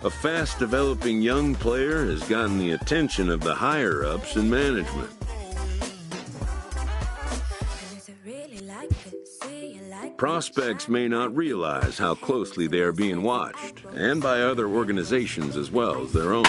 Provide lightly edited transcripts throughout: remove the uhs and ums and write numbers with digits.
A fast-developing young player has gotten the attention of the higher-ups in management. Prospects may not realize how closely they are being watched, and by other organizations as well as their own.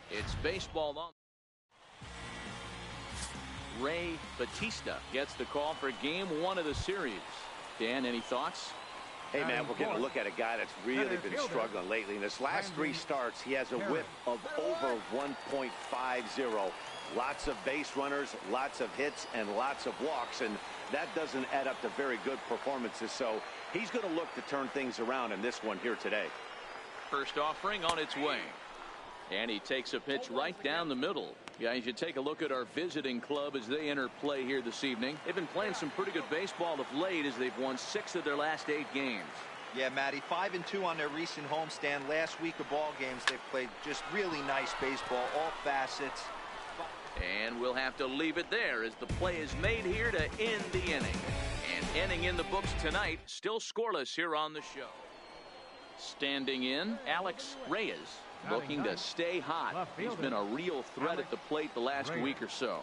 It's baseball on. Ray Batista gets the call for game 1 of the series. Dan, any thoughts? Hey, man, we're going to look at a guy that's really been struggling lately. In his last 3 starts, he has a whip of over 1.50. Lots of base runners, lots of hits, and lots of walks, and that doesn't add up to very good performances. So he's going to look to turn things around in this one here today. First offering on its way. And he takes a pitch right down the middle. Yeah, you should take a look at our visiting club as they enter play here this evening. They've been playing some pretty good baseball of late as they've won 6 of their last 8 games. Yeah, Matty, 5-2 on their recent homestand. Last week of ball games, they've played just really nice baseball, all facets. And we'll have to leave it there as the play is made here to end the inning. And inning in the books tonight, still scoreless here on the show. Standing in, Alex Reyes, looking to stay hot. He's been a real threat at the plate the last week or so.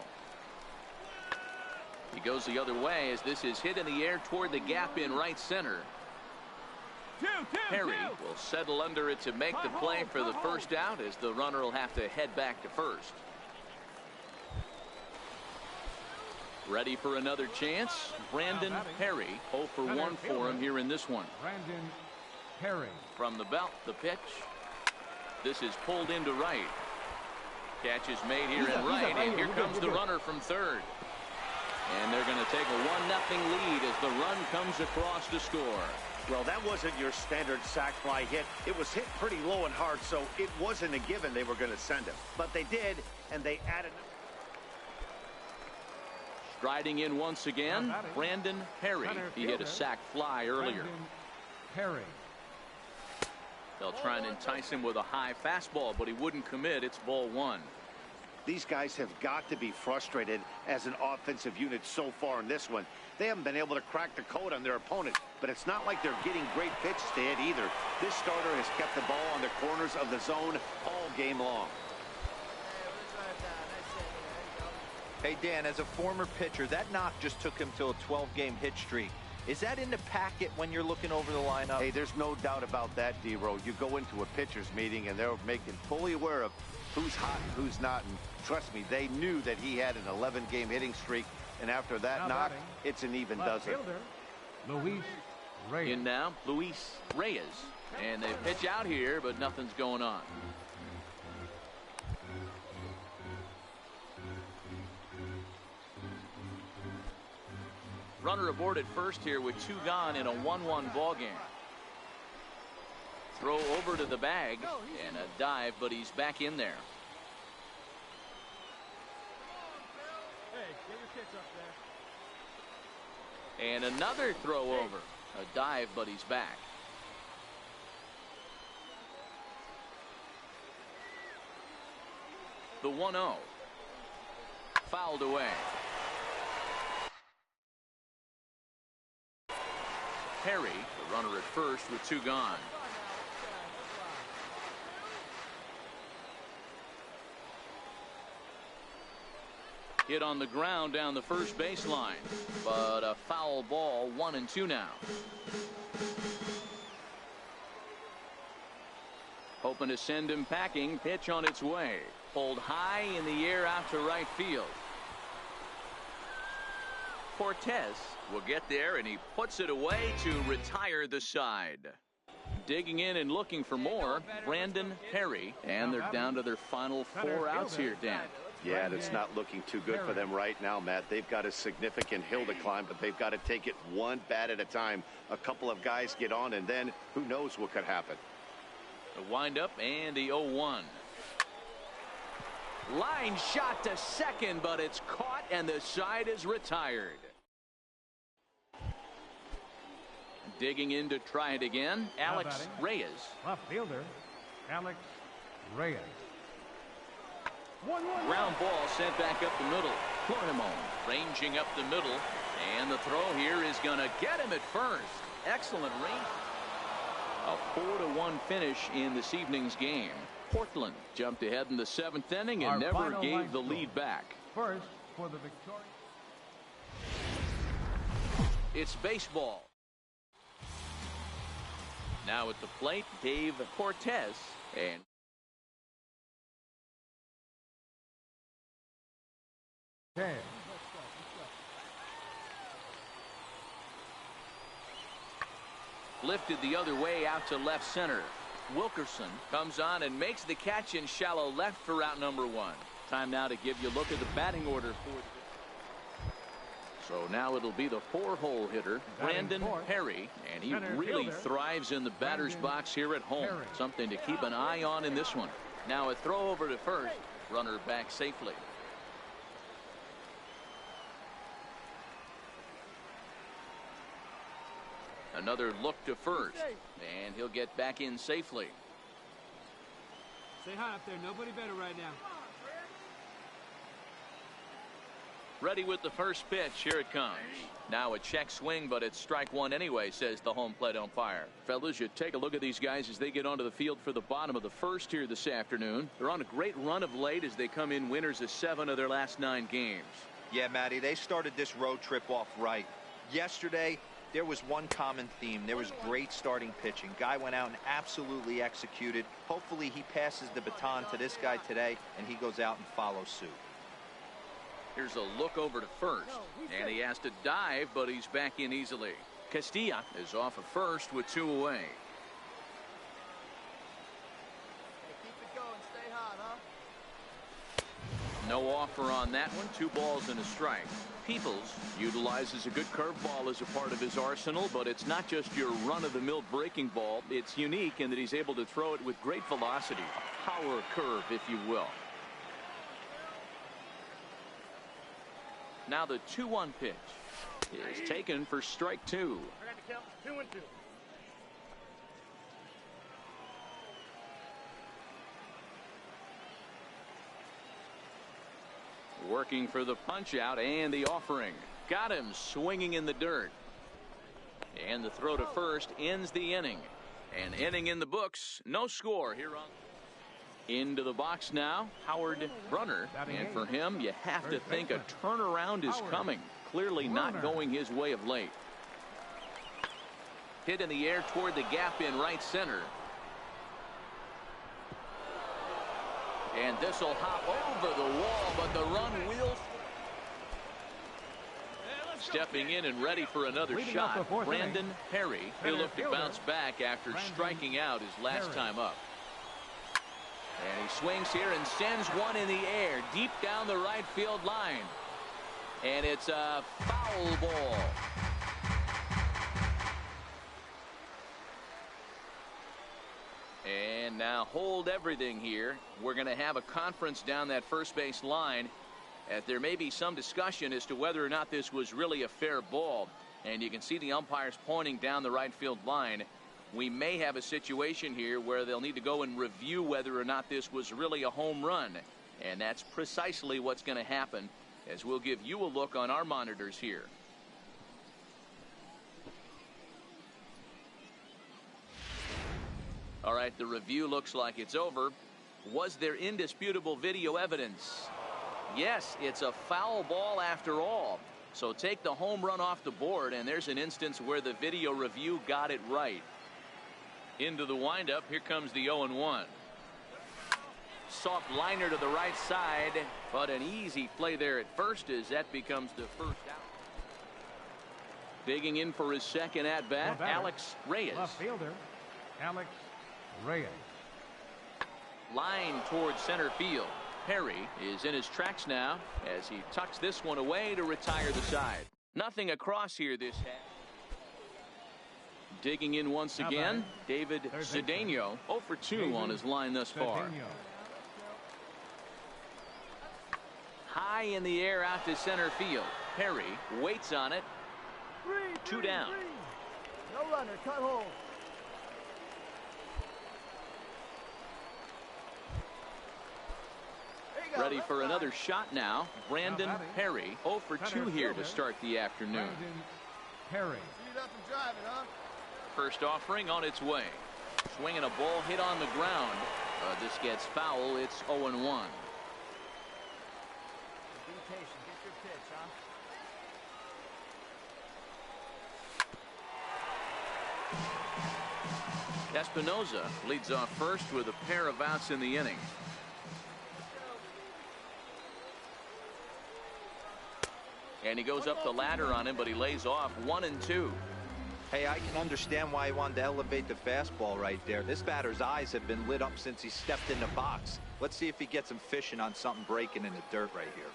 He goes the other way as this is hit in the air toward the gap in right center. Perry will settle under it to make the play for the first out as the runner will have to head back to first. Ready for another chance. Brandon Perry, 0 for 1 for him here in this one. Brandon Perry. From the belt, the pitch. This is pulled into right. Catch is made here in right, and here comes the runner from third. And they're going to take a 1-0 lead as the run comes across to score. Well, that wasn't your standard sac fly hit. It was hit pretty low and hard, so it wasn't a given they were going to send him. But they did, and they added. Striding in once again, Brandon Perry. He hit a sac fly earlier. Perry. They'll try and entice him with a high fastball, but he wouldn't commit. It's ball 1. These guys have got to be frustrated as an offensive unit so far in this one. They haven't been able to crack the code on their opponent, but it's not like they're getting great pitches to hit either. This starter has kept the ball on the corners of the zone all game long. Hey, Dan, as a former pitcher, that knock just took him to a 12-game hit streak. Is that in the packet when you're looking over the lineup? Hey, there's no doubt about that, D-Row. You go into a pitcher's meeting, and they're making fully aware of who's hot and who's not. And trust me, they knew that he had an 11-game hitting streak. And after that knock, it's an even dozen. Luis Reyes. In now, Luis Reyes. And they pitch out here, but nothing's going on. Runner aboard at first here with 2 gone in a 1-1 ball game. Throw over to the bag and a dive, but he's back in there. Hey, get your kids up there. And another throw over. A dive, but he's back. The 1-0. Fouled away. Perry, the runner at first with 2 gone. Hit on the ground down the first baseline, but a foul ball, 1-2 now. Hoping to send him packing. Pitch on its way. Pulled high in the air out to right field. Cortez will get there, and he puts it away to retire the side. Digging in and looking for more, Brandon Perry, and they're down to their final 4 outs here, Dan. Yeah, it's not looking too good for them right now, Matt. They've got a significant hill to climb, but they've got to take it one bat at a time. A couple of guys get on, and then who knows what could happen. The windup and the 0-1. Line shot to second, but it's caught and the side is retired. Digging in to try it again, Alex Reyes. Left fielder, Alex Reyes. Ground ball sent back up the middle. Florimon ranging up the middle. And the throw here is going to get him at first. Excellent range. A 4-1 finish in this evening's game. Portland jumped ahead in the 7th inning and never gave the lead back. First for the victory. It's baseball. Now at the plate, Dave Cortez. And Okay. lifted the other way out to left center. Wilkerson comes on and makes the catch in shallow left for out number 1. Time now to give you a look at the batting order for. So now it'll be the 4-hole hitter, Brandon Perry, and he really thrives in the batter's box here at home. Something to keep an eye on in this one. Now a throw over to first, runner back safely. Another look to first, and he'll get back in safely. Say hi up there. Nobody better right now. Ready with the first pitch. Here it comes. Now a check swing, but it's strike 1 anyway, says the home plate umpire. Fellas, you take a look at these guys as they get onto the field for the bottom of the first here this afternoon. They're on a great run of late as they come in winners of 7 of their last 9 games. Yeah, Matty, they started this road trip off right. Yesterday, there was one common theme. There was great starting pitching. Guy went out and absolutely executed. Hopefully he passes the baton to this guy today and he goes out and follows suit. Here's a look over to first, and he has to dive, but he's back in easily. Castilla is off of first with 2 away. Hey, keep it going. Stay hot, huh? No offer on that one. 2 balls and a strike. Peoples utilizes a good curveball as a part of his arsenal, but it's not just your run-of-the-mill breaking ball. It's unique in that he's able to throw it with great velocity, a power curve, if you will. Now the 2-1 pitch is taken for strike 2. I got the count 2-2. Working for the punch out and the offering. Got him swinging in the dirt. And the throw to first ends the inning. An inning in the books. No score here on. Into the box now, Howard Brunner. And for him, you have to think a turnaround is coming. Clearly not going his way of late. Hit in the air toward the gap in right center. And this will hop over the wall, but the run will. Stepping in and ready for another shot, Brandon Perry. He'll look to bounce back after striking out his last time up. And he swings here and sends one in the air deep down the right field line. And it's a foul ball. And now hold everything here. We're going to have a conference down that first base line. There may be some discussion as to whether or not this was really a fair ball. And you can see the umpires pointing down the right field line. We may have a situation here where they'll need to go and review whether or not this was really a home run. And that's precisely what's going to happen, as we'll give you a look on our monitors here. All right, the review looks like it's over. Was there indisputable video evidence? Yes, it's a foul ball after all. So take the home run off the board, and there's an instance where the video review got it right. Into the windup, here comes the 0-1. Soft liner to the right side, but an easy play there at first as that becomes the first out. Digging in for his second at-bat, Alex Reyes. Left fielder, Alex Reyes. Line towards center field. Perry is in his tracks now as he tucks this one away to retire the side. Nothing across here this half. Digging in once again, David Cedeno, 0 for 2 on his line thus far. High in the air out to center field. Perry waits on it. Two down. No runner, cut hold. Ready for another shot now. Brandon Perry, 0 for 2 here to start the afternoon. Perry. First offering on its way. Swinging a ball hit on the ground. This gets foul. It's 0-1. Be patient. Get your pitch, huh? Espinoza leads off first with a pair of outs in the inning. And he goes up the ladder on him, but he lays off 1-2. Hey, I can understand why he wanted to elevate the fastball right there. This batter's eyes have been lit up since he stepped in the box. Let's see if he gets him fishing on something breaking in the dirt right here.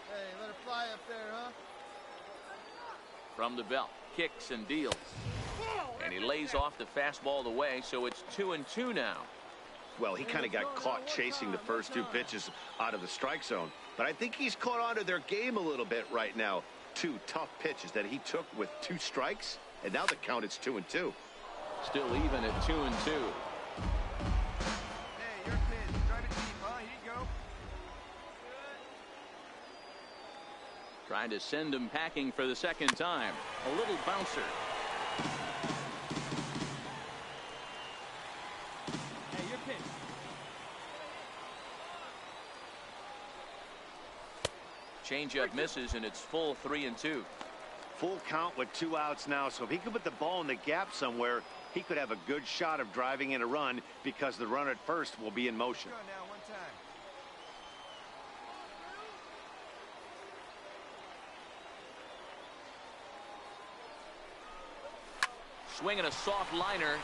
Hey, let her fly up there, huh? From the belt, kicks and deals. And he lays off the fastball the way, so it's 2-2 now. Well, he kind of got caught chasing the first 2 pitches out of the strike zone. But I think he's caught on to their game a little bit right now. 2 tough pitches that he took with 2 strikes, and now the count is 2-2. Still even at 2-2. Hey, your pitch. Try to keep, huh? Here you go. Trying to send him packing for the second time. A little bouncer. Hey, your pitch. Changeup misses, and it's full 3-2. Full count with 2 outs now, so if he could put the ball in the gap somewhere, he could have a good shot of driving in a run because the runner at first will be in motion. Go now, one time. Swinging a soft liner,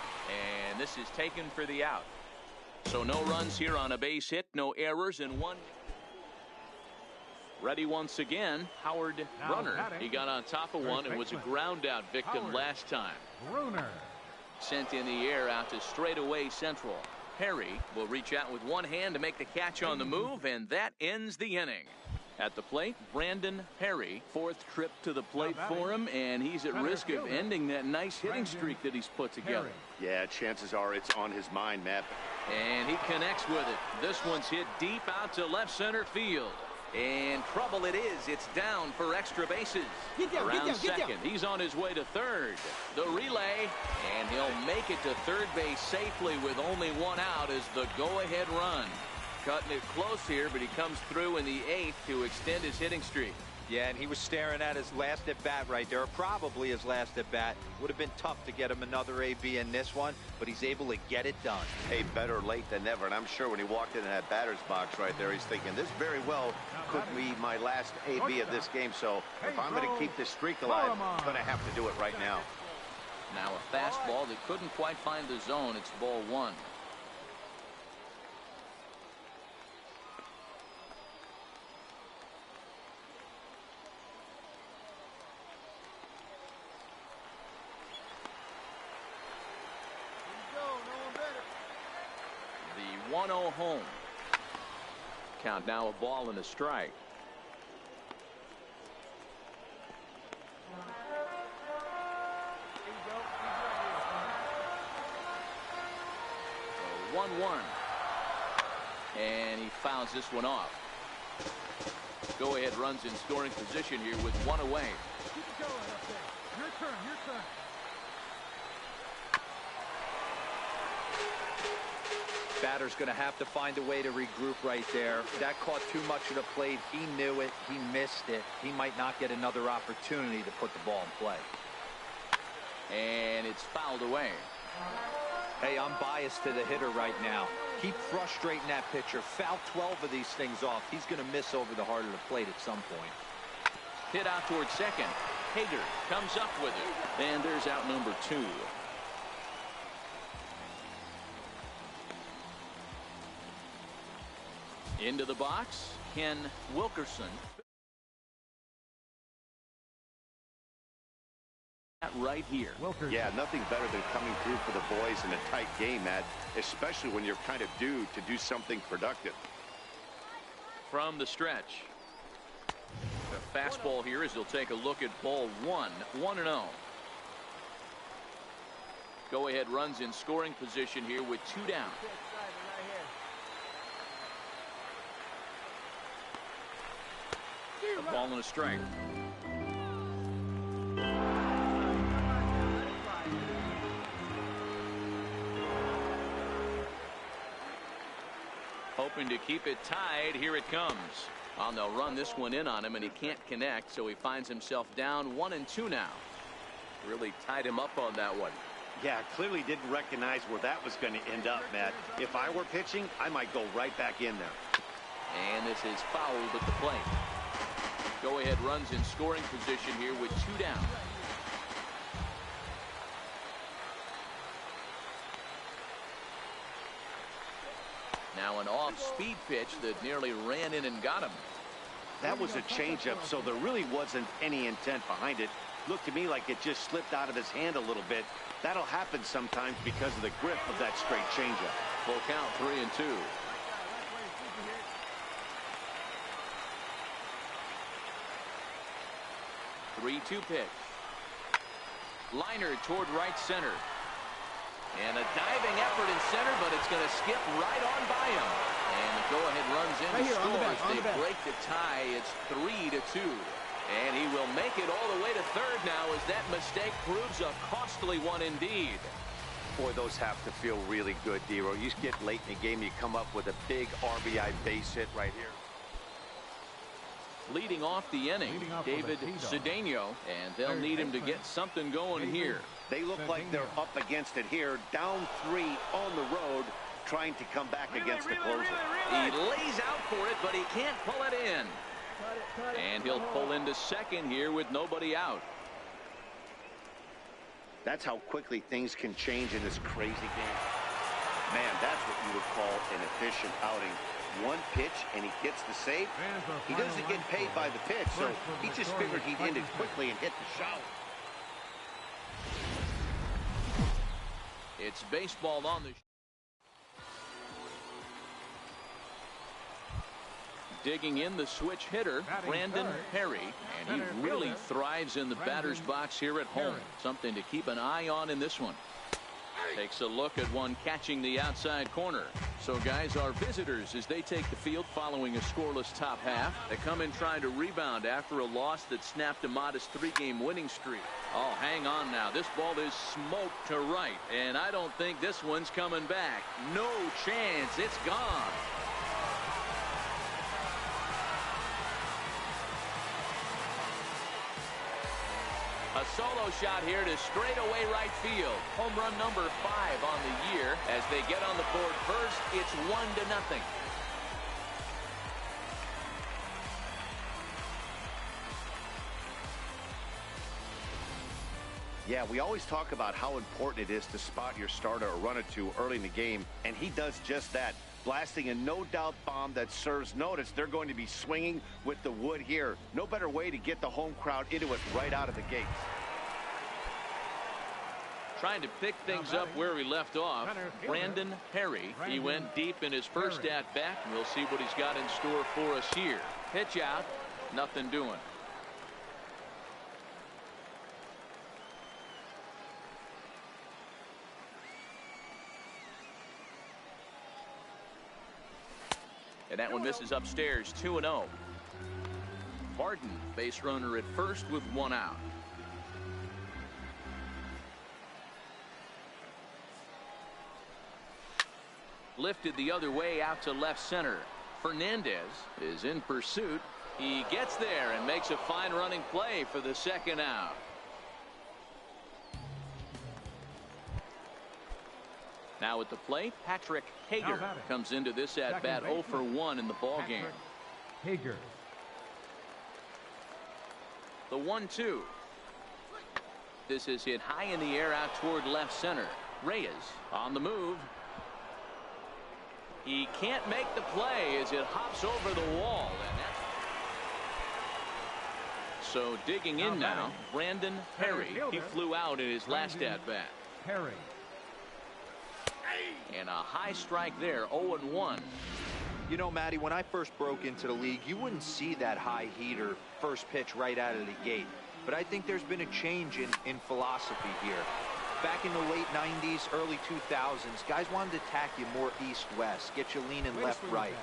and this is taken for the out. So no runs here on a base hit, no errors, and 1. Ready once again, Howard Runner. He got on top of one and was a ground out victim last time. Bruner. Sent in the air out to straightaway central. Perry will reach out with one hand to make the catch on the move, and that ends the inning. At the plate, Brandon Perry, 4th trip to the plate for him, and he's at risk of ending that nice hitting streak that he's put together. Yeah, chances are it's on his mind, Matt. And he connects with it. This one's hit deep out to left center field. And trouble it is. It's down for extra bases. Around second. He's on his way to third. The relay, and he'll make it to third base safely with only 1 out as the go-ahead run. Cutting it close here, but he comes through in the 8th to extend his hitting streak. Yeah, and he was staring at his last at-bat right there, probably his last at-bat. Would have been tough to get him another AB in this one, but he's able to get it done. Hey, better late than never, and I'm sure when he walked into that batter's box right there, he's thinking, this very well could be my last AB of this game, so if I'm going to keep this streak alive, I'm going to have to do it right now. Now a fastball that couldn't quite find the zone. It's ball 1. The 1-0 home. Count now a ball and a strike. So 1-1. And he fouls this one off. Go ahead runs in scoring position here with 1 away. Keep it going up there. Your turn, your turn. Batter's going to have to find a way to regroup right there. That caught too much of the plate. He knew it. He missed it. He might not get another opportunity to put the ball in play. And it's fouled away. Hey, I'm biased to the hitter right now. Keep frustrating that pitcher. Foul 12 of these things off. He's going to miss over the heart of the plate at some point. Hit out towards second. Hager comes up with it. And there's out number 2. Into the box, Ken Wilkerson. Right here. Yeah, nothing better than coming through for the boys in a tight game, Matt, especially when you're kind of due to do something productive. from the stretch. The fastball here as he'll take a look at ball one. 1-0. Go ahead runs in scoring position here with 2 down. A ball and a strike. Hoping to keep it tied. Here it comes. They'll run this one in on him, and he can't connect, so he finds himself down 1-2 now. Really tied him up on that one. Yeah, clearly didn't recognize where that was going to end up, Matt. If I were pitching, I might go right back in there. And this is fouled at the plate. Go ahead runs in scoring position here with 2 down. Now an off-speed pitch that nearly ran in and got him. That was a changeup, so there really wasn't any intent behind it. Looked to me like it just slipped out of his hand a little bit. That'll happen sometimes because of the grip of that straight changeup. Full count, 3-2. Three-two pitch. Liner toward right center. And a diving effort in center, but it's going to skip right on by him. And the go-ahead runs in to score as they break the tie. It's 3-2. And he will make it all the way to third now as that mistake proves a costly one indeed. Boy, those have to feel really good, Dero. You get late in the game, you come up with a big RBI base hit right here. Leading off the inning, David Cedeno, and they'll need him to get something going here. They look like they're up against it here, down 3 on the road, trying to come back against the closer. He lays out for it, but he can't pull it in. And he'll pull into second here with nobody out. That's how quickly things can change in this crazy game. Man, that's what you would call an efficient outing. One pitch and he gets the save. He doesn't get paid by the pitch, so he just figured he'd end it quickly and hit the shot. It's baseball on the digging in the switch hitter, Brandon Perry, and he really thrives in the batter's box here at home. Something to keep an eye on in this one. Takes a look at one catching the outside corner. So guys, our visitors as they take the field following a scoreless top half. They come in trying to rebound after a loss that snapped a modest 3-game winning streak. Oh, hang on now. This ball is smoked to right, and I don't think this one's coming back. No chance. It's gone. A solo shot here to straightaway right field. Home run number 5 on the year. As they get on the board first, it's 1-0. Yeah, we always talk about how important it is to spot your starter or run it to early in the game, and he does just that. Blasting a no-doubt bomb that serves notice. They're going to be swinging with the wood here. No better way to get the home crowd into it right out of the gates. Trying to pick things up where he left off, Brandon Perry. He went deep in his first at-bat. We'll see what he's got in store for us here. Pitch out, nothing doing. And that one misses upstairs. 2-0. Barton, base runner at first with 1 out. Lifted the other way out to left center. Fernandez is in pursuit. He gets there and makes a fine running play for the 2nd out. Now at the plate, Patrick Hager comes into this at-bat 0 for 1 in the ballgame. Hager. The 1-2. This is hit high in the air out toward left center. Reyes on the move. He can't make the play as it hops over the wall. And that's... So digging in now, Brandon Perry. He flew out in his last at-bat. Perry. And a high strike there, 0-1. You know, Matty, when I first broke into the league, you wouldn't see that high heater first pitch right out of the gate. But I think there's been a change in philosophy here. Back in the late 90s, early 2000s, guys wanted to attack you more east-west, get you leaning left-right.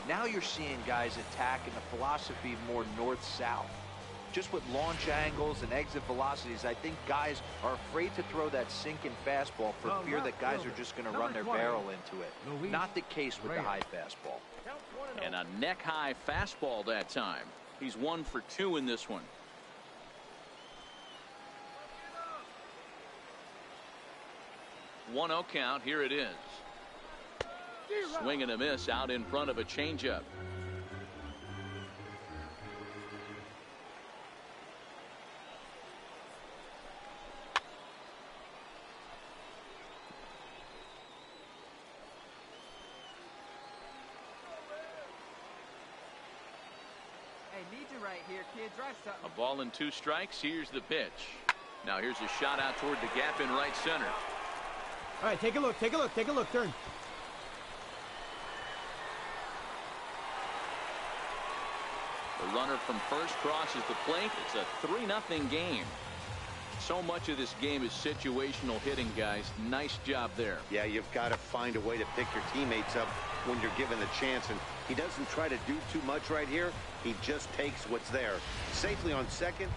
Now you're seeing guys attacking the philosophy more north-south. Just with launch angles and exit velocities, I think guys are afraid to throw that sinking fastball for fear that guys are just going to run their barrel into it. Not the case with the high fastball. And a neck-high fastball that time. He's 1 for 2 in this one. 1-0 count. Here it is. Swing and a miss out in front of a changeup. Hey, need you right here, kid. Drive something. A ball and 2 strikes. Here's the pitch. Now here's a shot out toward the gap in right center. All right, take a look, take a look, take a look, turn. The runner from first crosses the plate. It's a 3-0 game. So much of this game is situational hitting, guys. Nice job there. Yeah, you've got to find a way to pick your teammates up when you're given the chance, and he doesn't try to do too much right here. He just takes what's there. Safely on second.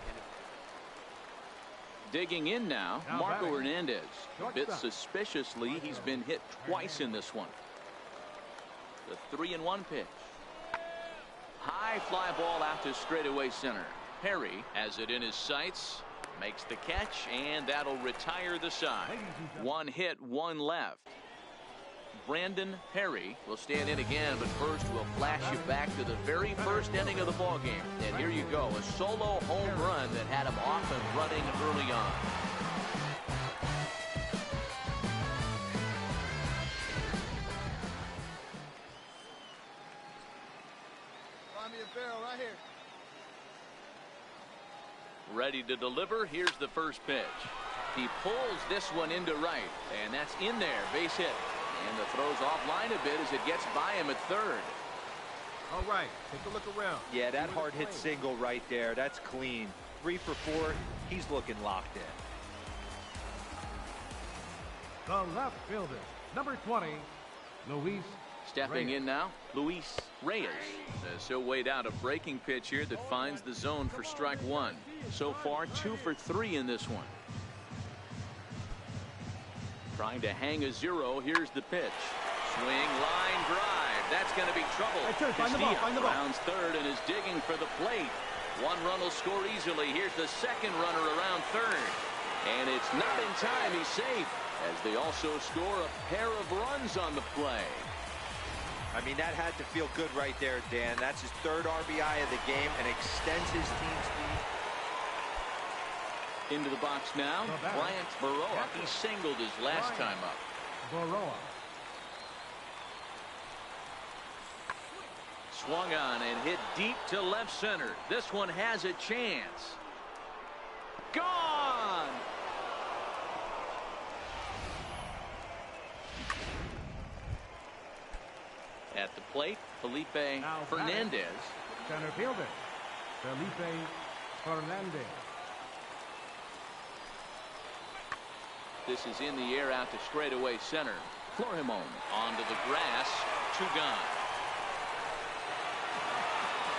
Digging in now, Marco Hernandez. A bit suspiciously, he's been hit twice in this one. The 3-1 pitch. High fly ball out to straightaway center. Perry has it in his sights, makes the catch, and that'll retire the side. 1 hit, 1 left. Brandon Perry will stand in again, but first we'll flash you back to the very first inning of the ballgame. And here you go, a solo home run that had him off and running early on. Find me a barrel right here. Ready to deliver. Here's the first pitch. He pulls this one into right, and that's in there. Base hit. And the throw's offline a bit as it gets by him at third. All right, take a look around. Yeah, that hard hit single right there. That's clean. 3 for 4. He's looking locked in. The left fielder, number 20, Luis. Stepping Reyes. in now, Luis Reyes. As he'll wait out a breaking pitch here that finds the zone for strike 1. So far, 2 for 3 in this one. Trying to hang a 0. Here's the pitch. Swing, line drive. That's going to be trouble. Find the ball, find the ball. Rounds third and is digging for the plate. 1 run will score easily. Here's the second runner around third. And it's not in time. He's safe, as they also score a pair of runs on the play. I mean, that had to feel good right there, Dan. That's his 3rd RBI of the game and extends his team's lead. Into the box now, Bryant Baroa. He singled his last time up. Baroa. Swung on and hit deep to left center. This one has a chance. Gone! At the plate, Felipe Fernandez. Center fielder, Felipe Fernandez. This is in the air out to straightaway center. Florimon onto the grass. 2 gone.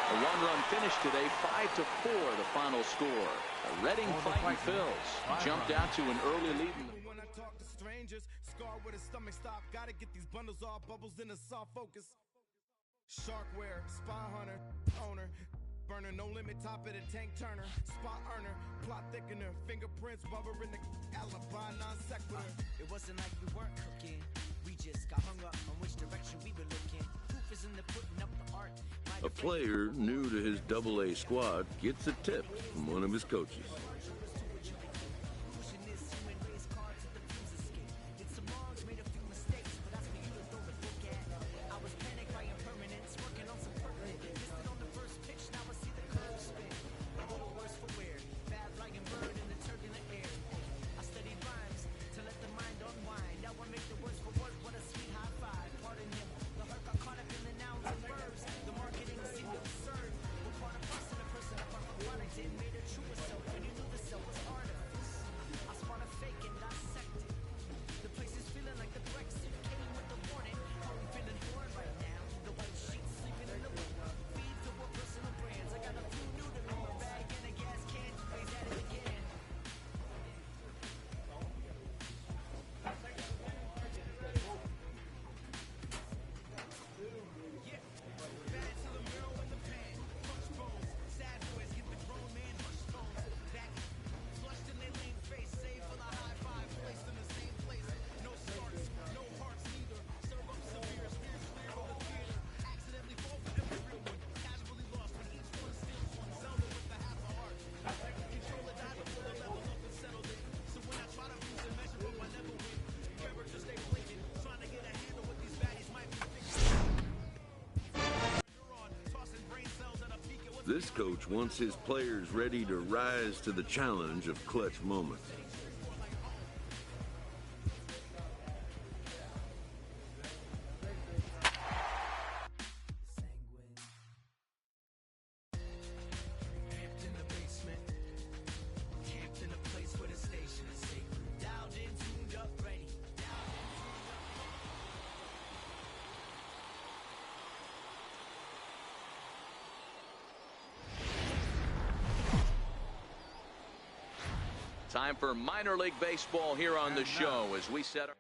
A 1-run finish today. 5-4 the final score. A Reading fighting Phils jumped out to an early lead. When I talk to strangers, scarred with a stomach stop. Gotta get these bundles all bubbles in a soft focus. Sharkware, spy hunter, owner. Burner, no limit, top of the tank turner. Spot earner, plot thickener. Fingerprints, bubber in the alibi, non sequitur. It wasn't like we weren't cooking. We just got hung up on which direction we were looking. Proof is in the putting up the art. A player new to his AA squad gets a tip from one of his coaches. This coach wants his players ready to rise to the challenge of clutch moments. Time for minor league baseball here on the show as we set our...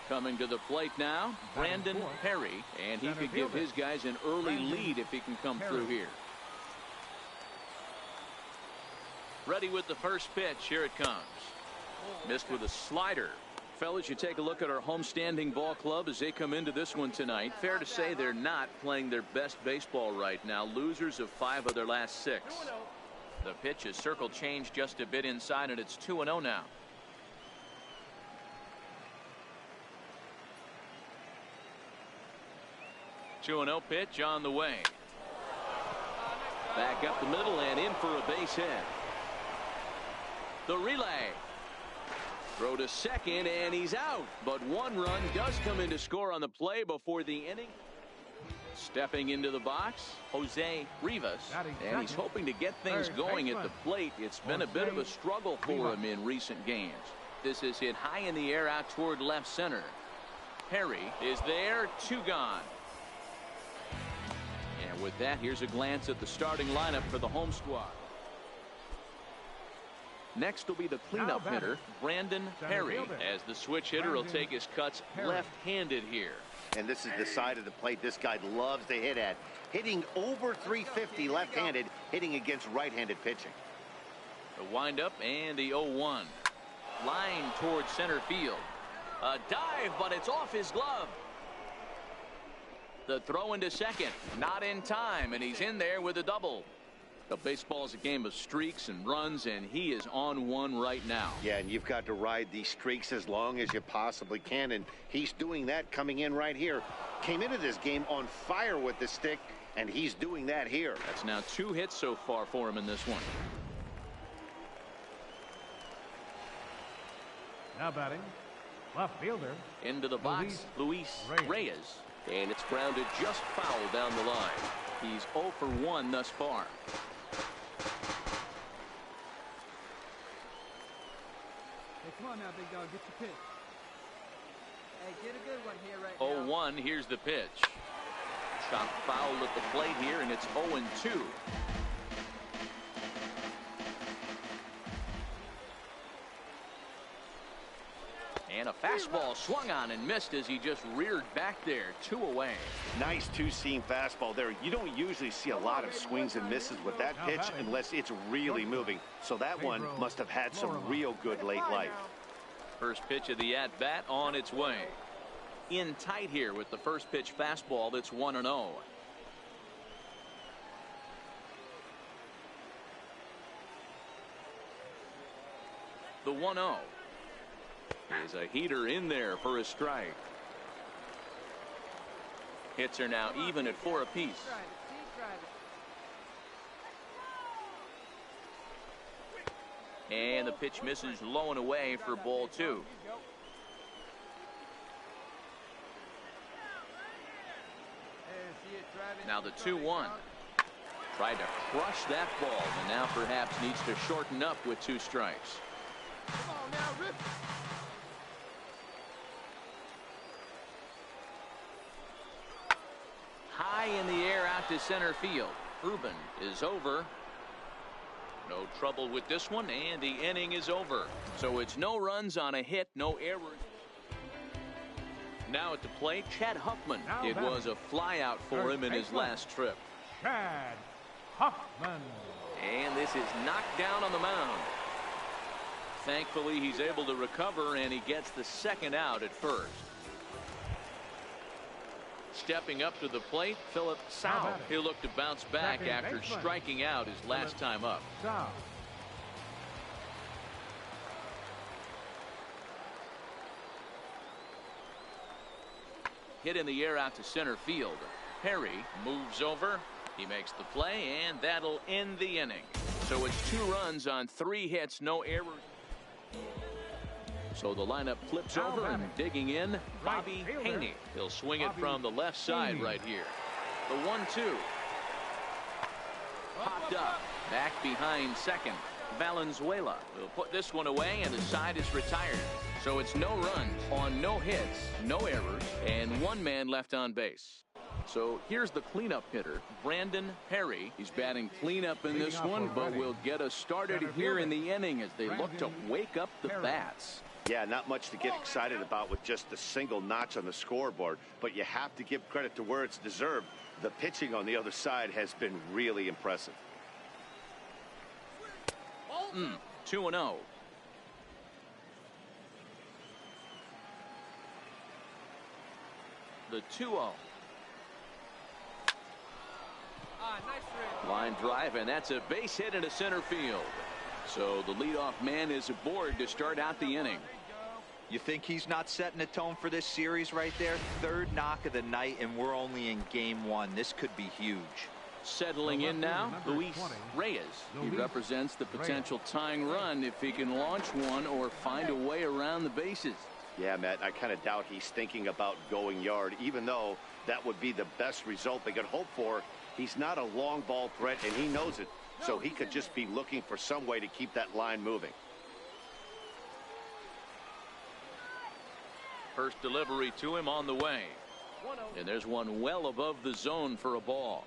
Coming to the plate now, Brandon Perry, and he could give his guys an early lead if he can come through here. Ready with the first pitch. Here it comes. Missed with a slider. Fellas, you take a look at our homestanding ball club as they come into this one tonight. Fair to say they're not playing their best baseball right now. Losers of 5 of their last 6. The pitch is circle changed just a bit inside, and it's 2-0 now. Two-0 pitch on the way. Back up the middle and in for a base hit. The relay. Throw to second, and he's out. But 1 run does come in to score on the play before the inning. Stepping into the box, Jose Rivas. And he's hoping to get things going at the plate. It's been a bit of a struggle for him in recent games. This is hit high in the air out toward left center. Perry is there, 2 gone. And with that, here's a glance at the starting lineup for the home squad. Next will be the cleanup hitter, Brandon Perry, as the switch hitter will take his cuts left-handed here. And this is the side of the plate this guy loves to hit at. Hitting over 350 left-handed, hitting against right-handed pitching. The windup and the 0-1. Line towards center field. A dive, but it's off his glove. The throw into second, not in time, and he's in there with a double. The baseball is a game of streaks and runs, and he is on one right now. Yeah, and you've got to ride these streaks as long as you possibly can, and he's doing that coming in right here. Came into this game on fire with the stick, and he's doing that here. That's now 2 hits so far for him in this one. Now batting, left fielder. Into the box, Luis Reyes. And it's grounded just foul down the line. He's 0 for 1 thus far. Hey, come on now, big dog, get your pitch. Hey, get a good one here right now. 0-1, here's the pitch. Shot foul at the plate here, and it's 0-2. And a fastball swung on and missed as he just reared back there. 2 away. Nice 2-seam fastball there. You don't usually see a lot of swings and misses with that pitch unless it's really moving. So that one must have had some real good late life. First pitch of the at-bat on its way. In tight here with the first pitch fastball that's 1-0. The 1-0. Is a heater in there for a strike. Hits are now even at 4 apiece. And the pitch misses low and away for ball 2. Now the 2-1. Tried to crush that ball, and now perhaps needs to shorten up with 2 strikes. Come on now, Rip. High in the air out to center field. Ruben is over. No trouble with this one, and the inning is over. So it's no runs on a hit, no errors. Now at the plate, Chad Huffman. It was a flyout for him in his last trip. Chad Huffman. And this is knocked down on the mound. Thankfully, he's able to recover, and he gets the second out at first. Stepping up to the plate, Philip Sau. He'll look to bounce back after striking out his last time up. hit in the air out to center field. Perry moves over. He makes the play, and that'll end the inning. So it's 2 runs on 3 hits, no errors. So the lineup flips over and digging in, Bobby Haney. He'll swing it from the left side right here. The 1-2. Popped up. Back behind second. Valenzuela will put this one away, and the side is retired. So it's no runs on no hits, no errors, and 1 man left on base. So here's the cleanup hitter, Brandon Perry. He's batting cleanup in this one, but will get us started here in the inning as they look to wake up the bats. Yeah, not much to get excited about with just a single notch on the scoreboard, but you have to give credit to where it's deserved. The pitching on the other side has been really impressive. 2-0. The 2-0. Line drive, and that's a base hit into center field. So the leadoff man is aboard to start out the inning. You think he's not setting the tone for this series right there? 3rd knock of the night, and we're only in game 1. This could be huge. Settling in now, Luis Reyes. He represents the potential tying run if he can launch one or find a way around the bases. Yeah, Matt, I kind of doubt he's thinking about going yard, even though that would be the best result they could hope for. He's not a long ball threat, and he knows it, so he could just be looking for some way to keep that line moving. First delivery to him on the way. And there's one well above the zone for a ball.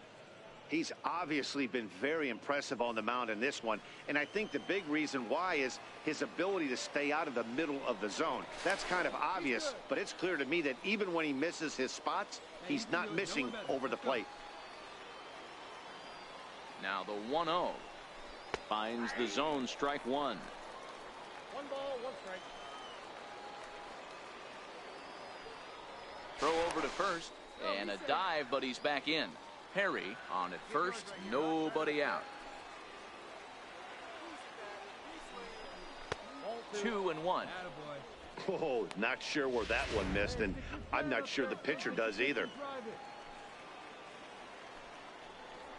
He's obviously been very impressive on the mound in this one, and I think the big reason why is his ability to stay out of the middle of the zone. That's kind of obvious, but it's clear to me that even when he misses his spots, he's not missing over the plate. Now the 1-0 finds the zone, strike 1. 1 ball, 1 strike. Throw over to first, and a dive, but he's back in. Perry on at first, nobody out. 2-1. Oh, not sure where that one missed, and I'm not sure the pitcher does either.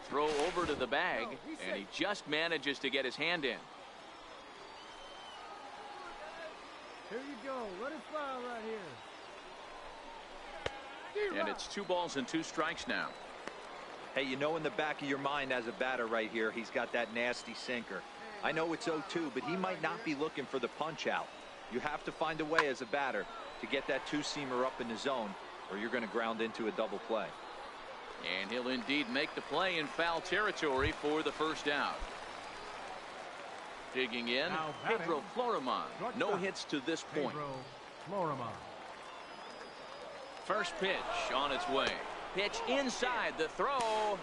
Throw over to the bag, and he just manages to get his hand in. Here you go. Let it fly right here. And it's 2 balls and 2 strikes now. Hey, you know in the back of your mind as a batter right here, he's got that nasty sinker. I know it's 0-2, but he might not be looking for the punch out. You have to find a way as a batter to get that 2-seamer up in the zone, or you're going to ground into a double play. And he'll indeed make the play in foul territory for the first out. Digging in, Pedro Florimon. No hits to this point. First pitch on its way. Pitch inside, the throw.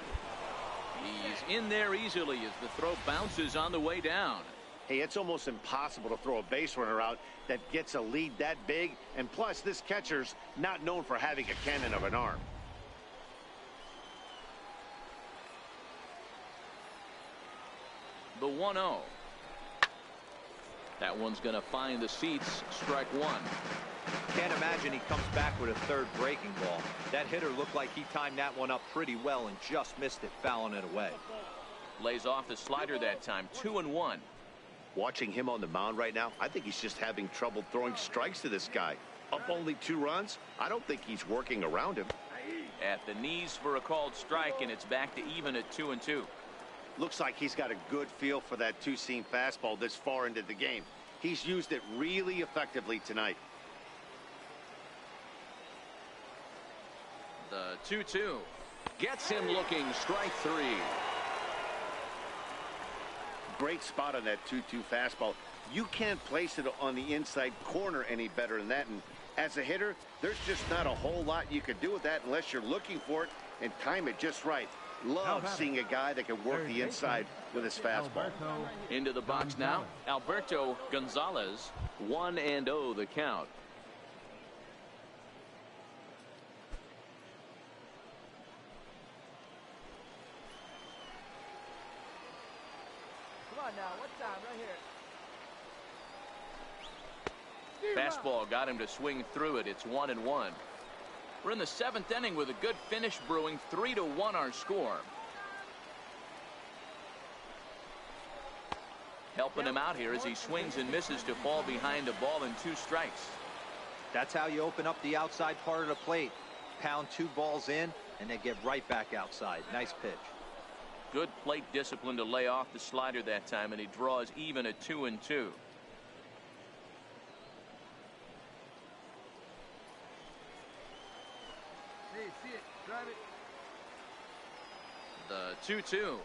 He's in there easily as the throw bounces on the way down. Hey, it's almost impossible to throw a base runner out that gets a lead that big, and plus this catcher's not known for having a cannon of an arm. The 1-0. That one's going to find the seats, strike 1. Can't imagine he comes back with a 3rd breaking ball. That hitter looked like he timed that one up pretty well and just missed it, fouling it away. Lays off the slider that time, 2-1. Watching him on the mound right now, I think he's just having trouble throwing strikes to this guy. Up only 2 runs? I don't think he's working around him. At the knees for a called strike, and it's back to even at 2-2. Looks like he's got a good feel for that 2-seam fastball this far into the game. He's used it really effectively tonight. The 2-2 gets him looking, strike 3. Great spot on that 2-2 fastball. You can't place it on the inside corner any better than that, and as a hitter, there's just not a whole lot you can do with that unless you're looking for it and time it just right. Love seeing a guy that can work the inside with his fastball. Into the box now, Alberto Gonzalez, 1-0 the count. Come on now, what time right here? Fastball got him to swing through it. It's 1-1. We're in the 7th inning with a good finish brewing. 3-1 our score. Helping him out here as he swings and misses to fall behind a ball and 2 strikes. That's how you open up the outside part of the plate. Pound 2 balls in and then get right back outside. Nice pitch. Good plate discipline to lay off the slider that time, and he draws even at 2-2. See it. Drive it. The 2-2.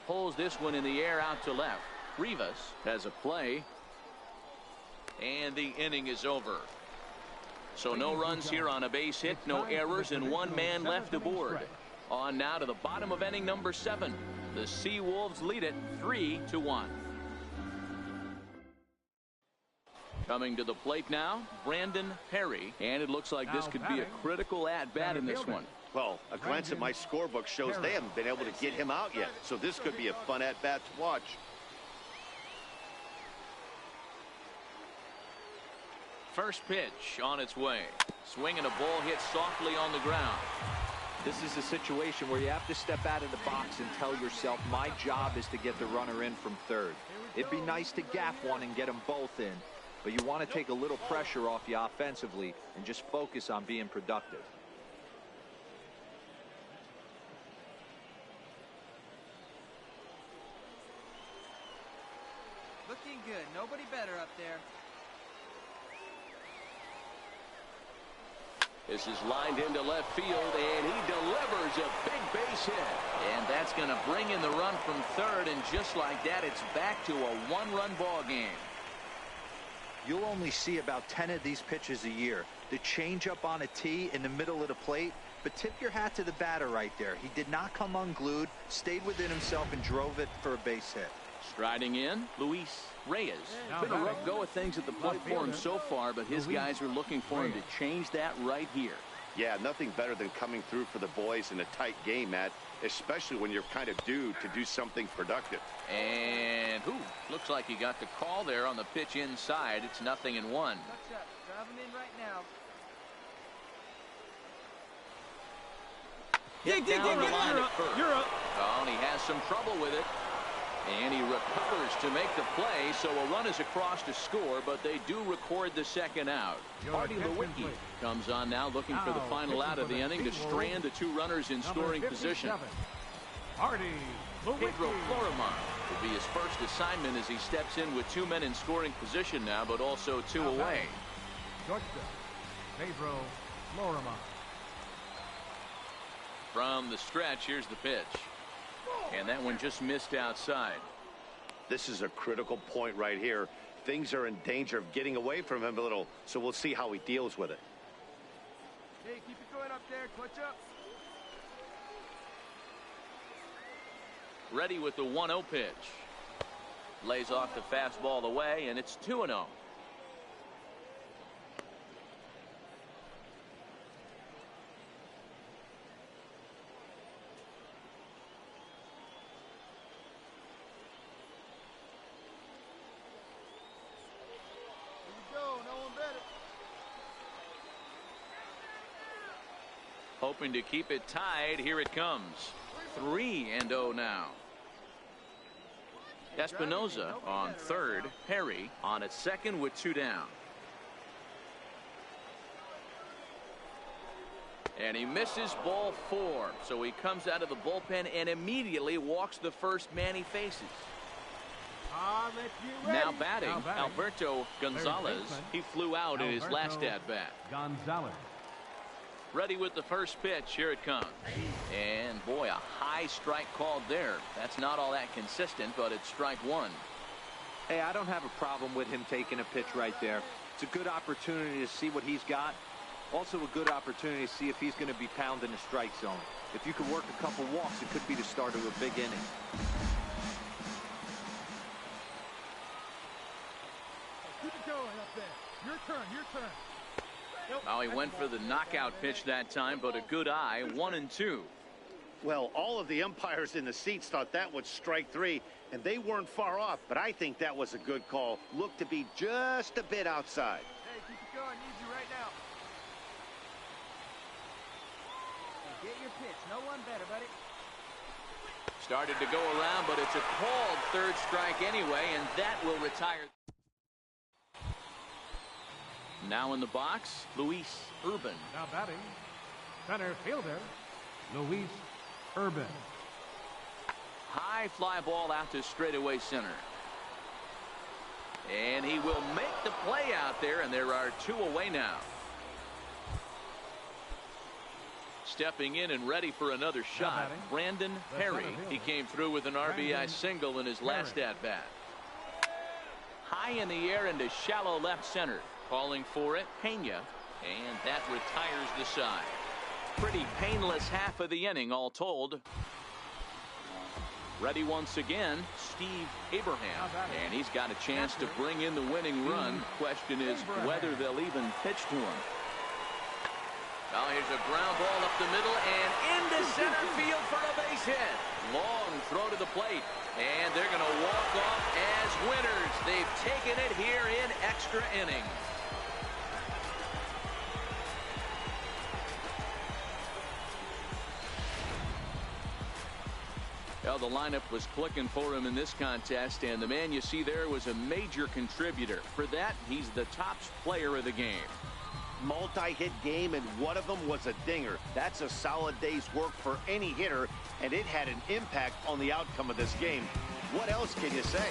Pulls this one in the air out to left. Rivas has a play. And the inning is over. So no runs here on a base hit, no errors, and 1 man left aboard. On now to the bottom of inning number 7. The Seawolves lead it 3-1. Coming to the plate now, Brandon Perry. And it looks like this could be a critical at-bat in this one. Well, a glance at my scorebook shows they haven't been able to get him out yet. So this could be a fun at-bat to watch. First pitch on its way. Swinging a ball hit softly on the ground. This is a situation where you have to step out of the box and tell yourself, my job is to get the runner in from third. It'd be nice to gaff one and get them both in, but you want to take a little pressure off you offensively and just focus on being productive. Looking good. Nobody better up there. This is lined into left field, and he delivers a big base hit. And that's going to bring in the run from third, and just like that, it's back to a 1-run ball game. You'll only see about 10 of these pitches a year. The changeup on a tee in the middle of the plate, but tip your hat to the batter right there. He did not come unglued, stayed within himself, and drove it for a base hit. Striding in, Luis Reyes. Been a rough go of things at the plate for him so far, but his guys are looking for him to change that right here. Yeah, nothing better than coming through for the boys in a tight game, Matt, especially when you're kind of due to do something productive. And looks like he got the call there on the pitch inside. It's 0-1. Touch up. Drive him in right now. Hit down the line at first. You're up. Oh, and he has some trouble with it. And he recovers to make the play, so a run is across to score, but they do record the second out. Artie Lewicki comes on now, looking for the final out of the inning to strand the 2 runners in scoring position. Pedro Florimon will be his first assignment as he steps in with 2 men in scoring position now, but also 2 away. Pedro Florimon. From the stretch, here's the pitch. And that one just missed outside. This is a critical point right here. Things are in danger of getting away from him a little, so we'll see how he deals with it. Hey, keep it going up there. Clutch up. Ready with the 1-0 pitch. Lays off the fastball away, and it's 2-0. Hoping to keep it tied. Here it comes. 3-0 now. Espinoza on third. Perry on at second with 2 down. And he misses ball 4. So he comes out of the bullpen and immediately walks the first man he faces. Now batting, Alberto Gonzalez. He flew out in his last at-bat. Gonzalez. Ready with the first pitch. Here it comes. And boy, a high strike called there. That's not all that consistent, but it's strike 1. Hey, I don't have a problem with him taking a pitch right there. It's a good opportunity to see what he's got. Also a good opportunity to see if he's going to be pounding the strike zone. If you could work a couple walks, it could be the start of a big inning. Keep it going up there. Your turn. Well, he went for the knockout pitch that time, but a good eye. 1-2. Well, all of the umpires in the seats thought that was strike 3, and they weren't far off, but I think that was a good call. Looked to be just a bit outside. Hey, keep it going. Need you right now. Get your pitch. No one better, buddy. Started to go around, but it's a called third strike anyway, and that will retire. Now in the box, Luis Urban. Now batting, center fielder, Luis Urban. High fly ball out to straightaway center. And he will make the play out there, and there are two away now. Stepping in and ready for another shot, Brandon Perry. He came through with an RBI single in his last at-bat. High in the air into shallow left center. Calling for it, Pena, and that retires the side. Pretty painless half of the inning, all told. Ready once again, Steve Abraham, and he's got a chance to bring in the winning run. Question is whether they'll even pitch to him. Now here's a ground ball up the middle and into center field for a base hit. Long throw to the plate, and they're going to walk off as winners. They've taken it here in extra innings. Well, the lineup was clicking for him in this contest, and the man you see there was a major contributor. For that, he's the top player of the game. Multi-hit game, and one of them was a dinger. That's a solid day's work for any hitter, and it had an impact on the outcome of this game. What else can you say?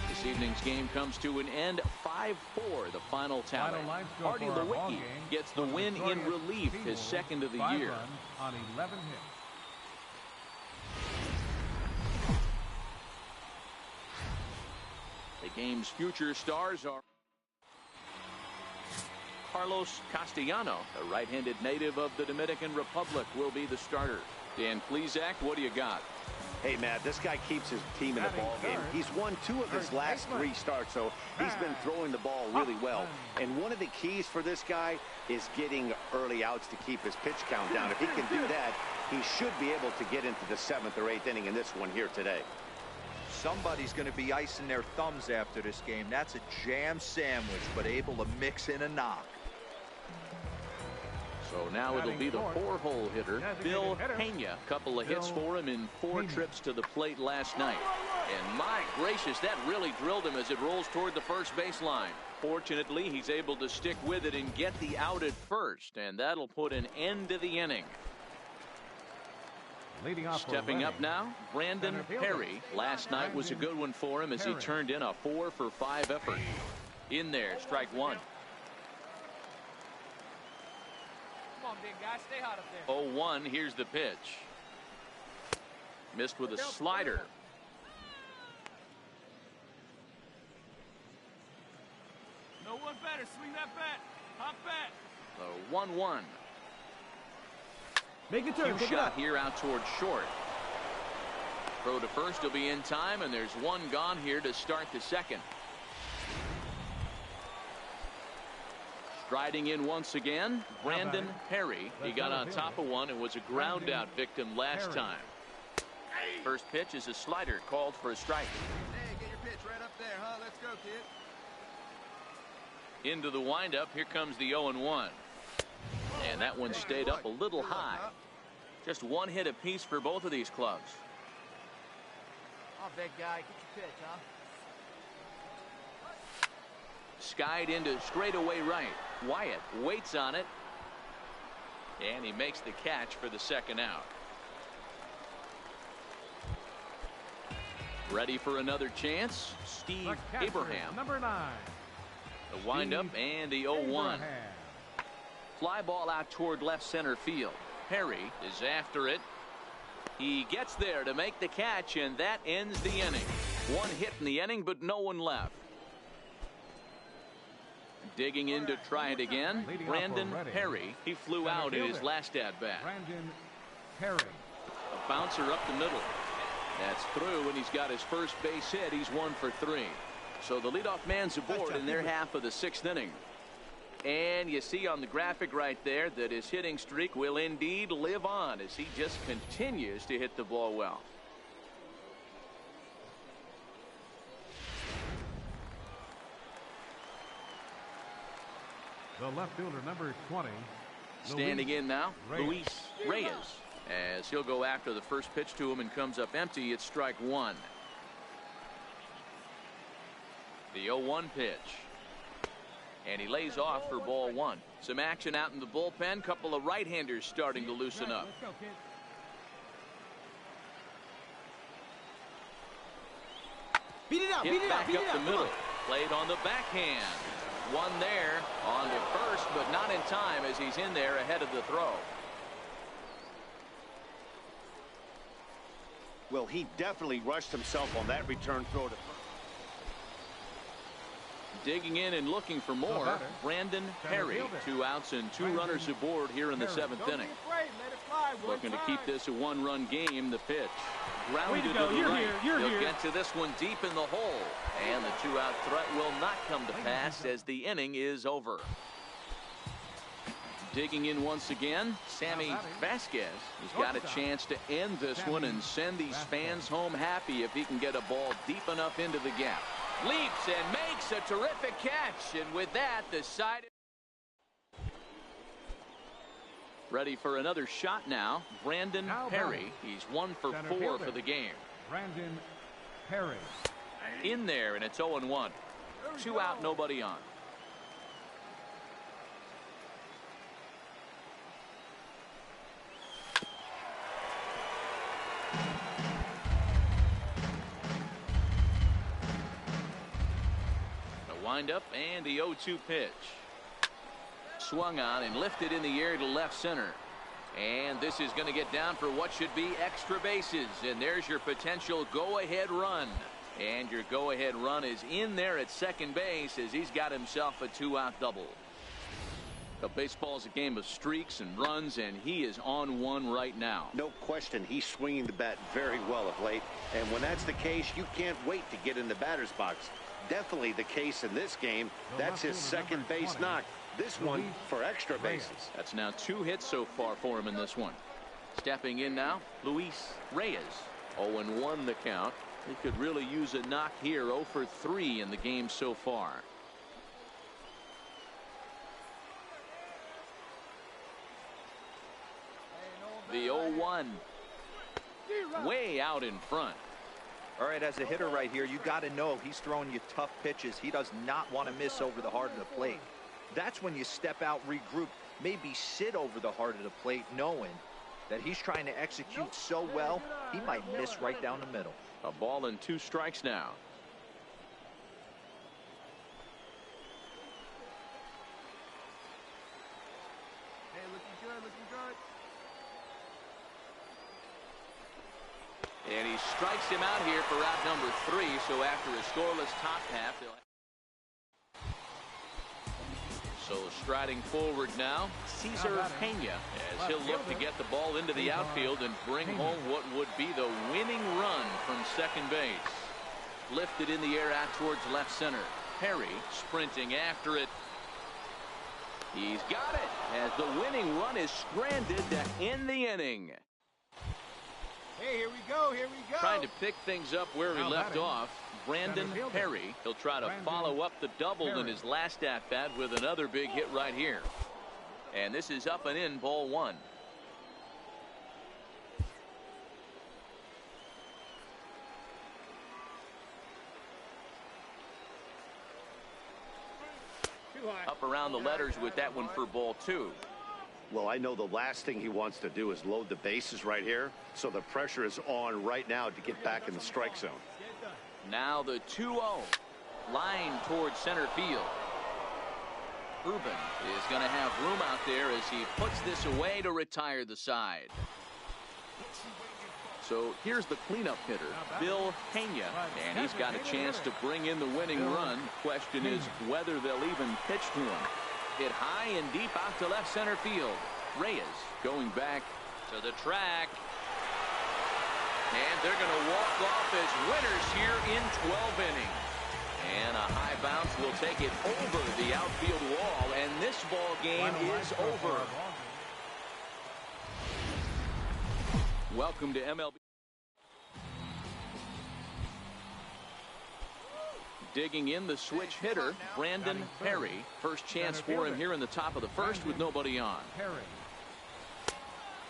This evening's game comes to an end, 5-4, the final tally. Artie Lewicki gets the win in relief, his second of the year. On 11 hits. The game's future stars are Carlos Castellano, a right-handed native of the Dominican Republic, will be the starter. Dan Plesac, what do you got? Hey, Matt, this guy keeps his team in the ball game. He's won 2 of his last 3 starts, so he's been throwing the ball really well. And one of the keys for this guy is getting early outs to keep his pitch count down. If he can do that, he should be able to get into the 7th or 8th inning in this one here today. Somebody's going to be icing their thumbs after this game. That's a jam sandwich, but able to mix in a knock. So now it'll be the 4-hole hitter, Bill Pena. Couple of hits for him in 4 trips to the plate last night. And my gracious, that really drilled him as it rolls toward the first baseline. Fortunately, he's able to stick with it and get the out at first, and that'll put an end to the inning. Stepping up now, Brandon Perry. Last night was a good one for him as he turned in a 4-for-5 effort. In there, strike 1. Come on, big guy. Stay hot up there. 0-1, here's the pitch. Missed with a slider. No one better. Swing that bat. Hop bat. The 1-1. Make it turn. Shot here out towards short. Throw to first will be in time, and there's one gone here to start the second. Striding in once again, Brandon Perry. He got on top of one and was a ground out victim last time. First pitch is a slider called for a strike. Hey, get your pitch right up there, huh? Let's go, kid. Into the windup. Here comes the 0-1. And that one stayed up a little high. Just one hit apiece for both of these clubs. Oh, big guy, get your pitch, huh? Skied into straightaway right. Wyatt waits on it. And he makes the catch for the second out. Ready for another chance, Steve Abraham. Number 9. The windup and the 0-1. Fly ball out toward left center field. Perry is after it. He gets there to make the catch, and that ends the inning. One hit in the inning, but no one left. Digging in to try it again, Brandon Perry. He flew out in his last at-bat. Brandon Perry. A bouncer up the middle. That's through, and he's got his first base hit. He's 1 for 3. So the leadoff man's aboard in their half of the 6th inning. And you see on the graphic right there that his hitting streak will indeed live on as he just continues to hit the ball well. The left fielder, number 20. Standing in now, Luis Reyes, as he'll go after the first pitch to him and comes up empty. It's strike one. The 0-1 pitch. And he lays off for ball one. Some action out in the bullpen. Couple of right-handers starting to loosen up. Beat it out, Hit beat it back out, beat up it out. the middle. Played on the backhand. One there on to first, but not in time as he's in there ahead of the throw. Well, he definitely rushed himself on that return throw to first. Digging in and looking for more, Brandon Perry. 2 outs and 2 runners aboard here in the 7th inning. Looking to keep this a 1-run game. The pitch. Grounded to the right. He'll get to this one deep in the hole. And the 2-out threat will not come to pass as the inning is over. Digging in once again, Sammy Vasquez has got a chance to end this one and send these fans home happy if he can get a ball deep enough into the gap. Leaps and makes a terrific catch, and with that, the side ready for another shot now. Brandon Perry. He's 1 for 4 for the game. Brandon Perry. In there, and it's 0-1. 2 out, nobody on. Wind up and the 0-2 pitch. Swung on and lifted in the air to left center. And this is going to get down for what should be extra bases. And there's your potential go-ahead run. And your go-ahead run is in there at second base as he's got himself a 2-out double. The baseball's a game of streaks and runs, and he is on one right now. No question, he's swinging the bat very well of late. And when that's the case, you can't wait to get in the batter's box. Definitely the case in this game. That's his second base knock. This one for extra bases. That's now 2 hits so far for him in this one. Stepping in now, Luis Reyes. 0-1 the count. He could really use a knock here. 0 for 3 in the game so far. The 0-1. Way out in front. All right, as a hitter right here, you got to know he's throwing you tough pitches. He does not want to miss over the heart of the plate. That's when you step out, regroup, maybe sit over the heart of the plate, knowing that he's trying to execute so well, he might miss right down the middle. A ball and 2 strikes now. Hey, looking good, looking good. And he strikes him out here for out number 3. So after a scoreless top half, they'll... So striding forward now, Cesar Pena, as he'll look to get the ball into the outfield and bring home what would be the winning run from second base. Lifted in the air out towards left center. Perry sprinting after it. He's got it as the winning run is stranded to end the inning. Hey, here we go, here we go. Trying to pick things up where he left off. Brandon Perry. He'll try to follow up the double in his last at-bat with another big hit right here. And this is up and in, ball 1. Up around the letters with that one for ball 2. Well, I know the last thing he wants to do is load the bases right here. So the pressure is on right now to get back in the strike zone. Now the 2-0. Line towards center field. Ruben is going to have room out there as he puts this away to retire the side. So here's the cleanup hitter, Bill Pena, and he's got a chance to bring in the winning run. Question is whether they'll even pitch to him. Hit high and deep out to left center field. Reyes going back to the track. And they're going to walk off as winners here in 12 innings. And a high bounce will take it over the outfield wall, and this ball game is over. Welcome to MLB. Digging in the switch hitter, Brandon Perry. First chance for him here in the top of the first with nobody on.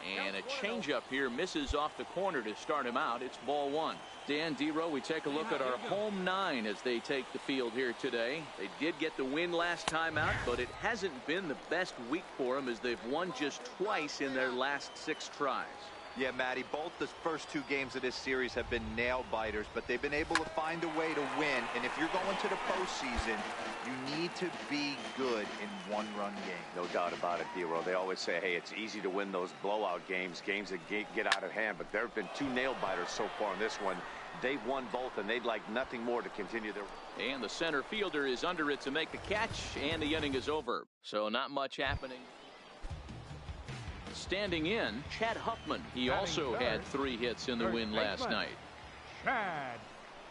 And a changeup here misses off the corner to start him out. It's ball one. Dan Dero, we take a look at our home nine as they take the field here today. They did get the win last time out, but it hasn't been the best week for them as they've won just twice in their last 6 tries. Yeah, Matty, both the first 2 games of this series have been nail-biters, but they've been able to find a way to win. And if you're going to the postseason, you need to be good in one-run games. No doubt about it, Dero. They always say, hey, it's easy to win those blowout games, games that get out of hand. But there have been 2 nail-biters so far in this one. They've won both, and they'd like nothing more to continue their... And the center fielder is under it to make the catch, and the inning is over. So not much happening. Standing in, Chad Huffman. He also had 3 hits in the win last night. Chad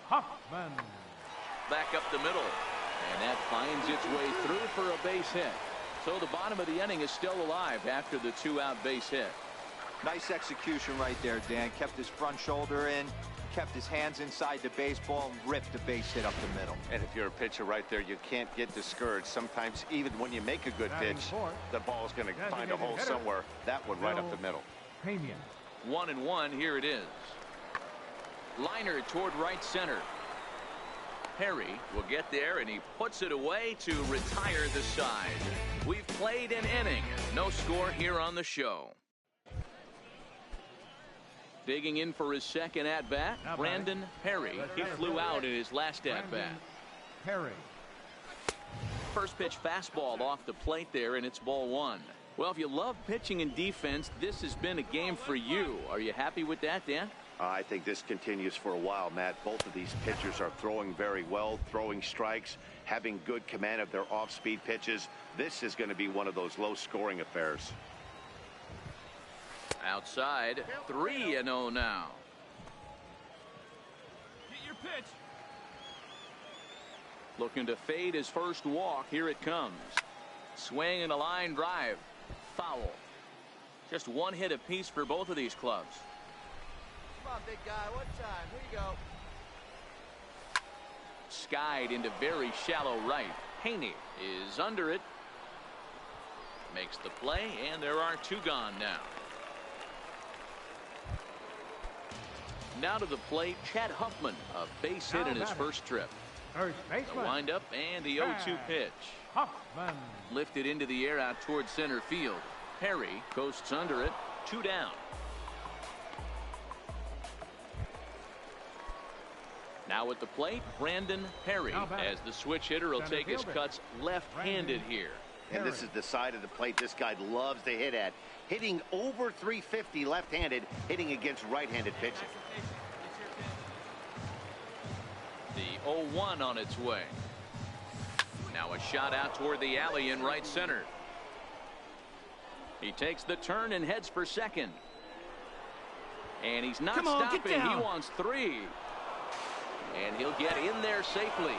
Huffman. Back up the middle. And that finds its way through for a base hit. So the bottom of the inning is still alive after the 2-out base hit. Nice execution right there, Dan. Kept his front shoulder in, kept his hands inside the baseball, and ripped the base hit up the middle. And if you're a pitcher right there, you can't get discouraged. Sometimes even when you make a good pitch, the ball's going to find a hole somewhere. That one right up the middle. 1-1, here it is. Liner toward right center. Perry will get there, and he puts it away to retire the side. We've played an inning. No score here on the show. Digging in for his second at-bat, Brandon Perry. He flew out in his last at-bat. Perry. First pitch fastball off the plate there, and it's ball one. Well, if you love pitching and defense, this has been a game for you. Are you happy with that, Dan? I think this continues for a while, Matt. Both of these pitchers are throwing very well, throwing strikes, having good command of their off-speed pitches. This is going to be one of those low-scoring affairs. Outside, 3-0 now. Get your pitch. Looking to fade his first walk. Here it comes. Swing and a line drive. Foul. Just 1 hit apiece for both of these clubs. Come on, big guy. One time. Here you go. Skied into very shallow right. Haney is under it. Makes the play, and there are 2 gone now. Now to the plate, Chad Huffman, a base hit in his first trip. First baseman. The windup and the 0-2 pitch. Huffman. Lifted into the air out towards center field. Perry coasts under it. 2 down. Now at the plate, Brandon Perry, as the switch hitter will take his cuts left-handed here. And this is the side of the plate this guy loves to hit at. Hitting over 350 left-handed, hitting against right-handed pitching. The 0-1 on its way. Now a shot out toward the alley in right center. He takes the turn and heads for second. And he's not stopping. He wants 3. And he'll get in there safely.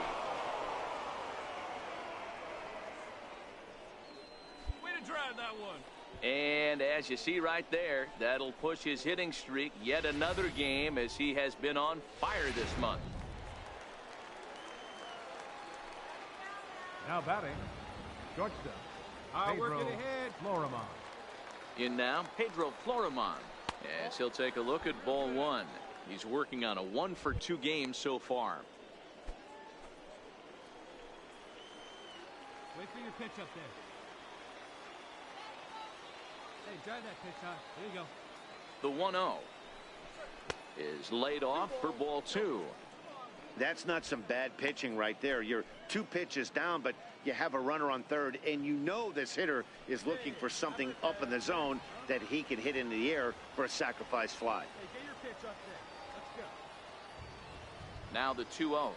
Way to drive that one. And as you see right there, that'll push his hitting streak yet another game as he has been on fire this month. Now batting, shortstop. Working ahead. Florimon. In now, Pedro Florimon, as he'll take a look at ball one. He's working on a 1-for-2 game so far. Wait for your pitch up there. Hey, drive that pitch high. There you go. The 1-0 is laid off for ball 2. That's not some bad pitching right there. You're 2 pitches down, but you have a runner on third, and you know this hitter is looking for something up in the zone that he can hit into the air for a sacrifice fly. Hey, get your pitch up there. Let's go. Now the 2-0.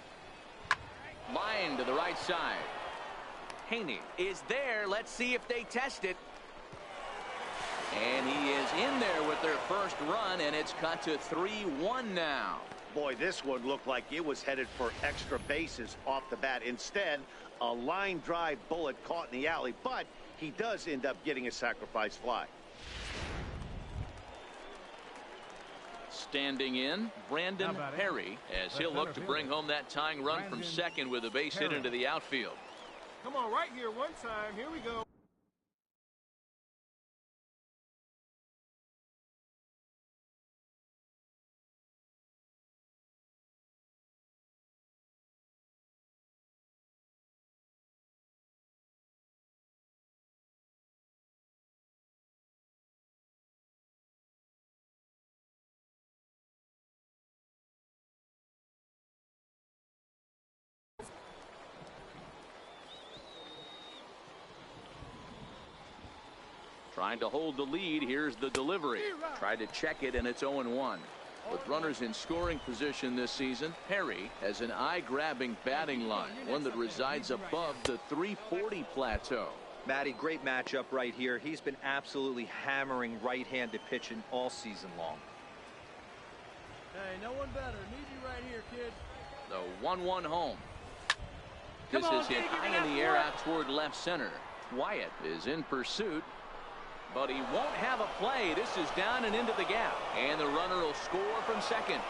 Line to the right side. Haney is there. Let's see if they test it. And he is in there with their first run, and it's cut to 3-1 now. Boy, this one looked like it was headed for extra bases off the bat. Instead, a line drive bullet caught in the alley, but he does end up getting a sacrifice fly. Standing in, Brandon Perry, as he'll look to bring home that tying run from second with a base hit into the outfield. Come on, right here one time. Here we go. Trying to hold the lead. Here's the delivery. Tried to check it, and it's 0-1. With runners in scoring position this season, Perry has an eye-grabbing batting line, one that resides above the 340 plateau. Matty, great matchup right here. He's been absolutely hammering right-handed pitching all season long. Hey, no one better. Need you right here, kid. The 1-1 home. This is hit high in the air out toward left center. Wyatt is in pursuit, but he won't have a play. This is down and into the gap, and the runner will score from second.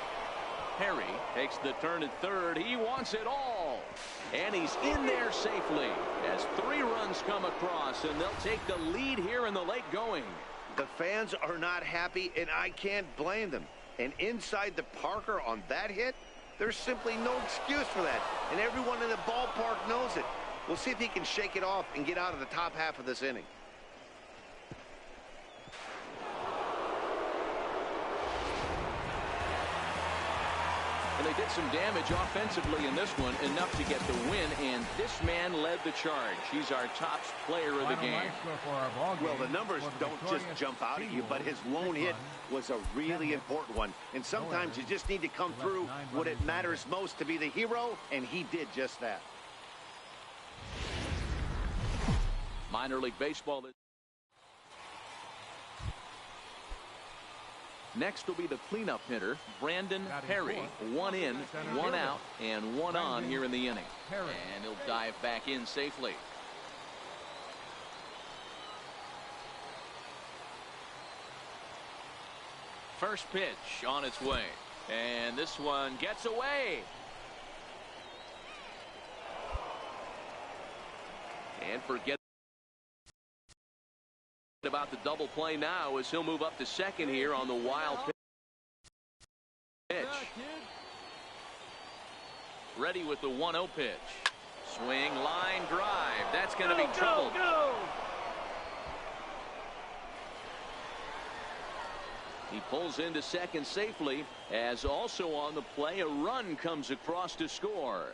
Perry takes the turn at third. He wants it all, and he's in there safely as 3 runs come across, and they'll take the lead here in the late going. The fans are not happy, and I can't blame them. And inside the Parker on that hit, there's simply no excuse for that, and everyone in the ballpark knows it. We'll see if he can shake it off and get out of the top half of this inning. And they did some damage offensively in this one, enough to get the win, and this man led the charge. He's our top player of the game. Well, the numbers don't just jump out at you, but his lone hit was a really important one. And sometimes you just need to come through when it matters most to be the hero, and he did just that. Minor League Baseball. Next will be the cleanup hitter, Brandon Perry. 1 in, 1 out, and 1 on here in the inning. And he'll dive back in safely. First pitch on its way. And this one gets away. And forget about the double play now as he'll move up to second here on the wild pitch. Ready with the 1-0 pitch. Swing, line drive. That's going to be trouble. He pulls into second safely, as also on the play a run comes across to score.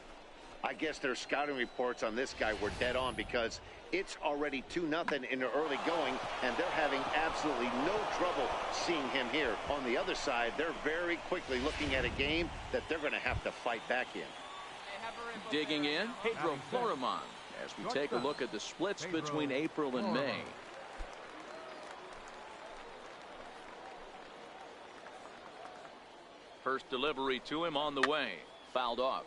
I guess their scouting reports on this guy were dead on, because it's already 2-0 in the early going, and they're having absolutely no trouble seeing him here. On the other side, they're very quickly looking at a game that they're going to have to fight back in. Digging in, Pedro Florimon, as we take a look at the splits between April and May. First delivery to him on the way. Fouled off.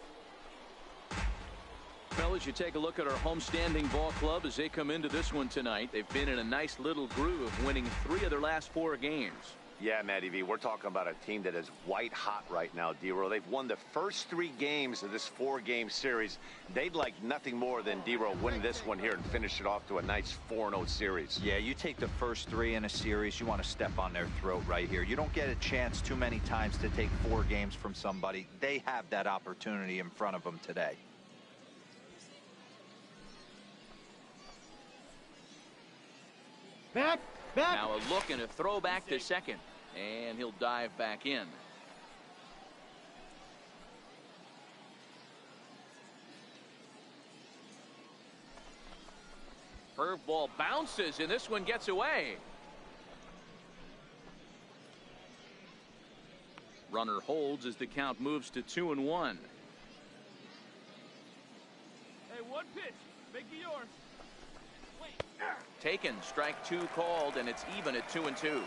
Fellas, you take a look at our homestanding ball club as they come into this one tonight. They've been in a nice little groove, winning 3 of their last 4 games. Yeah, Matty V, we're talking about a team that is white hot right now, D-Row. They've won the first 3 games of this 4-game series. They'd like nothing more than D-Row winning this one here and finish it off to a nice 4-0 series. Yeah, you take the first 3 in a series, you want to step on their throat right here. You don't get a chance too many times to take 4 games from somebody. They have that opportunity in front of them today. Back. Now a look and a throw back to second, and he'll dive back in. Curveball bounces, and this one gets away. Runner holds as the count moves to 2-1. Hey, 1 pitch. Make it yours. Taken, strike 2 called, and it's even at 2-2.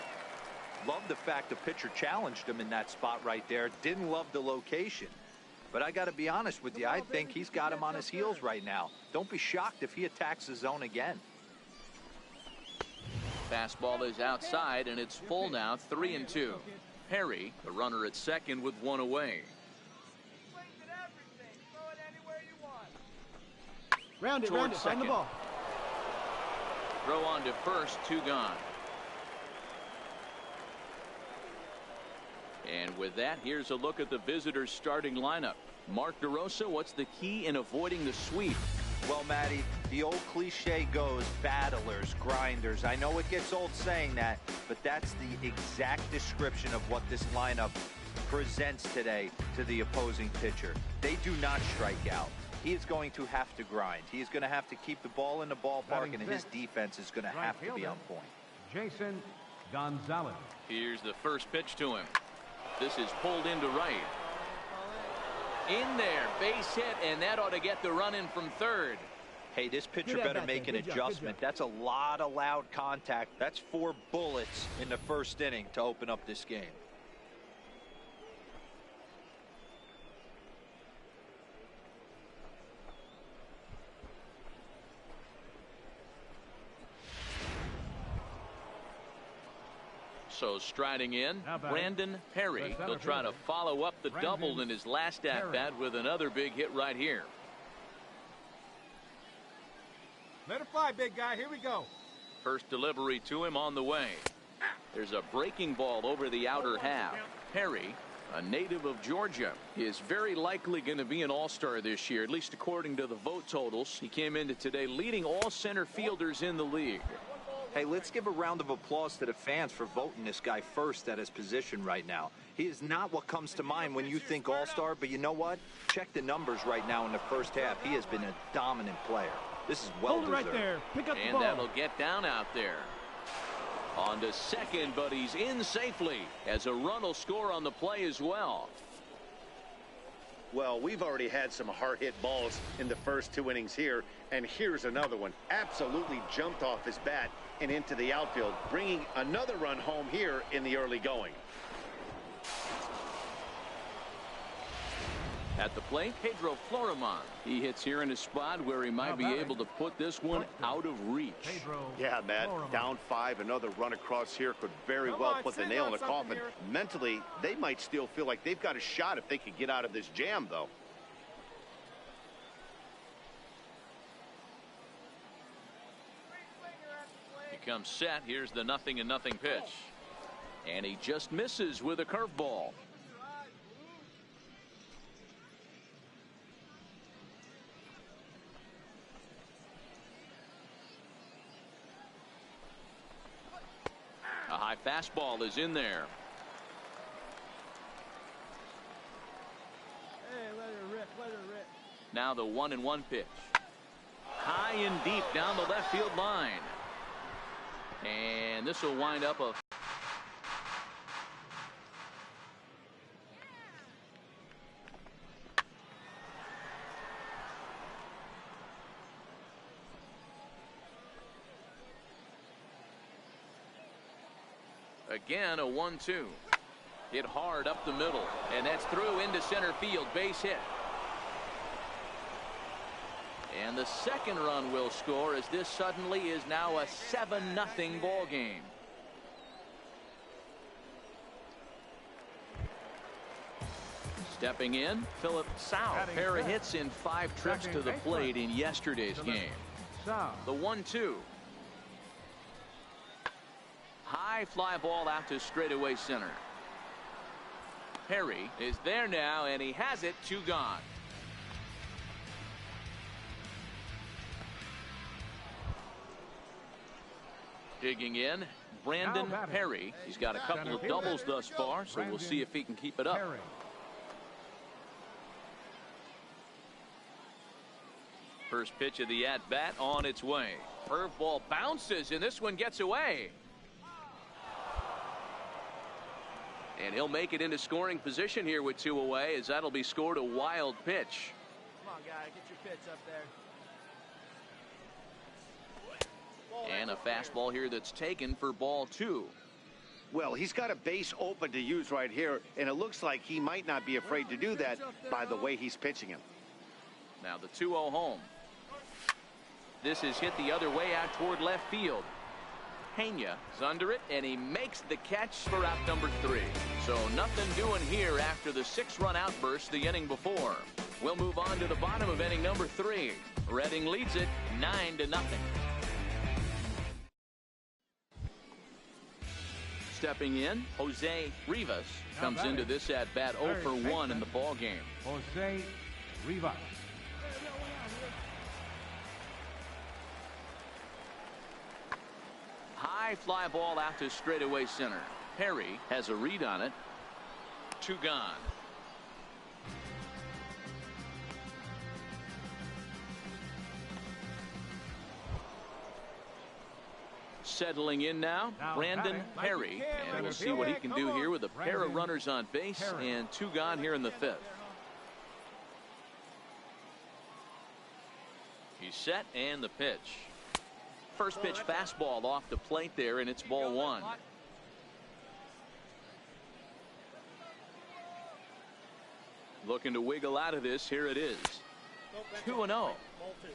Love the fact the pitcher challenged him in that spot right there. Didn't love the location. But I got to be honest with you, I think he's got him on his heels right now. Don't be shocked if he attacks the zone again. Fastball is outside, and it's full now, 3-2. Perry, the runner at second with 1 away. Round it, find the ball. Throw on to first, 2 gone. And with that, here's a look at the visitors' starting lineup. Mark DeRosa, what's the key in avoiding the sweep? Well, Matty, the old cliche goes, battlers, grinders. I know it gets old saying that, but that's the exact description of what this lineup presents today to the opposing pitcher. They do not strike out. He is going to have to grind. He is going to have to keep the ball in the ballpark, and his defense is going to have to be on point. Jason Gonzalez. Here's the first pitch to him. This is pulled into right. In there, base hit, and that ought to get the run in from third. Hey, this pitcher better make an adjustment. That's a lot of loud contact. That's 4 bullets in the first inning to open up this game. So striding in, Brandon Perry. He'll try to follow up the double in his last at-bat with another big hit right here. Let it fly, big guy. Here we go. First delivery to him on the way. There's a breaking ball over the outer half. Perry, a native of Georgia, is very likely going to be an all-star this year, at least according to the vote totals. He came into today leading all center fielders in the league. Hey, let's give a round of applause to the fans for voting this guy first at his position right now. He is not what comes to mind when you think all-star, but you know what? Check the numbers right now in the first half. He has been a dominant player. This is well-deserved. Hold it right there. Pick up the ball. And that'll get down out there. On to second, but he's in safely as a run will score on the play as well. Well, we've already had some hard-hit balls in the first 2 innings here, and here's another one. Absolutely jumped off his bat and into the outfield, bringing another run home here in the early going. At the plate, Pedro Florimon. He hits here in a spot where he might be able to put this one out of reach. Yeah, Matt, down 5, another run across here could very well put the nail in the coffin. Mentally, they might still feel like they've got a shot if they could get out of this jam, though. He comes set. Here's the 0-0 pitch. And he just misses with a curveball. A high fastball is in there. Hey, let her rip, let her rip. Now the 1-1 pitch. High and deep down the left field line. And this will wind up a again, a 1-2. Hit hard up the middle, and that's through into center field. Base hit. And the second run will score as this suddenly is now a 7-0 ball game. Stepping in, Philip Sau. Pair of hits in 5 trips to the plate in yesterday's game. The 1-2. High fly ball out to straightaway center. Perry is there now, and he has it. 2 gone. Digging in, Brandon Perry. He's got a couple of doubles thus far, so we'll see if he can keep it up. First pitch of the at-bat on its way. Curveball bounces, and this one gets away. And he'll make it into scoring position here with 2 away, as that'll be scored a wild pitch. Come on, guy, get your pitch up there. And a fastball here that's taken for ball 2. Well, he's got a base open to use right here, and it looks like he might not be afraid to do that by the way he's pitching him. Now the 2-0 home. This is hit the other way out toward left field. Pena is under it, and he makes the catch for out number 3. So nothing doing here after the 6-run outburst the inning before. We'll move on to the bottom of inning number 3. Reading leads it 9-0. Stepping in, Jose Rivas comes into this at-bat 0 for 1 in the ball game. Jose Rivas. High fly ball out to straightaway center. Perry has a read on it. 2 gone. Settling in now, Brandon Perry, and we'll see what he can do here with a pair of runners on base and 2 gone here in the 5th. He's set, and the pitch. First pitch fastball off the plate there, and it's ball 1. Looking to wiggle out of this. Here it is. 2-0.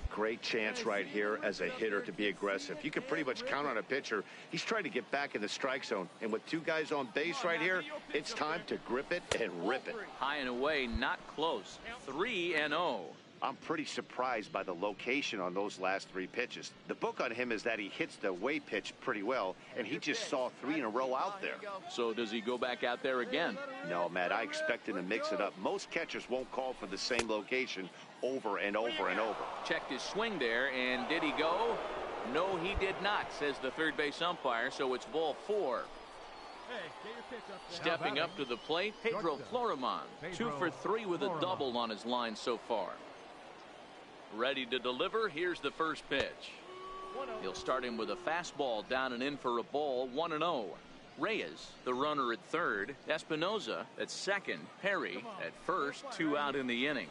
Great chance right here as a hitter to be aggressive. You can pretty much count on a pitcher. He's trying to get back in the strike zone. And with 2 guys on base right here, it's time to grip it and rip it. High and away, not close. 3-0. I'm pretty surprised by the location on those last 3 pitches. The book on him is that he hits the away pitch pretty well, and he just saw 3 in a row out there. So does he go back out there again? No, Matt, I expect him to mix it up. Most catchers won't call for the same location over and over and over. Checked his swing there, and did he go? No, he did not, says the third base umpire, so it's ball 4. Stepping up to the plate, Pedro Florimon. 2 for 3 with a double on his line so far. Ready to deliver. Here's the first pitch. He'll start him with a fastball down and in for a ball. 1-0. Reyes, the runner at third. Espinoza at second. Perry at first. 2 out in the inning.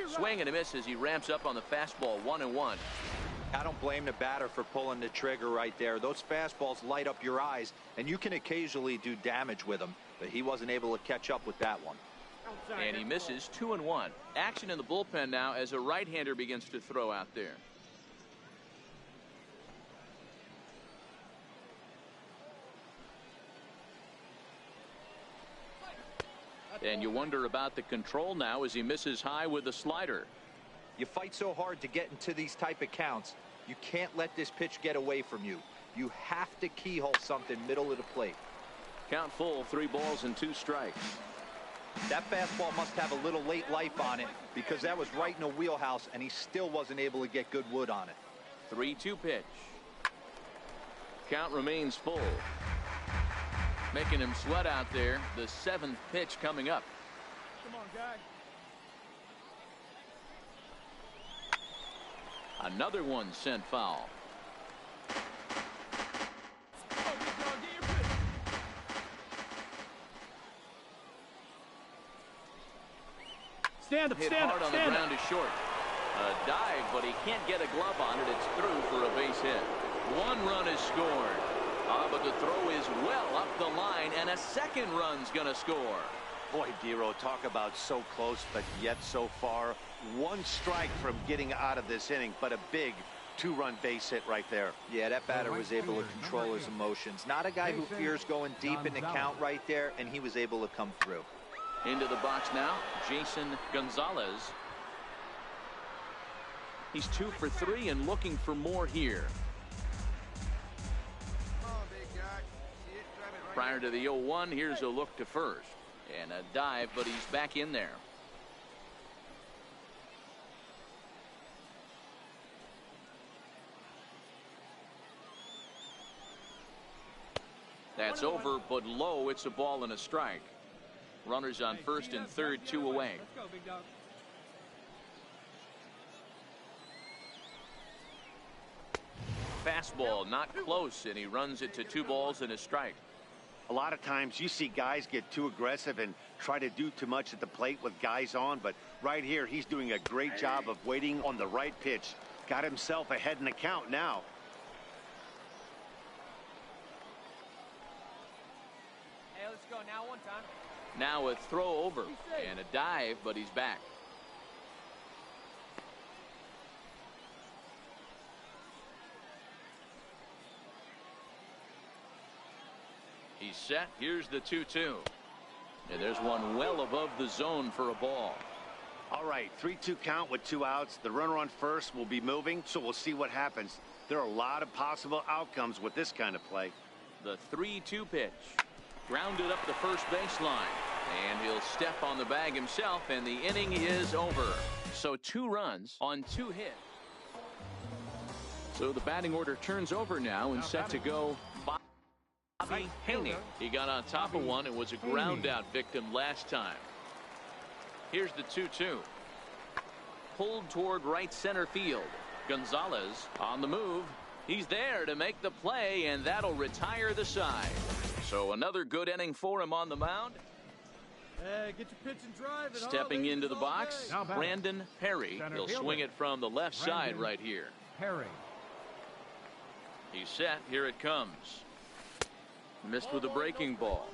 Swing and a miss as he ramps up on the fastball. 1-1. I don't blame the batter for pulling the trigger right there. Those fastballs light up your eyes, and you can occasionally do damage with them, but he wasn't able to catch up with that one. And he misses. 2-1. Action in the bullpen now as a right-hander begins to throw out there. And you wonder about the control now as he misses high with the slider. You fight so hard to get into these type of counts. You can't let this pitch get away from you. You have to keyhole something middle of the plate. Count full. 3 balls and 2 strikes. That fastball must have a little late life on it because that was right in the wheelhouse, and he still wasn't able to get good wood on it. 3-2 pitch. Count remains full. Making him sweat out there. The 7th pitch coming up. Come on, guy. Another one sent foul. Stand up, Hit hard on the ground is short. A dive, but he can't get a glove on it. It's through for a base hit. 1 run is scored. But the throw is well up the line, and a 2nd run's going to score. Boy, Dero, talk about so close, but yet so far. 1 strike from getting out of this inning, but a big 2-run base hit right there. Yeah, that batter was able to control his emotions. Not a guy who fears going deep in the count right there, and he was able to come through. Into the box now, Jason Gonzalez. He's 2 for 3 and looking for more here. Prior to the 0-1, here's a look to first. And a dive, but he's back in there. That's over, but low. It's a ball and a strike. Runners on first and third, 2 away. Let's go, big dog. Fastball not close, and he runs it to 2 balls and a strike. A lot of times you see guys get too aggressive and try to do too much at the plate with guys on, but right here he's doing a great job of waiting on the right pitch. Got himself ahead in the count now. Hey, let's go now 1 time. Now a throw over and a dive, but he's back. He's set. Here's the 2-2. And there's one well above the zone for a ball. All right, 3-2 count with 2 outs. The runner on first will be moving, so we'll see what happens. There are a lot of possible outcomes with this kind of play. The 3-2 pitch. Grounded up the first baseline. And he'll step on the bag himself, and the inning is over. So 2 runs on 2 hits. So the batting order turns over now and set to go Bobby Haney. He got on top of one and was a ground out victim last time. Here's the 2-2. Pulled toward right center field. Gonzalez on the move. He's there to make the play, and that'll retire the side. So another good inning for him on the mound. Hey, get your pitch and drive it. Stepping into the box, Brandon Perry. He'll swing it from the left side right here. Perry. He's set. Here it comes. Missed with a breaking ball.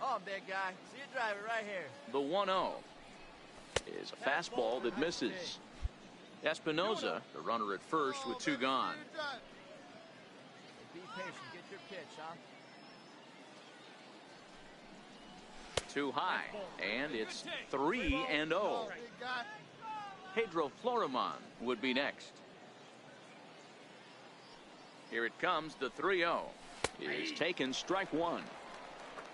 Oh, big guy. See you drive it right here. The 1-0 is a fastball that misses. Espinoza, the runner at first with two gone. Be patient. Get your pitch, huh? Too high, and it's 3-0. Pedro Florimon would be next. Here it comes. The 3-0 is taken. Strike one.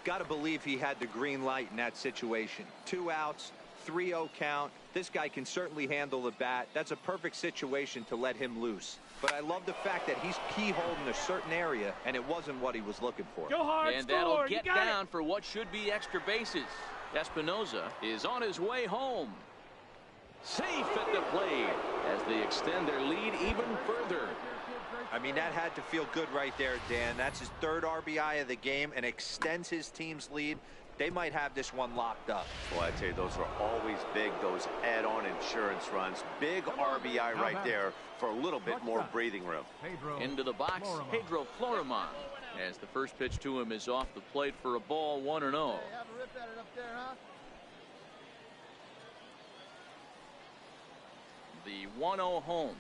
Got to believe he had the green light in that situation. 2 outs, 3-0 count. This guy can certainly handle the bat. That's a perfect situation to let him loose. But I love the fact that he's keyholed in a certain area, and it wasn't what he was looking for. Go hard, and that'll get down for what should be extra bases. Espinoza is on his way home. Safe at the plate as they extend their lead even further. I mean, that had to feel good right there, Dan. That's his 3rd RBI of the game and extends his team's lead. They might have this one locked up. Well, I tell you, those are always big, those add-on insurance runs. Big RBI right there for a little bit more breathing room. Into the box, Pedro Florimon, as the first pitch to him is off the plate for a ball. 1-0. Have a rip at it up there, huh? The 1-0 home.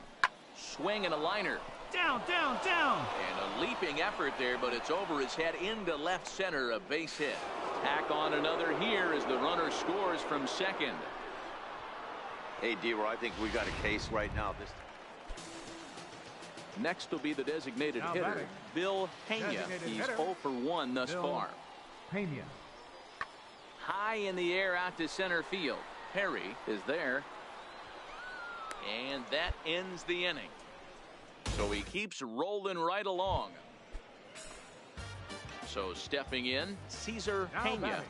Swing and a liner. Down. And a leaping effort there, but it's over his head into left center. A base hit. Tack on another here as the runner scores from second. Hey, D-Roy, I think we got a case right now. Next will be the designated hitter, Bill Pena. He's 0 for 1 thus far. Pena. High in the air out to center field. Perry is there. And that ends the inning. So he keeps rolling right along. So stepping in, Cesar Pena.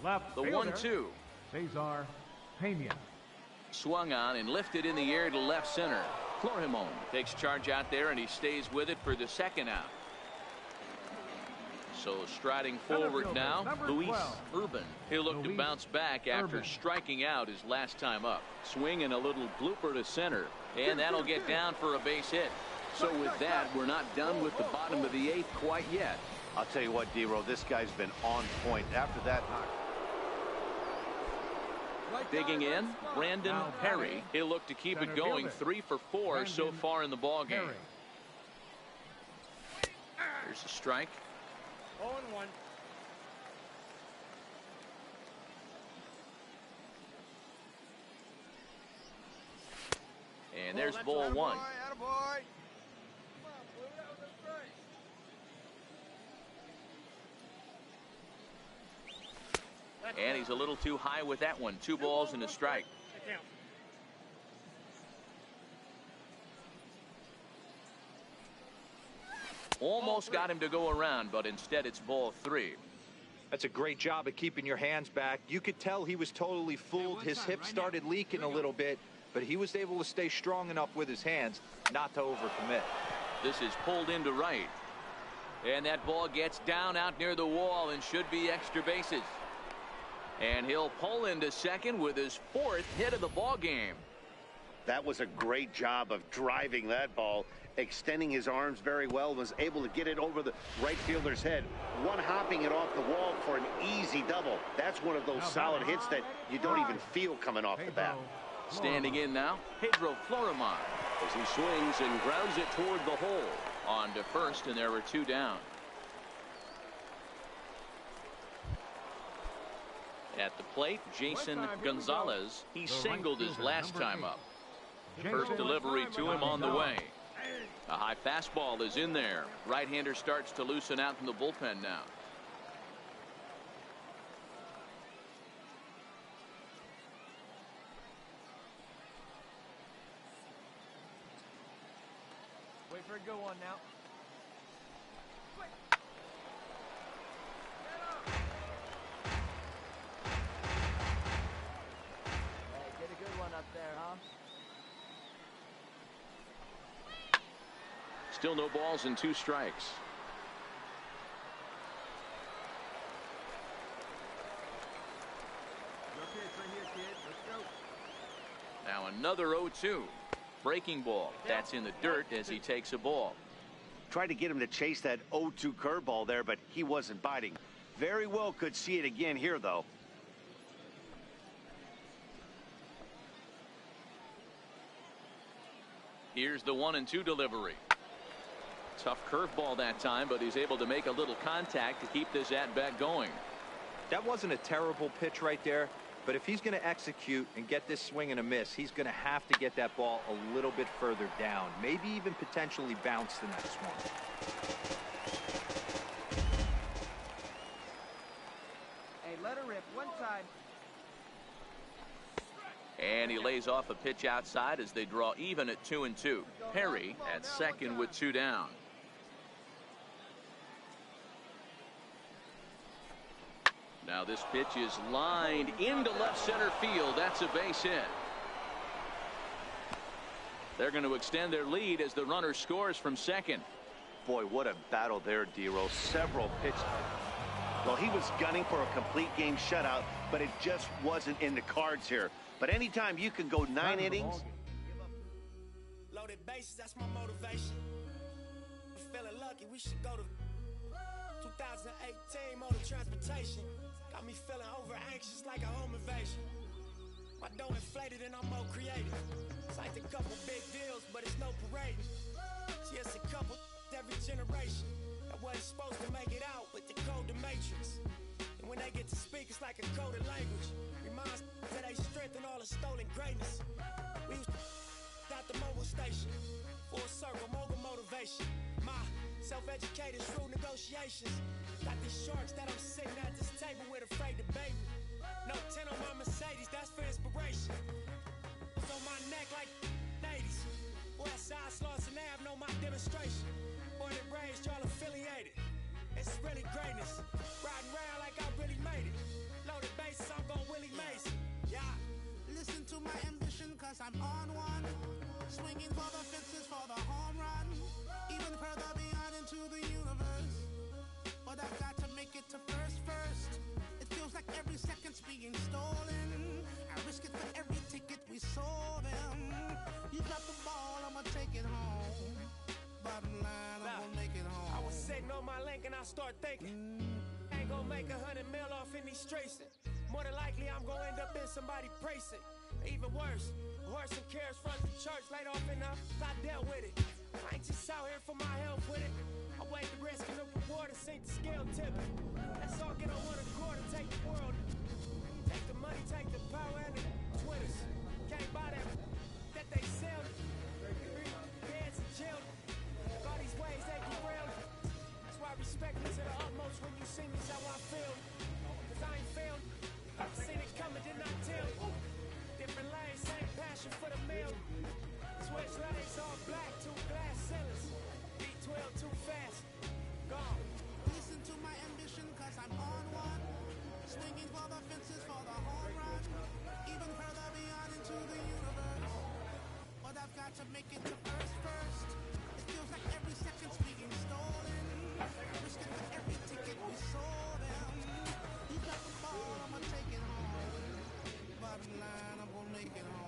Left the 1-2. Cesar Pena. Swung on and lifted in the air to left center. Florimon takes charge out there, and he stays with it for the second out. So striding forward now, Luis Urban. He'll look to bounce back after striking out his last time up. Swing and a little blooper to center, and that'll get down for a base hit. So with that, we're not done with the bottom of the 8th quite yet. I'll tell you what, D-Roy, this guy's been on point. After that knock. Digging in, Brandon Perry. He'll look to keep it going. 3 for 4 so far in the ball game. Here's a strike. 0-1. And there's ball 1. And he's a little too high with that one. 2 balls and a strike. Almost got him to go around, but instead it's ball 3. That's a great job of keeping your hands back. You could tell he was totally fooled. His hip started leaking a little bit, but he was able to stay strong enough with his hands not to overcommit. This is pulled into right. And that ball gets down out near the wall and should be extra bases. And he'll pull into second with his 4th hit of the ball game. That was a great job of driving that ball, extending his arms very well, was able to get it over the right fielder's head, one-hopping it off the wall for an easy double. That's one of those solid hits that you don't even feel coming off the bat. Standing in now, Pedro Florimon, as he swings and grounds it toward the hole. On to first, and there were 2 down. At the plate, Jason Gonzalez. He singled his last time up. First delivery to him on the way. A high fastball is in there. Right-hander starts to loosen out in the bullpen now. Wait for a good one now. Get a good Still no balls and 2 strikes. Your pitch right here, kid. Let's go. Now another 0-2. Breaking ball. That's in the dirt as he takes a ball. Tried to get him to chase that 0-2 curveball there, but he wasn't biting. Very well could see it again here, though. Here's the 1-2 delivery. Tough curveball that time, but he's able to make a little contact to keep this at-bat going. That wasn't a terrible pitch right there, but if he's going to execute and get this swing and a miss, he's going to have to get that ball a little bit further down, maybe even potentially bounce the next one. Hey, let her rip. One time. And he lays off a pitch outside as they draw even at 2-2. Perry at second with 2 down. Now this pitch is lined into left center field. That's a base hit. They're going to extend their lead as the runner scores from second. Boy, what a battle there, D-Roll. Several pitches. Well, he was gunning for a complete game shutout, but it just wasn't in the cards here. But anytime you can go 9 innings. Loaded bases, that's my motivation. I'm feeling lucky, we should go to 2018 motor transportation. Got me feeling over anxious like a home invasion. My dough inflated and I'm more creative. Signed a couple big deals, but it's no parading. See, it's a couple every generation that wasn't supposed to make it out, but they code the matrix. And when they get to speak, it's like a coded language. Reminds that they strengthen all the stolen greatness. We was at the mobile station. Full circle, mogul motivation. My self-educated through negotiations. Got these sharks that I'm sitting at this table with afraid to bait me. No 10 on my Mercedes, that's for inspiration. It's on my neck like 80s. Westside Sloss and Ave know my demonstration. Born and raised, y'all affiliated. It's really greatness. Riding around like I really made it. Loaded bases, I'm gon' Willie Mason. Yeah. Listen to my ambition, cause I'm on one. Swinging for the fences for the home run. Even further beyond into the universe. But I've got to make it to first. It feels like every second's being stolen. I risk it for every ticket we sold them. You got the ball, I'ma take it home. Bottom line, I'm gonna make it home. I was sitting on my link and I start thinking, ain't gonna make 100 mil off in these streets. More than likely I'm gonna end up in somebody's precinct. Even worse, horse and carrots front the church laid off enough, I dealt with it. I ain't just out here for my health with it. I weighed the risk and the reward and sink the scale tipping. Let's all get on one accord and take the world. Take the money, take the power and the Twitters. Can't buy that they sell. Heads and children. All these ways they can rail. That's why I respect me to the utmost when you see me, is how I feel. Cause I ain't failed. I've seen it coming, did not tell. Different lanes, same passion for the meal. Switch lanes, all black, 2 glass ceilings. B12 too fast. Gone. Listen to my ambition, cause I'm on one. Swinging for the fences for the home run. Even further beyond into the universe. But I've got to make it to first. It feels like every second's being stolen. I risk it for every ticket we sold them. You got the ball, I'ma take it home. Bottom line, I'm gonna make it home.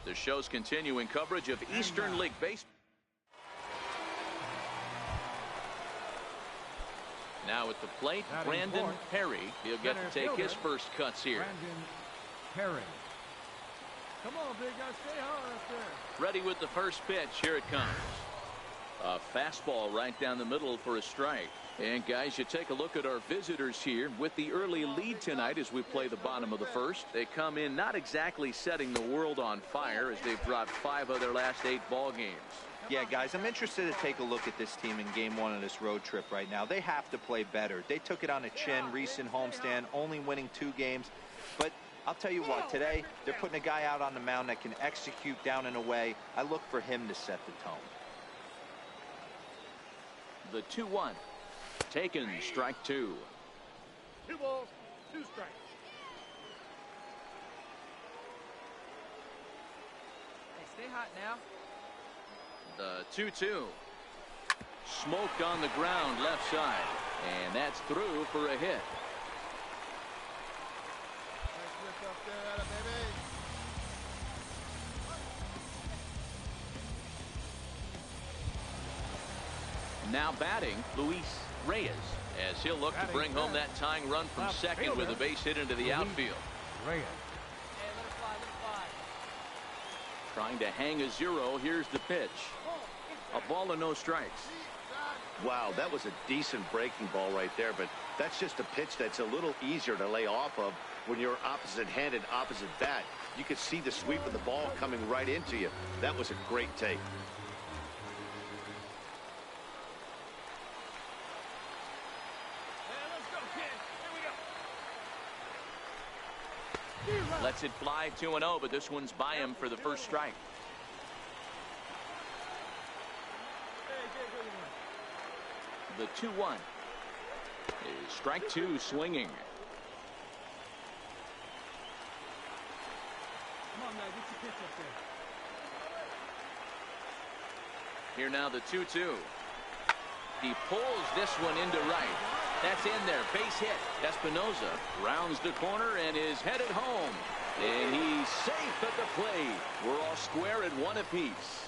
The show's continuing coverage of Eastern League Baseball. Now at the plate, Brandon Perry. He'll get to take his first cuts here. Brandon Perry. Come on, big guy, stay hard up there. Ready with the first pitch. Here it comes. A fastball right down the middle for a strike. And guys, you take a look at our visitors here with the early lead tonight as we play the bottom of the first. They come in not exactly setting the world on fire as they've dropped 5 of their last 8 ball games. Yeah, guys, I'm interested to take a look at this team in game 1 of this road trip right now. They have to play better. They took it on the chin, recent homestand, only winning 2 games. But I'll tell you what, today they're putting a guy out on the mound that can execute down and away. I look for him to set the tone. The 2-1. Taken, strike 2. 2 balls, 2 strikes. Hey, stay hot now. The 2-2. Smoked on the ground left side. And that's through for a hit. Nice lift up there, baby. Now batting, Luis Reyes, as he'll look to bring home that tying run from second with a base hit into the outfield. Reyes. Hey, let it fly, let it fly. Trying to hang a 0. Here's the pitch. A ball and no strikes. Wow, that was a decent breaking ball right there, but that's just a pitch that's a little easier to lay off of when you're opposite-handed, opposite bat. You could see the sweep of the ball coming right into you. That was a great take. Lets it fly 2-0, but this one's by him for the first strike. The 2-1 is strike 2, swinging. Come on, man, get your pitch up there. Here now the 2-2. He pulls this one into right. That's in there. Base hit. Espinosa rounds the corner and is headed home. And he's safe at the plate. We're all square at 1 apiece.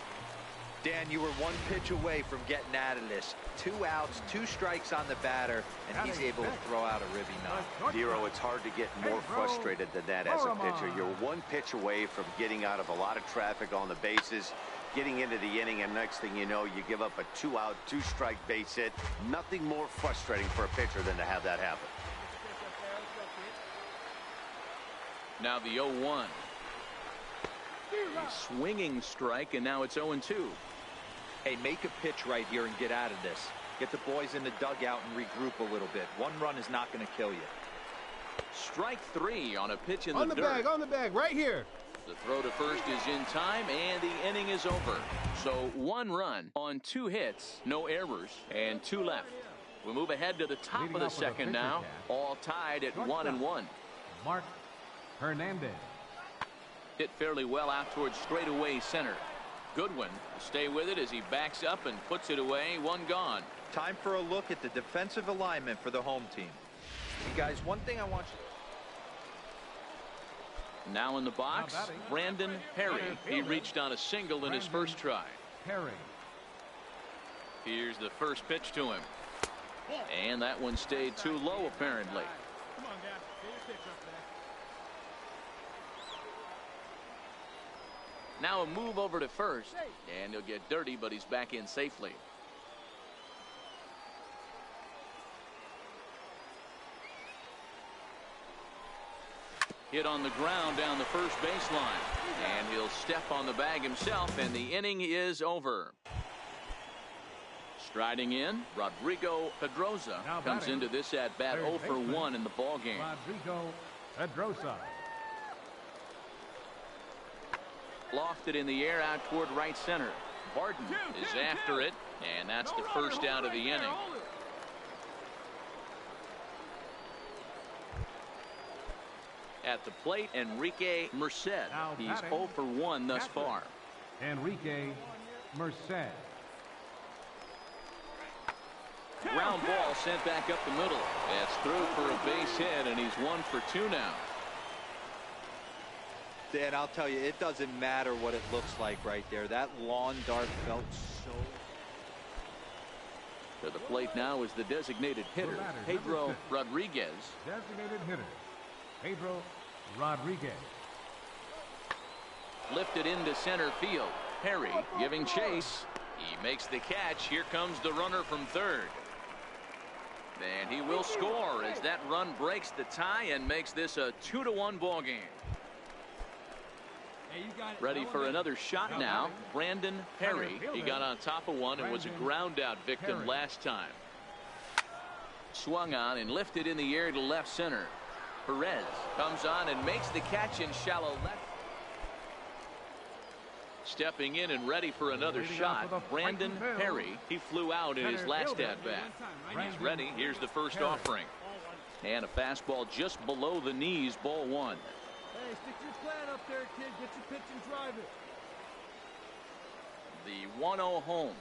Dan, you were 1 pitch away from getting out of this. 2 outs, 2 strikes on the batter, and he's able to throw out a ribby knock. Dero, it's hard to get more frustrated than that as a pitcher. You're 1 pitch away from getting out of a lot of traffic on the bases, getting into the inning, and next thing you know, you give up a 2-out, 2-strike base hit. Nothing more frustrating for a pitcher than to have that happen. Now the 0-1. A swinging strike, and now it's 0-2. Hey, make a pitch right here and get out of this. Get the boys in the dugout and regroup a little bit. 1 run is not going to kill you. Strike 3 on a pitch in On the the dirt. bag, on the bag, right here. The throw to first is in time, and the inning is over. So 1 run on 2 hits, no errors, and 2 left. We move ahead to the top Leading of the off with a second pitcher now, cast. all tied at 1-1. Mark Hernandez. Hit fairly well out towards straightaway center. Goodwin will stay with it as he backs up and puts it away. 1 gone. Time for a look at the defensive alignment for the home team. You guys, one thing I want you... Now in the box, Brandon Perry. He reached on a single in his first try. Perry. Here's the first pitch to him. And that one stayed too low, apparently. Come on, guys. Get your pitch up there. Now a move over to first, and he'll get dirty, but he's back in safely. Hit on the ground down the first baseline, and he'll step on the bag himself, and the inning is over. Striding in, Rodrigo Pedrosa comes into this at bat 0 for 1 in the ball game. Rodrigo Pedrosa. Lofted in the air out toward right center. Barton is after it, and that's the first out of the inning. At the plate, Enrique Merced. He's 0 for 1 thus far. Enrique Merced. Ground ball sent back up the middle. That's through for a base hit, and he's 1 for 2 now. Dan, I'll tell you, it doesn't matter what it looks like right there. That lawn dart felt so... To the plate now is the designated hitter, Pedro Rodriguez. Designated hitter, Pedro Rodriguez. Lifted into center field. Perry giving chase. He makes the catch. Here comes the runner from third. And he will score as that run breaks the tie and makes this a 2-1 ball game. Ready for another shot now. Brandon Perry. He got on top of one and was a ground out victim last time. Swung on and lifted in the air to left center. Perez comes on and makes the catch in shallow left. Stepping in and ready for another shot, Brandon Perry. He flew out in his last at-bat. He's ready. Here's the first offering. And a fastball just below the knees, ball one. Hey, stick your plan up there, kid. Get your pitch and drive it. The 1-0 home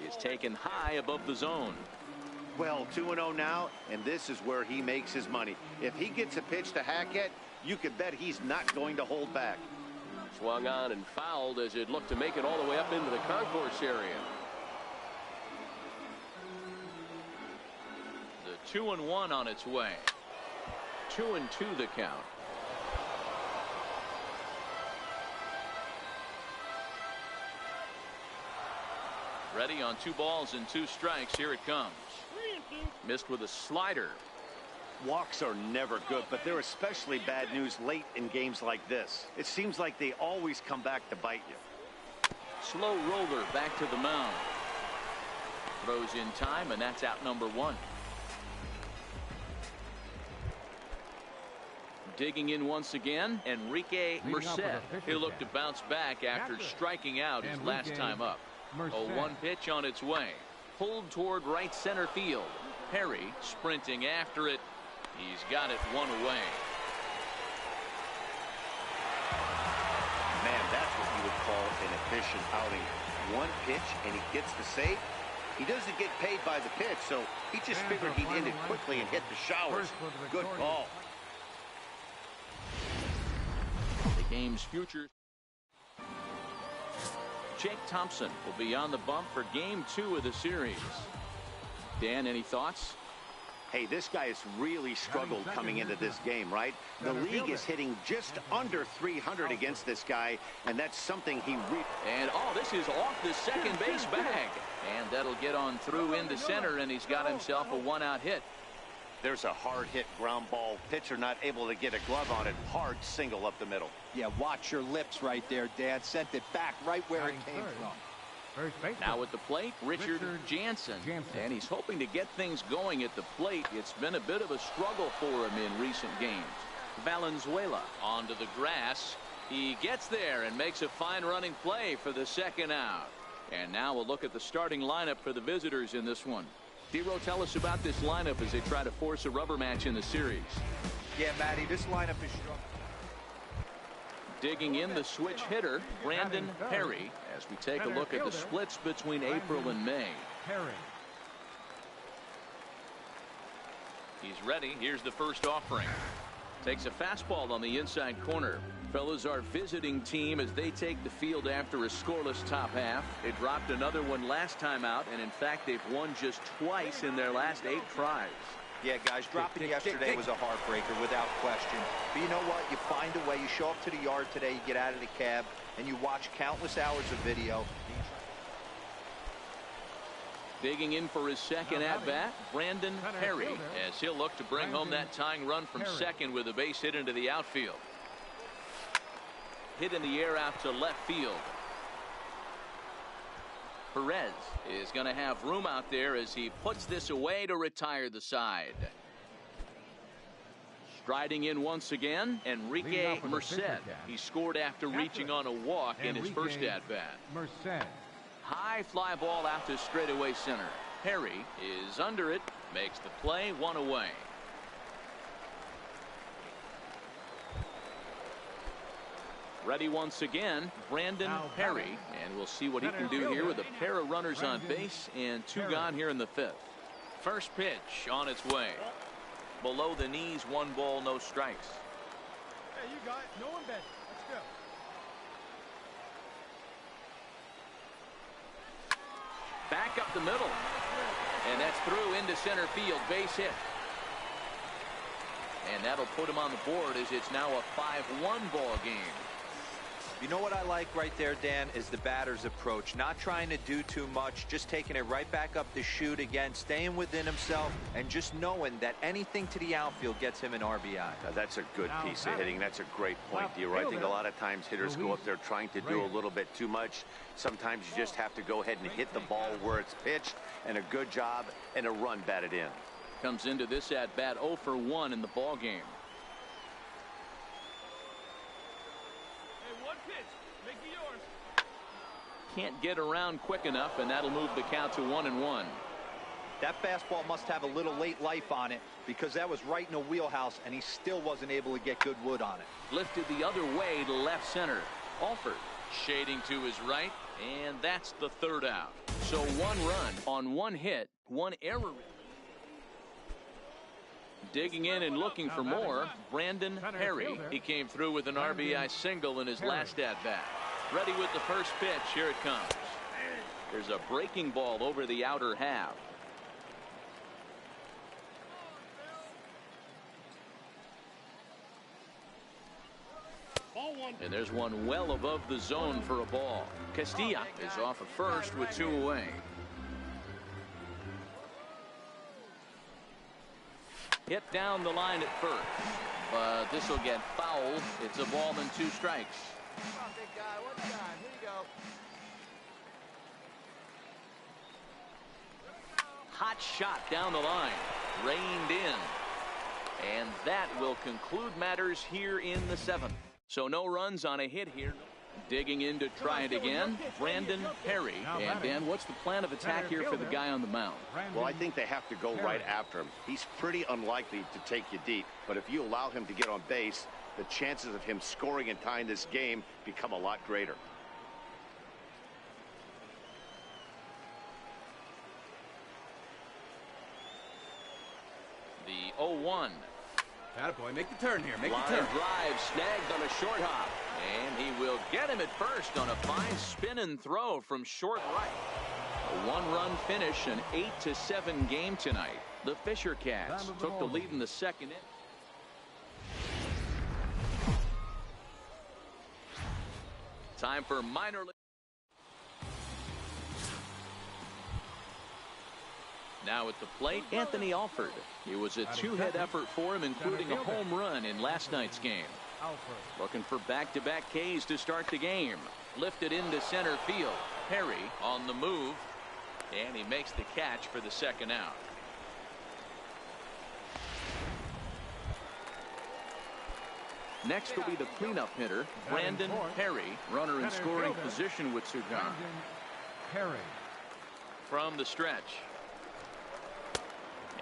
is taken high above the zone. Well, 2-0 now, and this is where he makes his money. If he gets a pitch to hack at, you could bet he's not going to hold back. Swung on and fouled as it looked to make it all the way up into the concourse area. The 2-1 on its way. 2-2 the count. Ready on 2 balls and 2 strikes. Here it comes. Missed with a slider. Walks are never good, but they're especially bad news late in games like this. It seems like they always come back to bite you. Slow roller back to the mound. Throws in time, and that's out number 1. Digging in once again, Enrique Merced. He'll look to bounce back after striking out his last time up. A 1 pitch on its way. Pulled toward right center field. Perry sprinting after it. He's got it 1 away. Man, that's what you would call an efficient outing. 1 pitch and he gets the save. He doesn't get paid by the pitch, so he just figured he'd end it quickly and hit the showers. Good call. The game's future. Jake Thompson will be on the bump for game 2 of the series. Dan, any thoughts? Hey, this guy has really struggled coming into this game, right? The league is hitting just under 300 against this guy, and that's something he And this is off the second base bag. And that'll get on through into center, and he's got himself a 1-out hit. There's a hard hit ground ball. Pitcher not able to get a glove on it. Hard single up the middle. Yeah, watch your lips right there, Dad. Sent it back right where it came from. Now at the plate, Richard Jansen. And he's hoping to get things going at the plate. It's been a bit of a struggle for him in recent games. Valenzuela onto the grass. He gets there and makes a fine running play for the 2nd out. And now we'll look at the starting lineup for the visitors in this one. Dero, tell us about this lineup as they try to force a rubber match in the series. Yeah, Matty, this lineup is strong. Digging in the switch hitter, Brandon Perry, as we take a look at the splits between April and May. He's ready. Here's the first offering. Takes a fastball on the inside corner. Fellas, our visiting team as they take the field after a scoreless top half. They dropped another one last time out, and in fact they've won just twice in their last 8 tries. Yeah, guys, dropping yesterday was a heartbreaker without question. But you know what? You find a way. You show up to the yard today, you get out of the cab, and you watch countless hours of video. Digging in for his 2nd at-bat, Brandon Perry, as he'll look to bring home that tying run from second with a base hit into the outfield. Hit in the air out to left field. Perez is going to have room out there as he puts this away to retire the side. Striding in once again, Enrique Merced. He scored after reaching on a walk in his first at-bat. High fly ball out to straightaway center. Perry is under it, makes the play, 1 away. Ready once again, Brandon Perry, and we'll see what he can do here with a pair of runners on base and 2 gone here in the 5th. First pitch on its way. Below the knees, 1 ball, no strikes. Hey, you got it. No one bet. Let's go. Back up the middle. And that's through into center field. Base hit. And that'll put him on the board as it's now a 5-1 ball game. You know what I like right there, Dan, is the batter's approach. Not trying to do too much, just taking it right back up the chute again, staying within himself, and just knowing that anything to the outfield gets him an RBI. That's a good piece of hitting. That's a great point, D-Roy. I think a lot of times hitters go up there trying to do a little bit too much. Sometimes you just have to go ahead and hit the ball where it's pitched, and a good job and a run batted in. Comes into this at-bat 0 for 1 in the ball game. Can't get around quick enough, and that'll move the count to 1-1. That fastball must have a little late life on it, because that was right in the wheelhouse, and he still wasn't able to get good wood on it. Lifted the other way to left center. Alford shading to his right, and that's the third out. So 1 run on 1 hit, 1 error. Digging in and looking for more, Brandon Perry. He came through with an RBI single in his last at-bat. Ready with the first pitch. Here it comes. There's a breaking ball over the outer half. And there's one well above the zone for a ball. Castilla is off at first with 2 away. Hit down the line at first, but this will get fouled. It's a ball and 2 strikes. Come on, big guy. What time? Here you go. Hot shot down the line. Reined in. And that will conclude matters here in the 7th. So no runs on a hit here. Digging in to try it again, Brandon Perry. And Dan, what's the plan of attack here for the guy on the mound? Well, I think they have to go right after him. He's pretty unlikely to take you deep, but if you allow him to get on base, the chances of him scoring and tying this game become a lot greater. The 0-1. Attaboy, make the turn here. Make the Line turn. drive snagged on a short hop. And he will get him at first on a fine spin and throw from short right. A 1-run finish, an 8-7 game tonight. The Fisher Cats took the lead in the 2nd inning. Time for minor league. Now at the plate, Anthony Alford. It was a 2-hit effort for him, including a home run in last night's game. Looking for back-to-back Ks to start the game. Lifted into center field. Perry on the move, and he makes the catch for the 2nd out. Next will be the cleanup hitter, Brandon Perry, runner in scoring position with Sugan. Perry. From the stretch.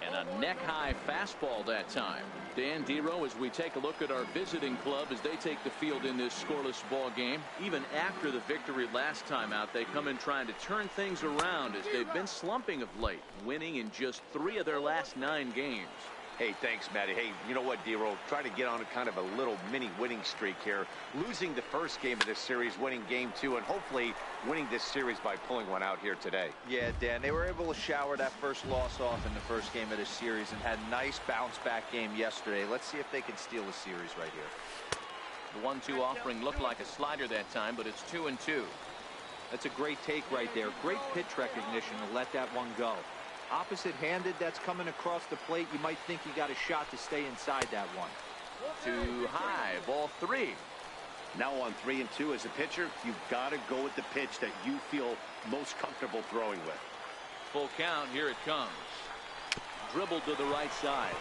And a neck-high fastball that time. Dan Dero, as we take a look at our visiting club as they take the field in this scoreless ball game. Even after the victory last time out, they come in trying to turn things around as they've been slumping of late, winning in just 3 of their last 9 games. Hey, thanks, Matty. Hey, you know what, D-Roll? Try to get on a kind of a little mini winning streak here. Losing the first game of this series, winning game 2, and hopefully winning this series by pulling one out here today. Yeah, Dan, they were able to shower that first loss off in the first game of this series and had a nice bounce-back game yesterday. Let's see if they can steal the series right here. The 1-2 offering looked like a slider that time, but it's 2-2. That's a great take right there. Great pitch recognition to let that one go. Opposite-handed, that's coming across the plate. You might think you got a shot to stay inside that one. Too high, ball 3. Now on 3-2 as a pitcher, you've got to go with the pitch that you feel most comfortable throwing with. Full count, here it comes. Dribbled to the right side.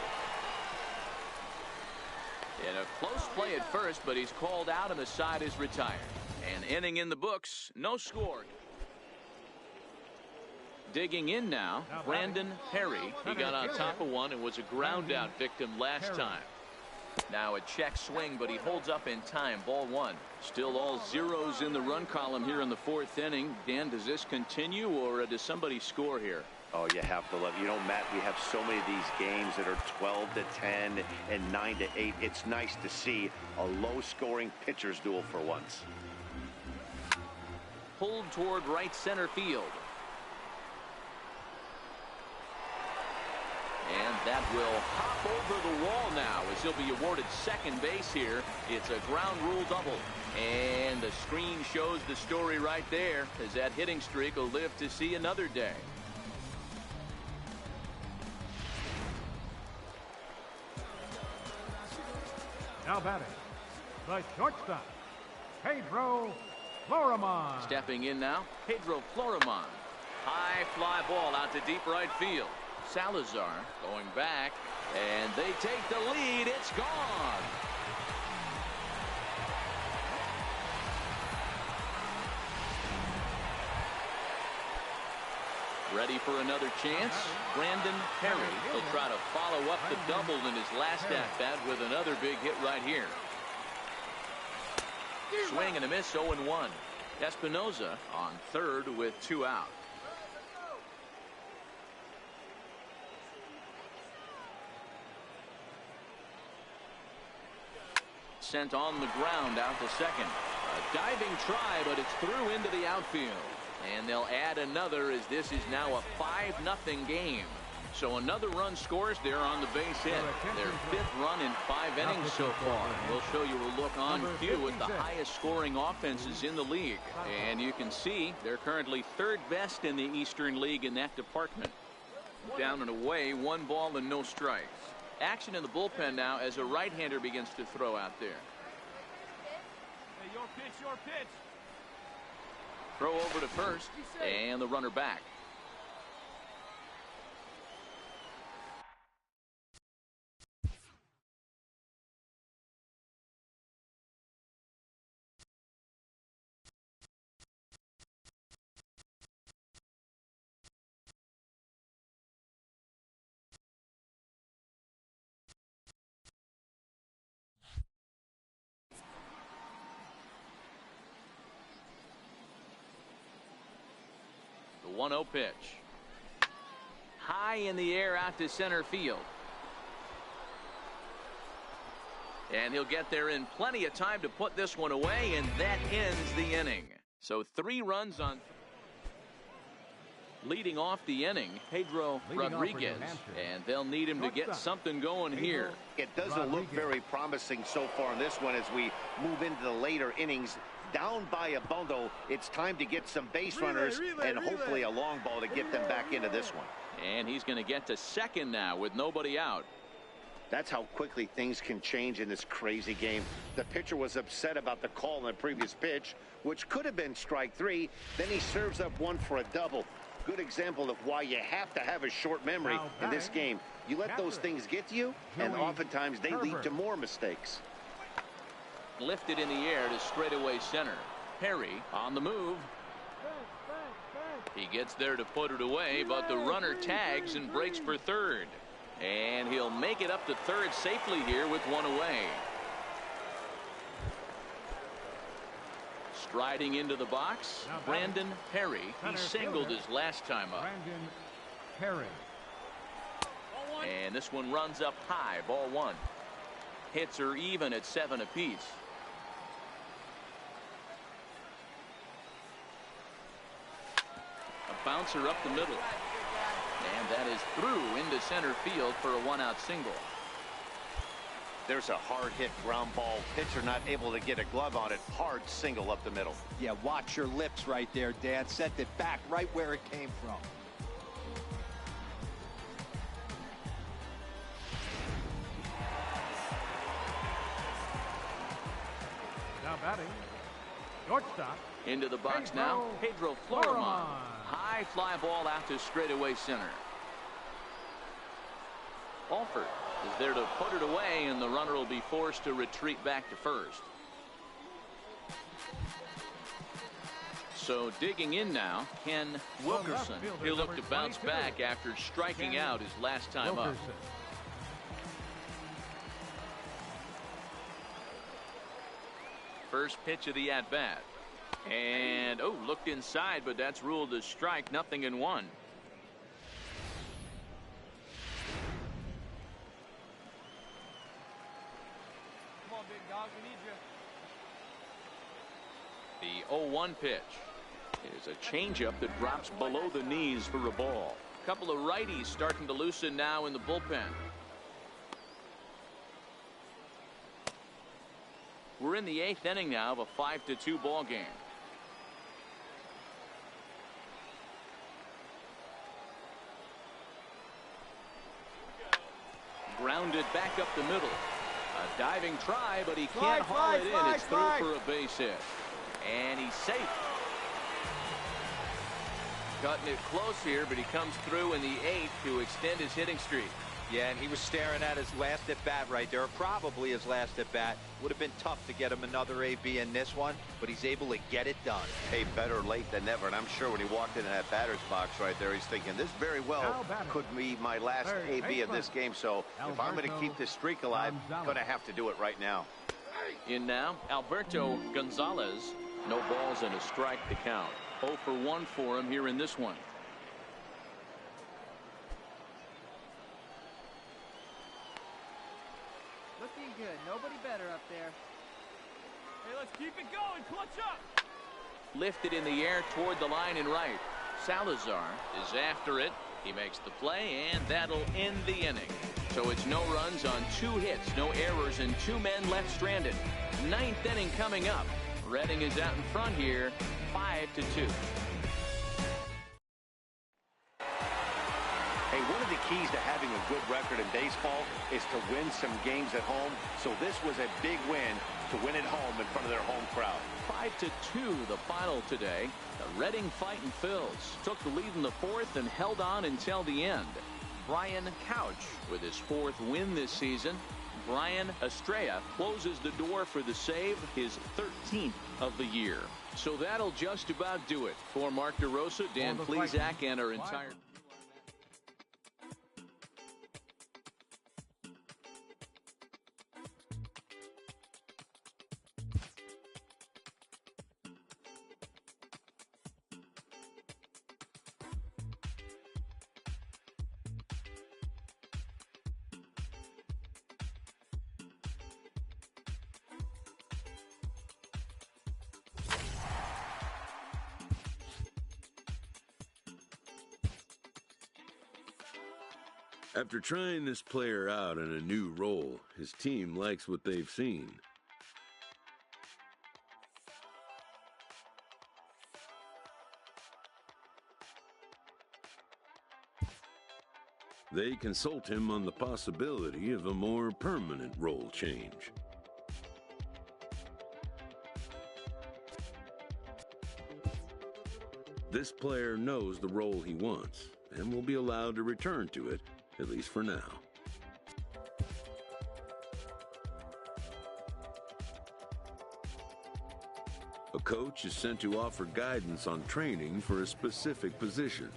In a close play at first, but he's called out and the side is retired. An inning in the books, no score. Digging in now, Brandon Perry. He got on top of one and was a ground out victim last time. Now a check swing, but he holds up in time. Ball 1. Still all zeros in the run column here in the 4th inning. Dan, does this continue or does somebody score here? Oh, you have to love. You know, Matt, we have so many of these games that are 12-10 and 9-8. It's nice to see a low-scoring pitcher's duel for once. Pulled toward right center field. And that will hop over the wall now as he'll be awarded second base here. It's a ground rule double. And the screen shows the story right there as that hitting streak will live to see another day. Now batting, the shortstop, Pedro Florimon. Stepping in now, Pedro Florimon. High fly ball out to deep right field. Salazar going back, and they take the lead. It's gone. Ready for another chance? Brandon Perry. He'll try to follow up the double in his last at-bat with another big hit right here. Swing and a miss, 0-1. Espinoza on third with 2 out. Sent on the ground out to second. A diving try, but it's through into the outfield. And they'll add another as this is now a 5-0 game. So another run scores there on the base hit. Their 5th run in 5 innings so far. We'll show you a look on cue at the highest scoring offenses in the league. And you can see they're currently 3rd best in the Eastern League in that department. Down and away, 1 ball and no strikes. Action in the bullpen now as a right-hander begins to throw out there. Hey, your pitch, your pitch. Throw over to first, and the runner back. The 1-0 pitch. High in the air out to center field. And he'll get there in plenty of time to put this one away, and that ends the inning. So 3 runs on. Leading off the inning, Pedro Rodriguez, and they'll need him to get something going here. It doesn't look very promising so far in this one as we move into the later innings. Down by a bundle, it's time to get some base runners and hopefully a long ball to get them back into this one. And he's going to get to second now with nobody out. That's how quickly things can change in this crazy game. The pitcher was upset about the call on the previous pitch, which could have been strike 3. Then he serves up one for a double. Good example of why you have to have a short memory in this game. You let those things get to you, and oftentimes they lead to more mistakes. Lifted in the air to straightaway center. Perry on the move. He gets there to put it away, but the runner tags and breaks for third. And he'll make it up to third safely here with 1 away. Striding into the box, Brandon Perry. He singled his last time up. Brandon Perry. And this one runs up high, ball 1. Hits are even at 7 apiece. A bouncer up the middle. And that is through into center field for a 1-out single. There's a hard hit ground ball. Pitcher not able to get a glove on it. Hard single up the middle. Yeah, watch your lips right there, Dan. Sent it back right where it came from. Now batting, shortstop. Into the box now, Pedro Florimon. High fly ball out to straightaway center. Alford is there to put it away, and the runner will be forced to retreat back to first. So digging in now, Ken Wilkerson. He'll look to bounce back after striking out his last time up. First pitch of the at-bat. And, oh, looked inside, but that's ruled a strike, 0-1. Come on, big dog, we need you. The 0-1 pitch is a changeup that drops below the knees for a ball. A couple of righties starting to loosen now in the bullpen. We're in the 8th inning now of a 5-2 ball game. Grounded back up the middle. A diving try, but he can't haul it in. It's through for a base hit. And he's safe. Cutting it close here, but he comes through in the 8th to extend his hitting streak. Yeah, and he was staring at his last at-bat right there, probably his last at-bat. Would have been tough to get him another AB in this one, but he's able to get it done. Hey, better late than never, and I'm sure when he walked into that batter's box right there, he's thinking, this very well could be my last AB of this game, so if I'm going to keep this streak alive, I'm going to have to do it right now. In now, Alberto Gonzalez. No balls and a strike to count. 0 for 1 for him here in this one. Looking good. Nobody better up there. Hey, let's keep it going. Clutch up. Lifted in the air toward the line and right. Salazar is after it. He makes the play, and that'll end the inning. So it's no runs on 2 hits, no errors, and 2 men left stranded. 9th inning coming up. Redding is out in front here, 5-2. Hey, one of the keys to having a good record in baseball is to win some games at home. So this was a big win to win at home in front of their home crowd. 5-2 the final today. The Redding Fightin' Phils took the lead in the 4th and held on until the end. Brian Couch with his 4th win this season. Brian Estrella closes the door for the save, his 13th of the year. So that'll just about do it. For Mark DeRosa, Dan Plesac, and our entire... After trying this player out in a new role, his team likes what they've seen. They consult him on the possibility of a more permanent role change. This player knows the role he wants and will be allowed to return to it, at least for now. A coach is sent to offer guidance on training for a specific position.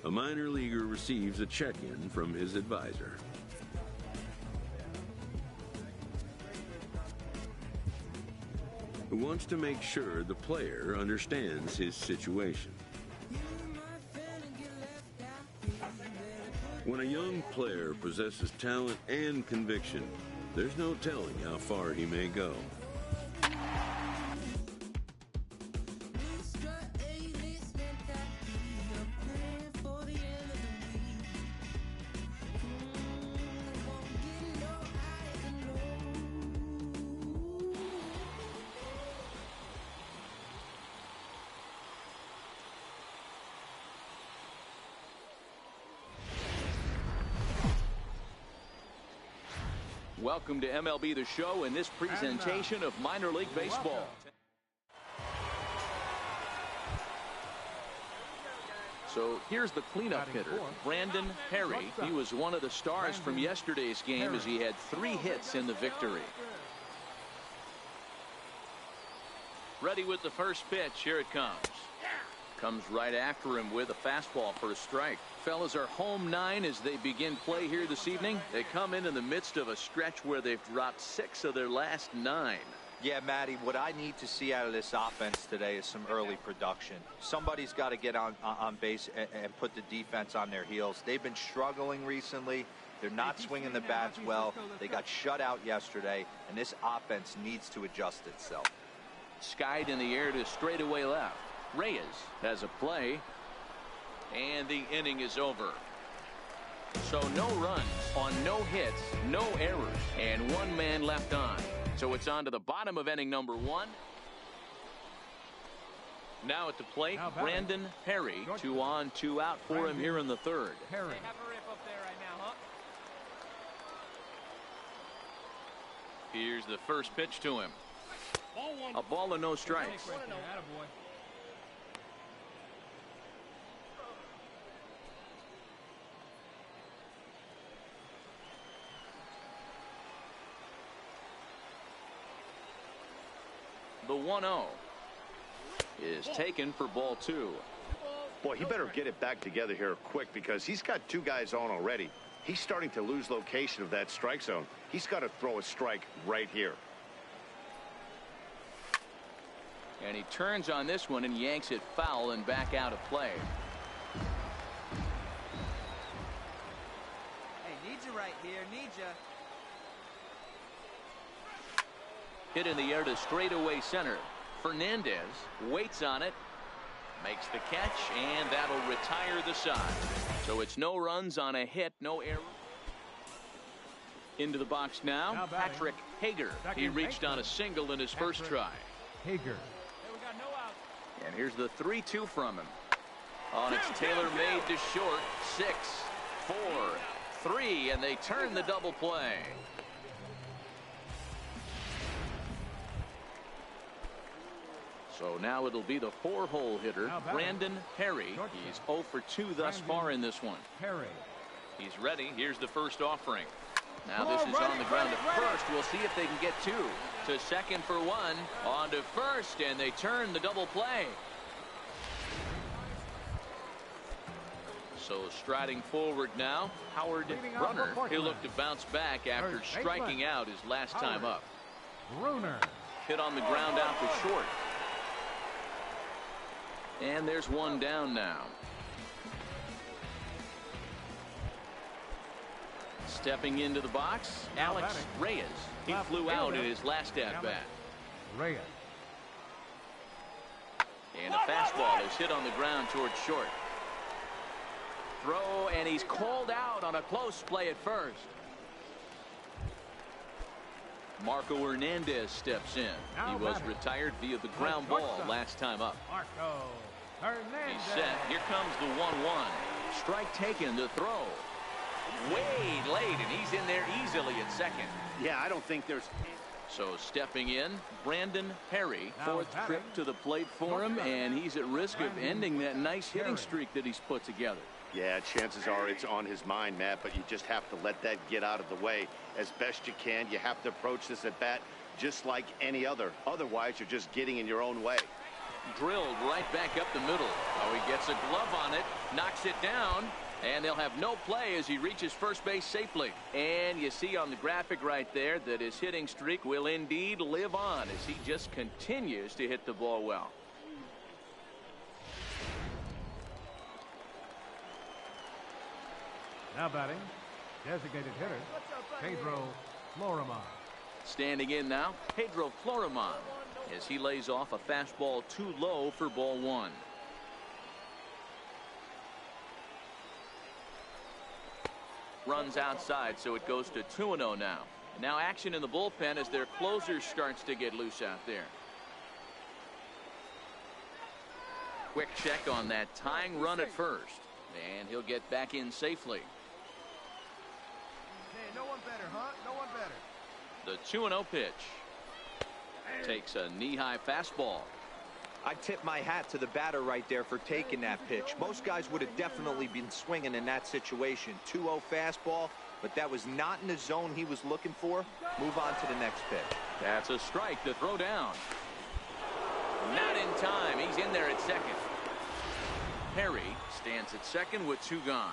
a minor leaguer receives a check-in from his advisor. Who wants to make sure the player understands his situation. When a young player possesses talent and conviction, there's no telling how far he may go. Welcome to MLB The Show in this presentation of minor league baseball. So here's the cleanup hitter, Brandon Perry. He was one of the stars from yesterday's game as he had 3 hits in the victory. Ready with the first pitch. Here it comes. Comes right after him with a fastball for a strike. Fellas are home 9 as they begin play here this evening. They come in the midst of a stretch where they've dropped 6 of their last 9. Yeah, Matty, what I need to see out of this offense today is some early production. Somebody's got to get on base and put the defense on their heels. They've been struggling recently. They're not swinging the bats well. They got shut out yesterday, and this offense needs to adjust itself. Skied in the air to straightaway left. Reyes has a play, and the inning is over. So no runs on no hits, no errors, and 1 man left on. So it's on to the bottom of inning number 1. Now at the plate, Brandon Perry. 2 on, 2 out for him here in the 3rd. Perry. Here's the first pitch to him. A ball and no strikes. The 1-0 is taken for ball 2. Boy, he better get it back together here quick because he's got 2 guys on already. He's starting to lose location of that strike zone. He's got to throw a strike right here. And he turns on this one and yanks it foul and back out of play. Hey, need you right here, need you. Hit in the air to straightaway center. Fernandez waits on it, makes the catch, and that'll retire the side. So it's no runs on a hit, no error. Into the box now, Patrick Hager. He reached on a single in his first try. Hager. And here's the 3-2 from him. On it's Taylor made to short. 6, 4, 3, and they turn the double play. So now it'll be the 4-hole hitter, Brandon Perry. He's 0 for 2 thus far in this one. Perry. He's ready. Here's the first offering. Now this is on the ground at first. We'll see if they can get 2. To second for 1. On to first, and they turn the double play. So striding forward now, Howard Runner. He'll look to bounce back after striking out his last time up. Runner. Hit on the ground out to short. And there's 1 down now. Stepping into the box, Alex Reyes. He flew out in his last at-bat. Reyes. And a fastball is hit on the ground towards short. Throw, and he's called out on a close play at first. Marco Hernandez steps in. He was retired via the ground ball last time up. Marco Hernandez. He's set. Here comes the 1-1. Strike taken to throw. Way late, and he's in there easily at second. Yeah, I don't think there's... So stepping in, Brandon Perry. 4th trip to the plate for him, and he's at risk of ending that nice hitting streak that he's put together. Yeah, chances are it's on his mind, Matt, but you just have to let that get out of the way as best you can. You have to approach this at bat just like any other. Otherwise, you're just getting in your own way. Drilled right back up the middle. Oh, he gets a glove on it, knocks it down, and they'll have no play as he reaches first base safely. And you see on the graphic right there that his hitting streak will indeed live on as he just continues to hit the ball well. Now batting, designated hitter, Pedro Florimon. Standing in now, Pedro Florimon, as he lays off a fastball too low for ball one. Runs outside, so it goes to 2-0 now. And now action in the bullpen as their closer starts to get loose out there. Quick check on that tying run at first, and he'll get back in safely. Hey, no one better, huh? No one better. The 2-0 pitch. Takes a knee-high fastball. I tip my hat to the batter right there for taking that pitch. Most guys would have definitely been swinging in that situation. 2-0 fastball, but that was not in the zone he was looking for. Move on to the next pitch. That's a strike to throw down. Not in time. He's in there at second. Perry stands at second with 2 gone.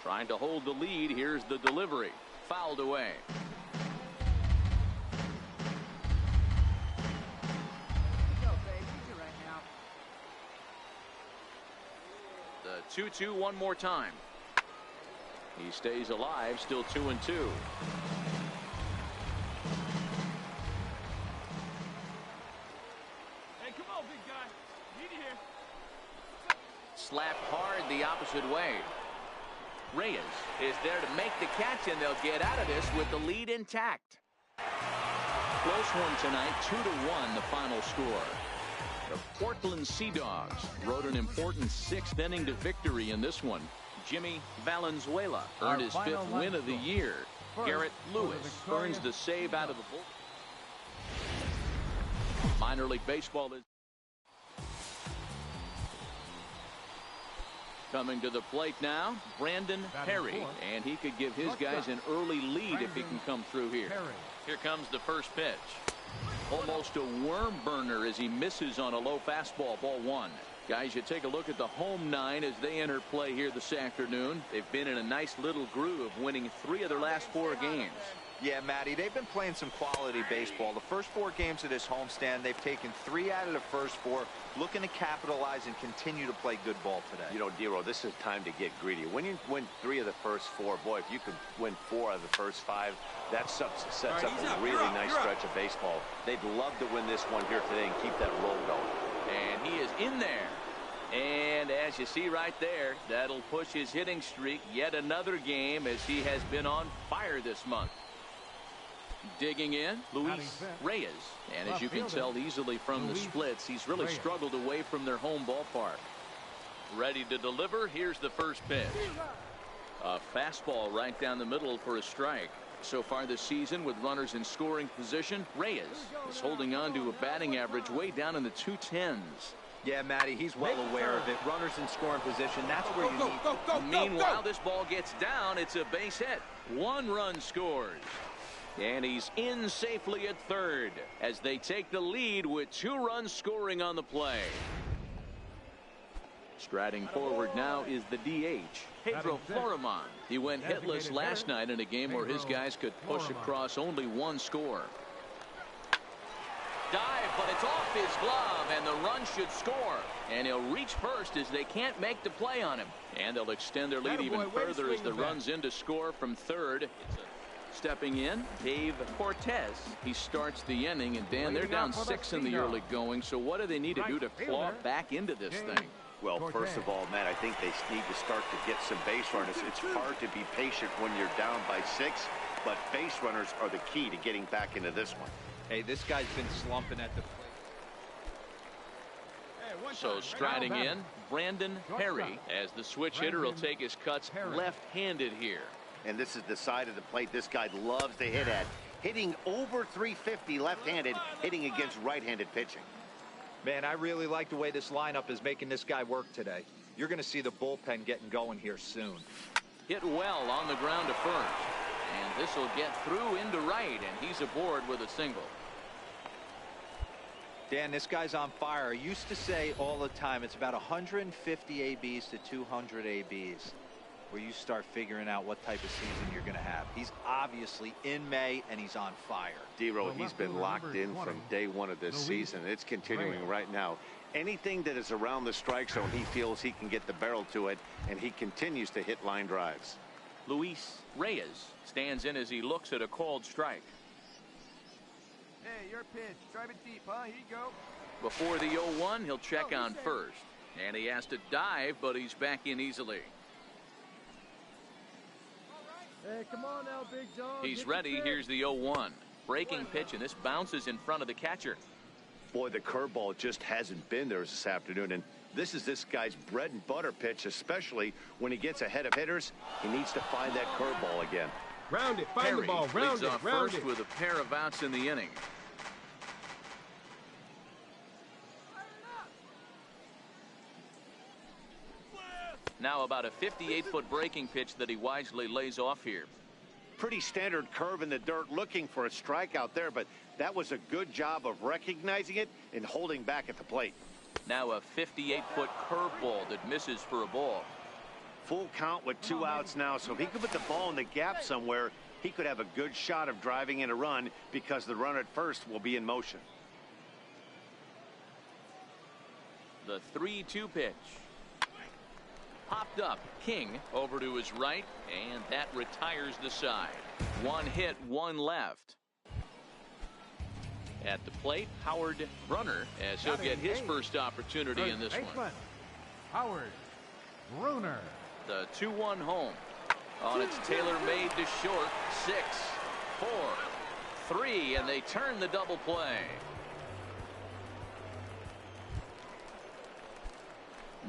Trying to hold the lead. Here's the delivery. Fouled away. The 2-2 one more time. He stays alive, still 2-2. Hey, come on, big guy. Need you here. Slapped hard the opposite way. Reyes is there to make the catch, and they'll get out of this with the lead intact. Close one tonight, 2-1 the final score. The Portland Sea Dogs rode an important 6th inning to victory in this one. Jimmy Valenzuela earned his 5th win of the year. Garrett Lewis earns the save out of the bull. Minor League Baseball is coming to the plate now, Brandon Perry, and he could give his guys an early lead if he can come through here. Here comes the first pitch. Almost a worm burner as he misses on a low fastball, ball 1. Guys, you take a look at the home 9 as they enter play here this afternoon. They've been in a nice little groove, winning 3 of their last 4 games. Yeah, Matty, they've been playing some quality baseball. The first 4 games of this homestand, they've taken 3 out of the first 4, looking to capitalize and continue to play good ball today. You know, Dero, this is time to get greedy. When you win 3 of the first 4, boy, if you could win 4 out of the first 5, that sets up a really nice stretch of baseball. They'd love to win this one here today and keep that roll going. And he is in there. And as you see right there, that'll push his hitting streak yet another game as he has been on fire this month. Digging in, Luis Reyes. And as you can tell easily from the splits, he's really struggled away from their home ballpark. Ready to deliver. Here's the first pitch. A fastball right down the middle for a strike. So far this season with runners in scoring position, Reyes is holding on to a batting average way down in the 210s. Yeah, Matty, he's well aware of it. Runners in scoring position, that's where you need. Meanwhile, this ball gets down. It's a base hit. 1 run scores. And he's in safely at third as they take the lead with 2 runs scoring on the play. Striding forward now is the DH, Pedro Florimon. He went hitless last night in a game where his guys could push across only 1 score. Dive, but it's off his glove, and the run should score. And he'll reach first as they can't make the play on him. And they'll extend their lead even further as the run's in to score from third. Stepping in, Dave Cortez. He starts the inning, and Dan, they're down 6 in the early going. So what do they need to do to claw back into this thing? Well, first of all, Matt, I think they need to start to get some base runners. It's hard to be patient when you're down by 6, but base runners are the key to getting back into this one. Hey, this guy's been slumping at the plate. So striding in, Brandon Perry, as the switch hitter will take his cuts left-handed here. And this is the side of the plate this guy loves to hit at. Hitting over 350 left-handed, hitting against right-handed pitching. Man, I really like the way this lineup is making this guy work today. You're going to see the bullpen getting going here soon. Hit well on the ground to first. And this will get through into right, and he's aboard with a single. Dan, this guy's on fire. I used to say all the time it's about 150 ABs to 200 ABs where you start figuring out what type of season you're going to have. He's obviously in May, and he's on fire. D-Row, he's been locked in from day one of this season. It's continuing right now. Anything that is around the strike zone, he feels he can get the barrel to it, and he continues to hit line drives. Luis Reyes stands in as he looks at a called strike. Hey, your pitch. Drive it deep, huh? Here you go. Before the 0-1, he'll check on first. And he has to dive, but he's back in easily. Hey, come on now, big dog. He's ready. Here's the 0-1. Breaking pitch, and this bounces in front of the catcher. Boy, the curveball just hasn't been there this afternoon, and this is this guy's bread and butter pitch, especially when he gets ahead of hitters. He needs to find that curveball again. Round it, find the ball, round it, round it. With a pair of outs in the inning. Now about a 58-foot breaking pitch that he wisely lays off here. Pretty standard curve in the dirt, looking for a strikeout there, but that was a good job of recognizing it and holding back at the plate. Now a 58-foot curveball that misses for a ball. Full count with 2 outs now, so if he could put the ball in the gap somewhere, he could have a good shot of driving in a run because the runner at first will be in motion. The 3-2 pitch. Popped up. King over to his right, and that retires the side. 1 hit, 1 left. At the plate, Howard Brunner, as he'll get his first opportunity in this one. Howard Brunner. The 2-1 home. On its tailor-made to short. 6, 4, 3, and they turn the double play.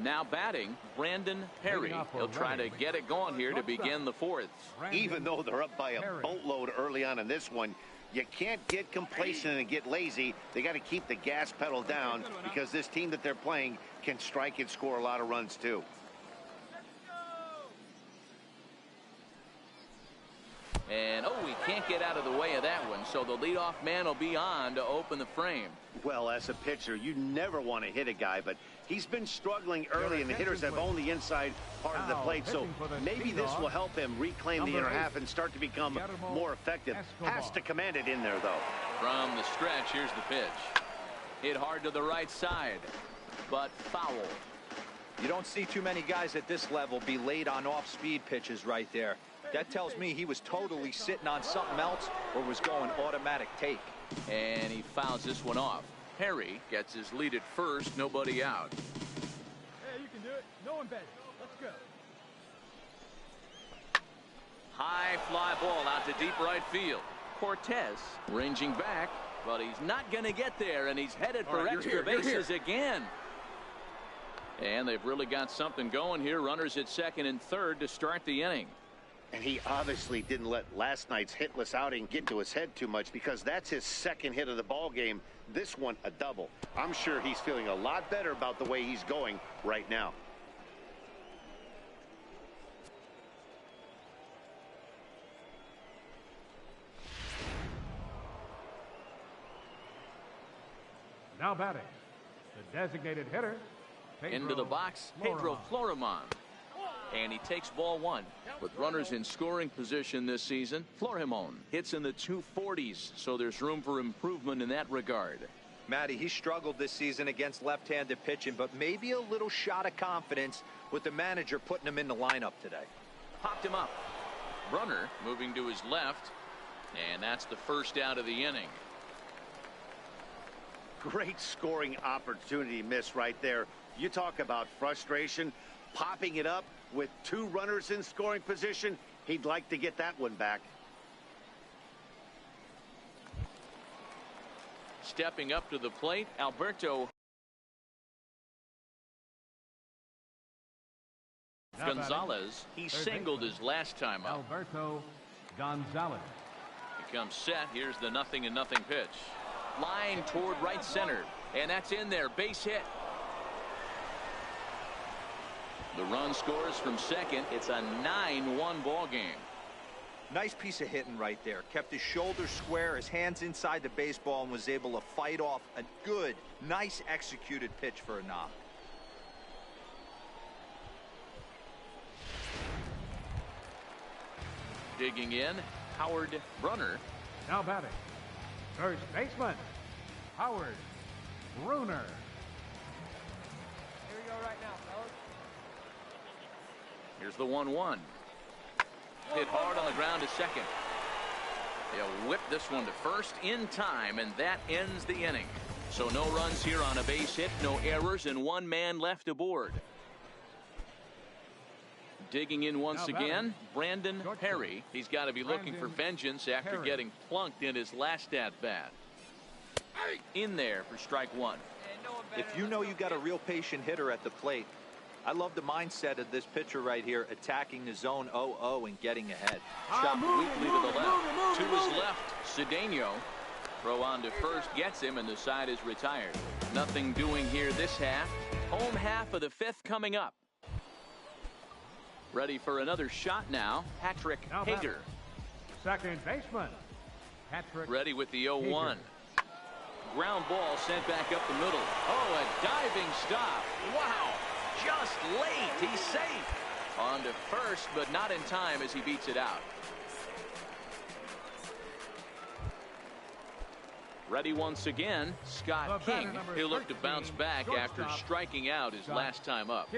Now batting, Brandon Perry. He'll try to get it going here to begin the 4th. Even though they're up by a boatload early on in this one, you can't get complacent and get lazy. They got to keep the gas pedal down because this team that they're playing can strike and score a lot of runs too. And, he can't get out of the way of that one, so the leadoff man will be on to open the frame. Well, as a pitcher, you never want to hit a guy, but he's been struggling early, and the hitters have owned the inside part of the plate, so maybe this will help him reclaim the inner half and start to become more effective. Has to command it in there, though. From the stretch, here's the pitch. Hit hard to the right side, but foul. You don't see too many guys at this level be late on off-speed pitches right there. That tells me he was totally sitting on something else or was going automatic take. And he fouls this one off. Perry gets his lead at first, nobody out. Hey, you can do it. No one better. Let's go. High fly ball out to deep right field. Cortez ranging back, but he's not going to get there, and he's headed for extra bases again. And they've really got something going here. Runners at second and third to start the inning. And he obviously didn't let last night's hitless outing get to his head too much because that's his 2nd hit of the ball game. This one a double. I'm sure he's feeling a lot better about the way he's going right now. Now batting, the designated hitter. Into the box, Pedro Florimon. And he takes ball 1. With runners in scoring position this season, Florimon hits in the 240s, so there's room for improvement in that regard. Matty, he struggled this season against left-handed pitching, but maybe a little shot of confidence with the manager putting him in the lineup today. Popped him up. Brunner moving to his left, and that's the first out of the inning. Great scoring opportunity miss right there. You talk about frustration, popping it up with 2 runners in scoring position. He'd like to get that one back. Stepping up to the plate, Alberto Gonzalez. He singled his last time up. Alberto Gonzalez. He comes set. Here's the 0-0 pitch. Line toward right center. And that's in there. Base hit. The run scores from second. It's a 9-1 ball game. Nice piece of hitting right there. Kept his shoulders square, his hands inside the baseball, and was able to fight off a good, nice executed pitch for a knock. Digging in, Howard Brunner. Now batting, first baseman, Howard Brunner. Here we go right now, fellas. Here's the 1-1. Hit hard on the ground to second. He'll whip this one to first in time, and that ends the inning. So no runs here on a base hit, no errors, and one man left aboard. Digging in once again, Brandon Perry. He's got to be looking for vengeance after getting plunked in his last at-bat. In there for strike one. If you know you got a real patient hitter at the plate, I love the mindset of this pitcher right here, attacking the zone 0-0 and getting ahead. Shot weakly to the left. To his left, Cedeno. Throw on to first gets him, and the side is retired. Nothing doing here this half. Home half of the fifth coming up. Ready for another shot now, Patrick Hager. Second baseman, Patrick. Ready with the 0-1. Ground ball sent back up the middle. Oh, a diving stop. Wow. Just late. He's safe. On to first, but not in time as he beats it out. Ready once again, Scott King. He'll look to bounce back after striking out his last time up.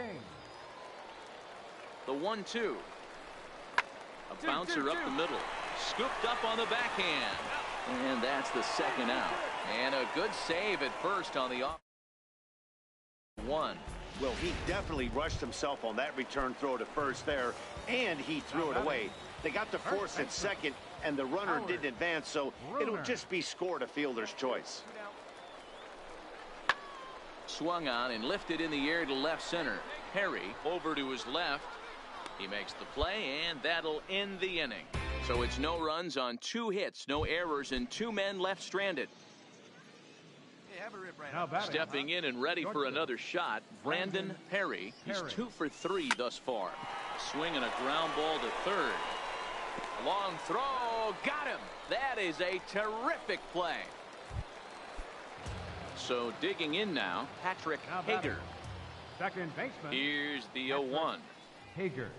The 1-2. A bouncer up the middle. Scooped up on the backhand. And that's the second out. And a good save at first on the off. One. Well, he definitely rushed himself on that return throw to first there, and he threw it away. They got to force at second, and the runner didn't advance, so it'll just be scored a fielder's choice. Swung on and lifted in the air to left center. Perry over to his left. He makes the play, and that'll end the inning. So it's no runs on 2 hits, no errors, and 2 men left stranded. Stepping in and ready for another shot, Brandon Perry. He's 2 for 3 thus far. Swing and a ground ball to third. Long throw, got him. That is a terrific play. So digging in now, Patrick Hager. Second baseman. Here's the 0-1. Hager.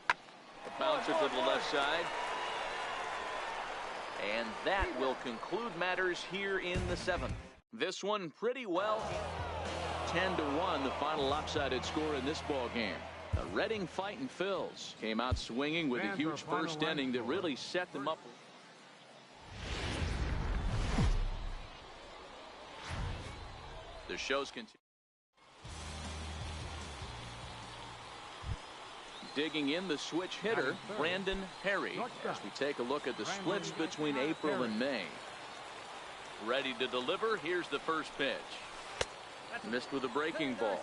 A bouncer to the left side. And that will conclude matters here in the 7th. This one pretty well. 10-1, the final lopsided score in this ball game. The Reading Fightin' Phils came out swinging with a huge first inning that really set them up. The show's continue. Digging in the switch hitter, Brandon Perry, as we take a look at the splits between April and May. Ready to deliver. Here's the first pitch. Missed with a breaking ball.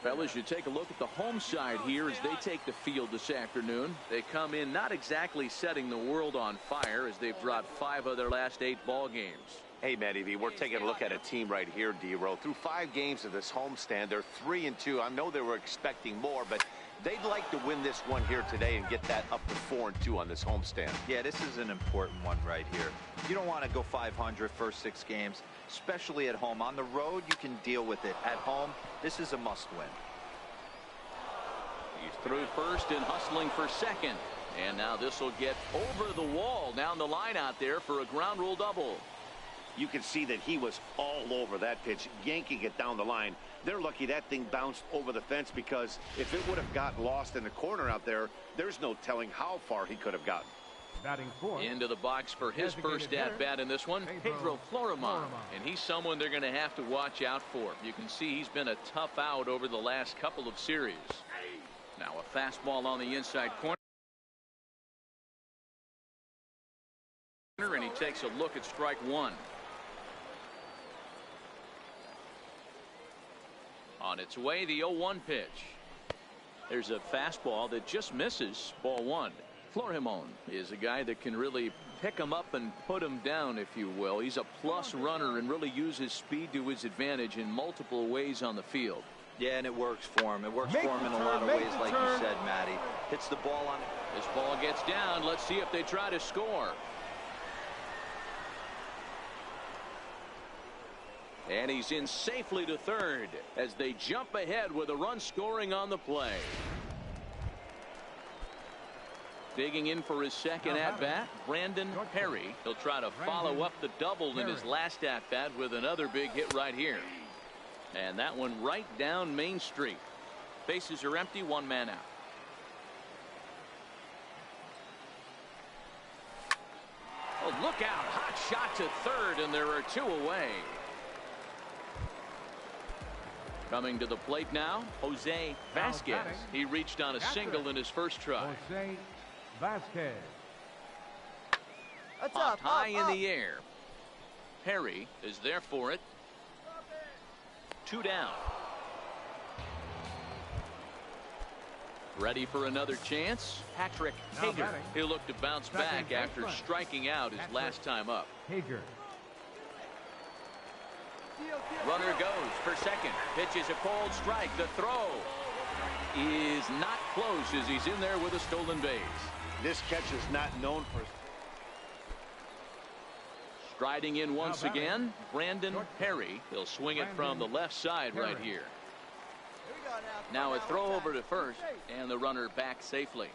Fellas, you take a look at the home side here as they take the field this afternoon. They come in not exactly setting the world on fire as they've dropped 5 of their last 8 ball games. Hey, Matty V, we're taking a look at a team right here, D-Row. Through 5 games of this homestand, they're 3-2. I know they were expecting more, but they'd like to win this one here today and get that up to 4-2 on this homestand. Yeah, this is an important one right here. You don't want to go 500 first 6 games, especially at home. On the road, you can deal with it. At home, this is a must-win. He's through first and hustling for second. And now this will get over the wall down the line out there for a ground rule double. You can see that he was all over that pitch, yanking it down the line. They're lucky that thing bounced over the fence, because if it would have got lost in the corner out there, there's no telling how far he could have gotten. Batting fourth. Into the box for his first at-bat in this one, Pedro Florimon. And he's someone they're going to have to watch out for. You can see he's been a tough out over the last couple of series. Now a fastball on the inside corner. And he takes a look at strike one. On its way, the 0-1 pitch. There's a fastball that just misses, ball 1. Florimon is a guy that can really pick him up and put him down, if you will. He's a plus runner and really uses speed to his advantage in multiple ways on the field. Yeah, and it works for him. It works for him in a lot of ways, like you said, Matty. Hits the ball on it. This ball gets down. Let's see if they try to score. And he's in safely to third as they jump ahead with a run scoring on the play. Digging in for his second at-bat, Brandon Perry. He'll try to follow up the double in his last at-bat with another big hit right here. And that one right down Main Street. Bases are empty, one man out. Oh, look out. Hot shot to third, and there are two away. Coming to the plate now, Jose Vasquez. He reached on a single in his first try. Jose Vasquez. Popped high in the air. Perry is there for it. Two down. Ready for another chance? Patrick Hager. He'll look to bounce back after striking out his last time up. Hager. Runner goes for second. Pitches a cold strike. The throw is not close as he's in there with a stolen base. This catch is not known for. Striding in once again, Brandon Perry. He'll swing it from the left side right here. Now a throw over to first, and the runner back safely.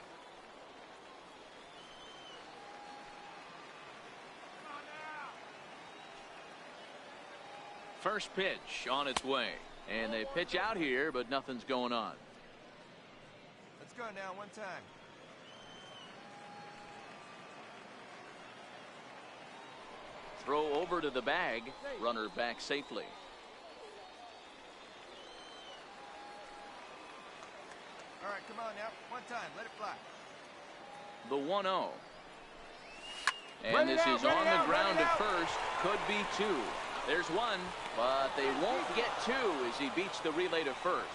First pitch on its way, and they pitch out here, but nothing's going on. Let's go now, one time. Throw over to the bag, runner back safely. All right, come on now, one time, let it fly. The 1-0. And this is on the ground to first. Could be two. There's one, but they won't get two as he beats the relay to first.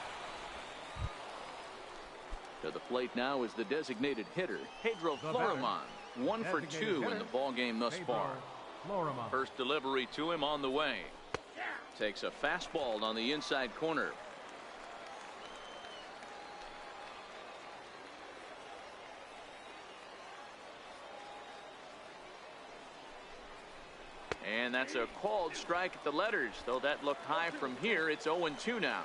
To the plate now is the designated hitter, Pedro Florimon. 1 for 2 in the ball game thus far. First delivery to him on the way. Takes a fastball on the inside corner. And that's a called strike at the letters, though that looked high from here. It's 0-2 now.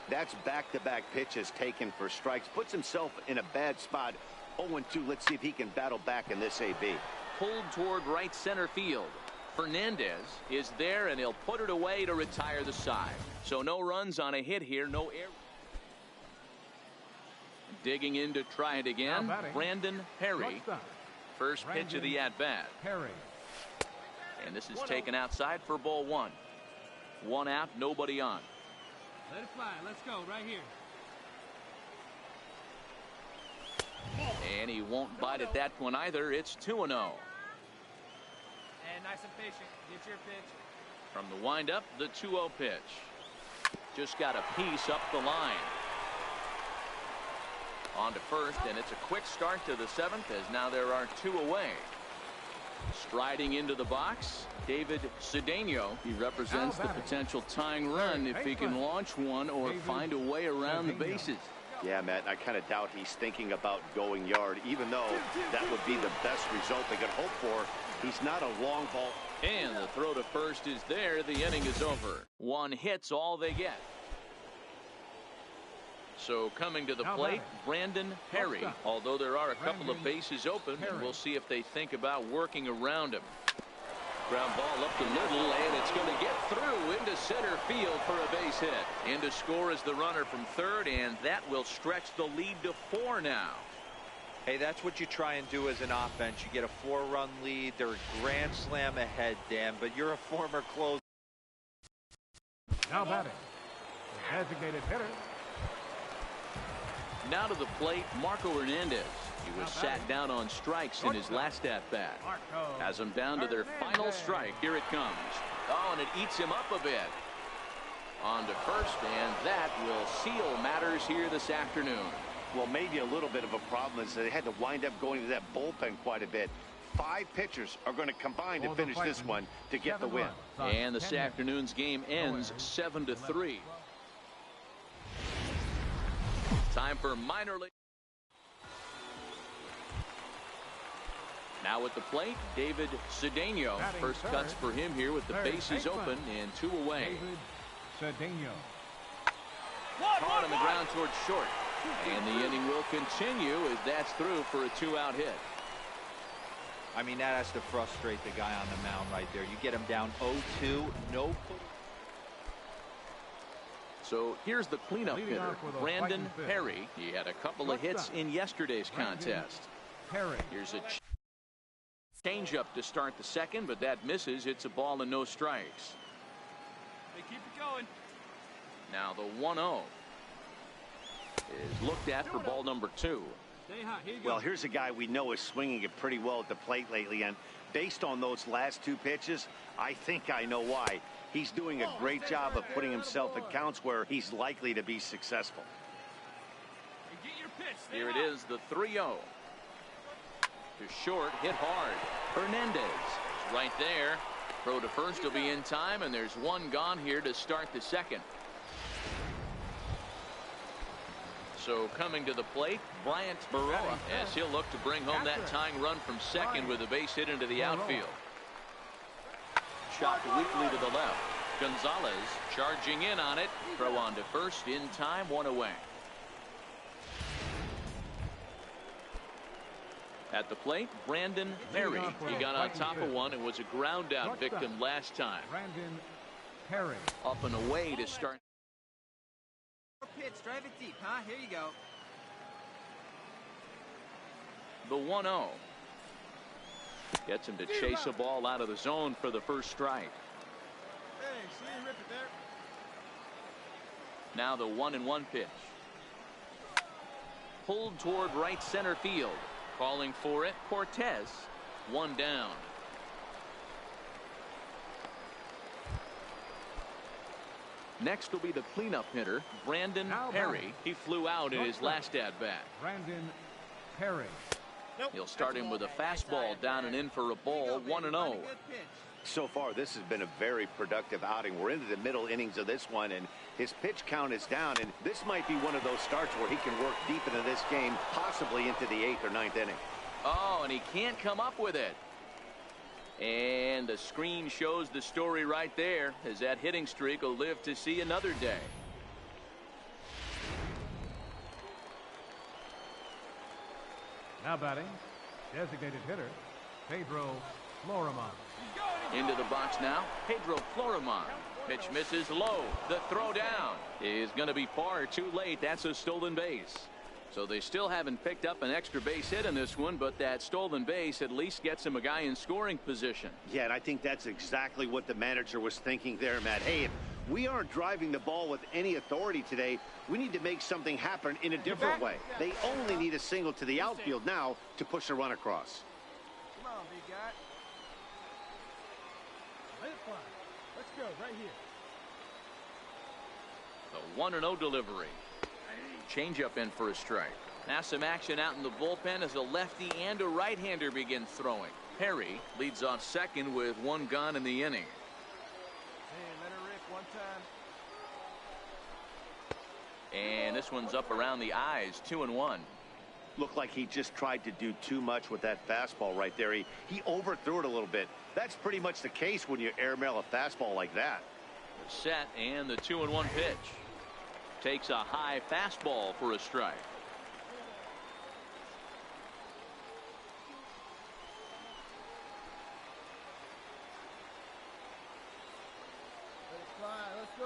That's back-to-back pitches taken for strikes. Puts himself in a bad spot. 0-2. Let's see if he can battle back in this AB. Pulled toward right center field. Fernandez is there, and he'll put it away to retire the side. So no runs on a hit here, no air. Digging in to try it again, Brandon Perry. First pitch of the at-bat. And this is taken outside for ball one. One out, nobody on. Let it fly. Let's go right here. And he won't bite at that one either. It's 2-0. And nice and patient. Get your pitch. From the windup, the 2-0 pitch. Just got a piece up the line. On to first, and it's a quick start to the seventh as now there are two away. Striding into the box, David Cedeno. He represents the potential tying run if he can launch one or find a way around the bases. Yeah, Matt, I kind of doubt he's thinking about going yard, even though that would be the best result they could hope for. He's not a long ball. And the throw to first is there. The inning is over. One hit's all they get. So coming to the plate, Brandon Perry. Although there are a couple of bases open, and we'll see if they think about working around him. Ground ball up the middle, and it's going to get through into center field for a base hit. In to score is the runner from third, and that will stretch the lead to 4 now. Hey, that's what you try and do as an offense. You get a 4-run lead. They're a grand slam ahead, Dan, but you're a former closer. Now batting, the designated hitter. Now to the plate, Marco Hernandez. He was sat down on strikes in his last at-bat. Has them down to their final strike. Here it comes. Oh, and it eats him up a bit. On to first, and that will seal matters here this afternoon. Well, maybe a little bit of a problem is that they had to wind up going to that bullpen quite a bit. 5 pitchers are going to combine to finish this one to get the win. And this afternoon's game ends 7-3. Time for minor league. Now at the plate, David Cedeno. First cuts for him here with the bases open and 2 away. Cedeno. Caught on the ground towards short. And the inning will continue as that's through for a 2-out hit. I mean, that has to frustrate the guy on the mound right there. You get him down 0-2, no. So here's the cleanup hitter, Brandon Perry. He had a couple of hits in yesterday's contest. Here's a changeup to start the second, but that misses. It's a ball and no strikes. They keep it going. Now the 1-0 is looked at for ball number 2. Well, here's a guy we know is swinging it pretty well at the plate lately, and based on those last 2 pitches, I think I know why. He's doing a great job of putting himself in counts where he's likely to be successful. Here it is, the 3-0. To short, hit hard. Hernandez is right there. Throw to first will be in time, and there's 1 gone here to start the second. So coming to the plate, Bryant Baroa, as he'll look to bring home that tying run from second with a base hit into the outfield. Chopped weakly to the left. Gonzalez charging in on it. Throw on to first in time, 1 away. At the plate, Brandon Perry. He got on top of one and was a ground out victim last time. Brandon Perry. Up and away to start. Pitch, drive it deep, huh? Here you go. The 1-0. Gets him to chase a ball out of the zone for the first strike. Hey, see you rip it there. Now the 1-1 pitch. Pulled toward right center field. Calling for it, Cortez. 1 down. Next will be the cleanup hitter, Brandon Perry. He flew out in his last at-bat. Brandon Perry. He'll start him with a fastball down and in for a ball, 1-0. So far, this has been a very productive outing. We're into the middle innings of this one, and his pitch count is down, and this might be one of those starts where he can work deep into this game, possibly into the 8th or 9th inning. Oh, and he can't come up with it. And the screen shows the story right there, as that hitting streak will live to see another day. Now batting, designated hitter, Pedro Florimon. Into the box now, Pedro Florimon. Pitch misses low. The throw down is going to be far too late. That's a stolen base. So they still haven't picked up an extra base hit in this one, but that stolen base at least gets him a guy in scoring position. Yeah, and I think that's exactly what the manager was thinking there, Matt. Hey, if we aren't driving the ball with any authority today, we need to make something happen in a different way. They only need a single to the outfield now to push a run across. Come on, big guy. Let it fly. Let's go right here. The 1-0 delivery. Changeup in for a strike. Now some action out in the bullpen as a lefty and a right-hander begin throwing. Perry leads off second with 1 gone in the inning. Hey, let her rip 1 time. And this one's up around the eyes, 2-1. Looked like he just tried to do too much with that fastball right there. He overthrew it a little bit. That's pretty much the case when you airmail a fastball like that. Set and the 2-1 pitch. Takes a high fastball for a strike.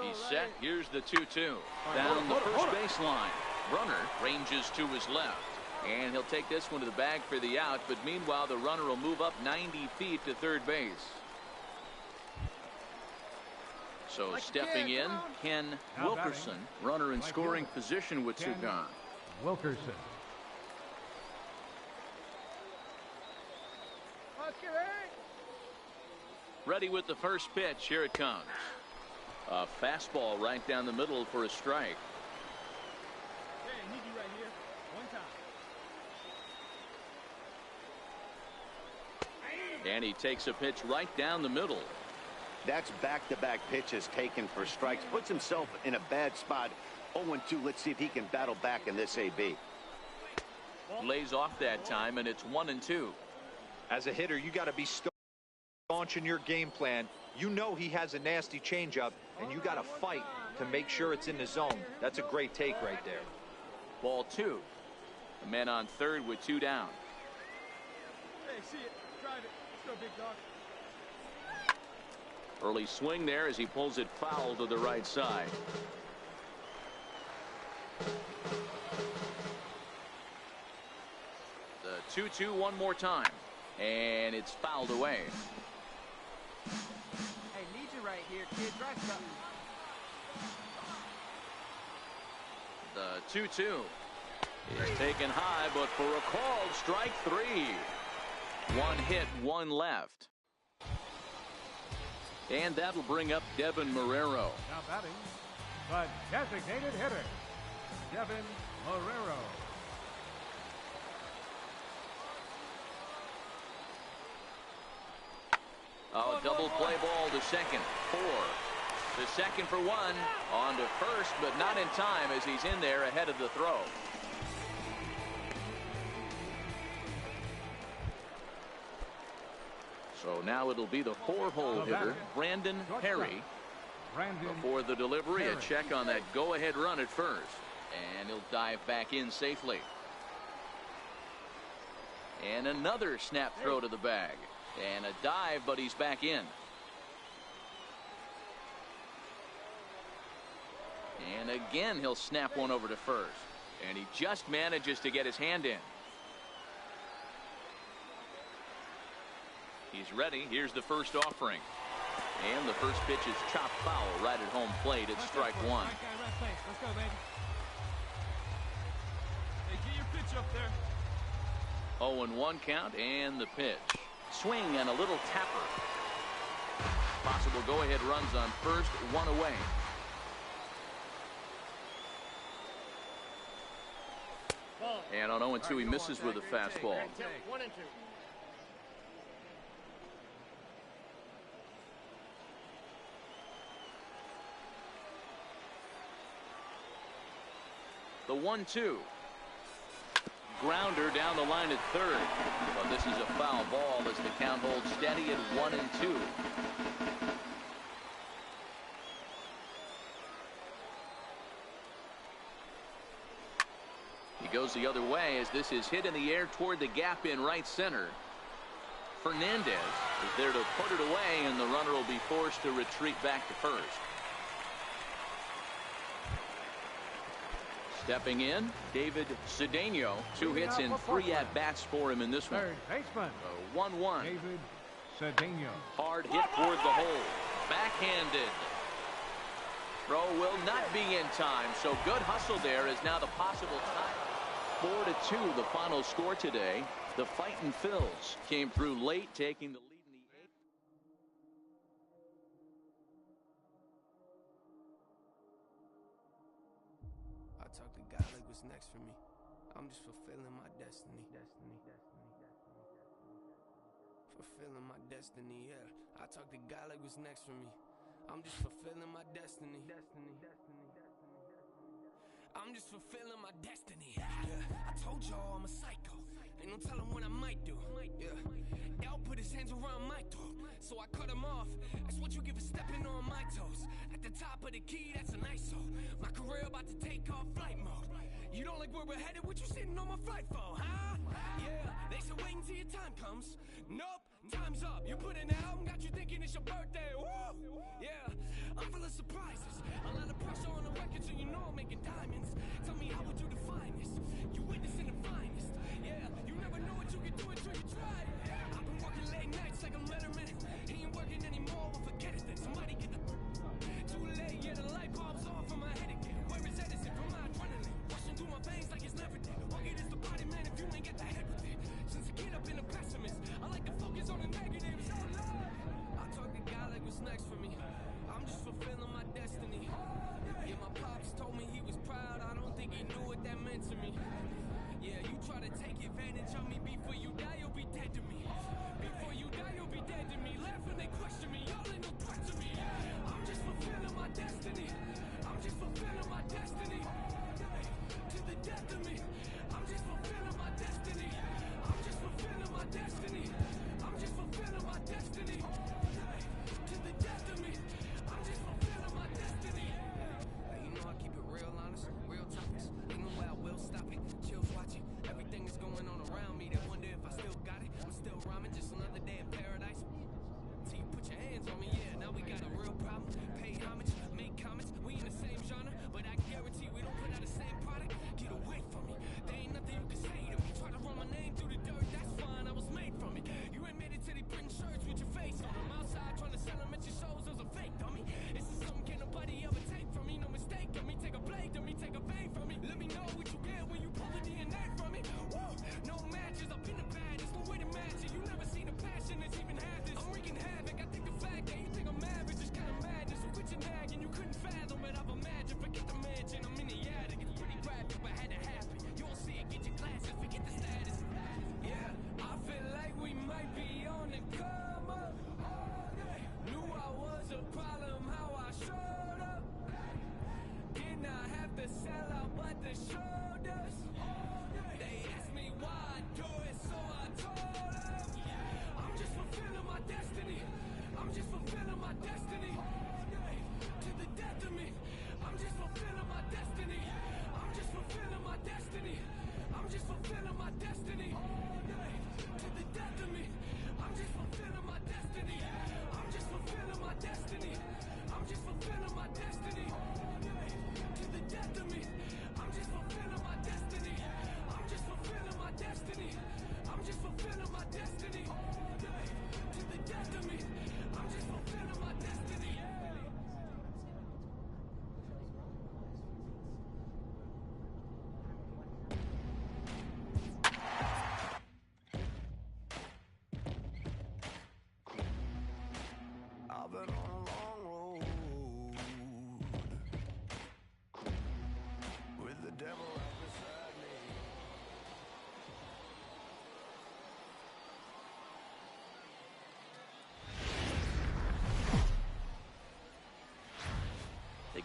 He's set. Here's the 2-2. Down the first baseline. Runner ranges to his left. And he'll take this one to the bag for the out. But meanwhile, the runner will move up 90 feet to third base. So stepping in, Ken Wilkerson, runner in scoring position with 2 gone. Wilkerson. Ready with the first pitch. Here it comes. A fastball right down the middle for a strike. Hey, need you right here. 1 And he takes a pitch right down the middle. That's back-to-back pitches taken for strikes. Puts himself in a bad spot. 0-2. Let's see if he can battle back in this AB. Lays off that time, and it's 1-2. As a hitter, you got to be staunch in your game plan. You know he has a nasty changeup, and you got to fight to make sure it's in the zone. That's a great take right there. Ball 2. The man on third with 2 down. Hey, see it. Drive it. Let's go, big dog. Early swing there as he pulls it foul to the right side. The 2-2 one more time. And it's fouled away. Hey, need you right here, kid. Try something. The 2-2 is taken high, but for a called strike 3. 1 hit, 1 left. And that'll bring up Devin Marrero. Now batting, the designated hitter, Devin Marrero. Oh, double play ball to second. 4. To second for 1. On to first, but not in time as he's in there ahead of the throw. So now it'll be the 4-hole hitter, Brandon Perry. Before the delivery, a check on that go-ahead run at first. And he'll dive back in safely. And another snap throw to the bag. And a dive, but he's back in. And again, he'll snap one over to first. And he just manages to get his hand in. He's ready. Here's the first offering. And the first pitch is chopped foul right at home plate. It's strike 1. Let's go, baby. Hey, get your pitch up there. 0-1 count and the pitch. Swing and a little tapper. Possible go-ahead runs on first, 1 away. And on 0-2, he misses with a fastball. 1-2. The 1-2. Grounder down the line at third. But this is a foul ball as the count holds steady at 1-2. He goes the other way as this is hit in the air toward the gap in right center. Fernandez is there to put it away, and the runner will be forced to retreat back to first. Stepping in, David Cedeno. 2 hits and 3 at-bats for him in this one. Third baseman. 1-1. David Cedeno. Hard hit toward the hole. Backhanded. Throw will not be in time, so good hustle there is now the possible tie. 4-2, the final score today. The Fightin' Phils came through late, taking the lead. I talk to God like what's next for me. I'm just fulfilling my destiny. Fulfilling my destiny, yeah. I talk to God like what's next for me. I'm just fulfilling my destiny. I'm just fulfilling my destiny. Yeah. I told y'all I'm a psycho. Ain't no telling what I might do. Yeah. L put his hands around my throat, so I cut him off. That's what you get for stepping on my toes. At the top of the key, that's an ISO. My career about to take off flight mode. You don't like where we're headed? What you sitting on my flight for, huh? Yeah, they said wait until your time comes. Nope, time's up. You put in an album, got you thinking it's your birthday. Woo! Yeah, I'm full of surprises. A lot of pressure on the record, so you know I'm making diamonds. Tell me, how would you define this? You witnessing the finest. Yeah, you never know what you can do until you try it. I've been working late nights like I'm Letterman. He ain't working anymore, we'll forget it then. Somebody get the too late, yeah, the light bulb's off in my head again. Where is Edison from my adrenaline? Rushing through my veins like it's never dead. Rugged is the body, man, if you ain't get the head with it. Since a kid I've been a pessimist, I like to focus on the negatives. Oh Lord, I talk to God like what's next for me. I'm just fulfilling my destiny. Yeah, my pops told me he was proud. I don't think he knew what that meant to me.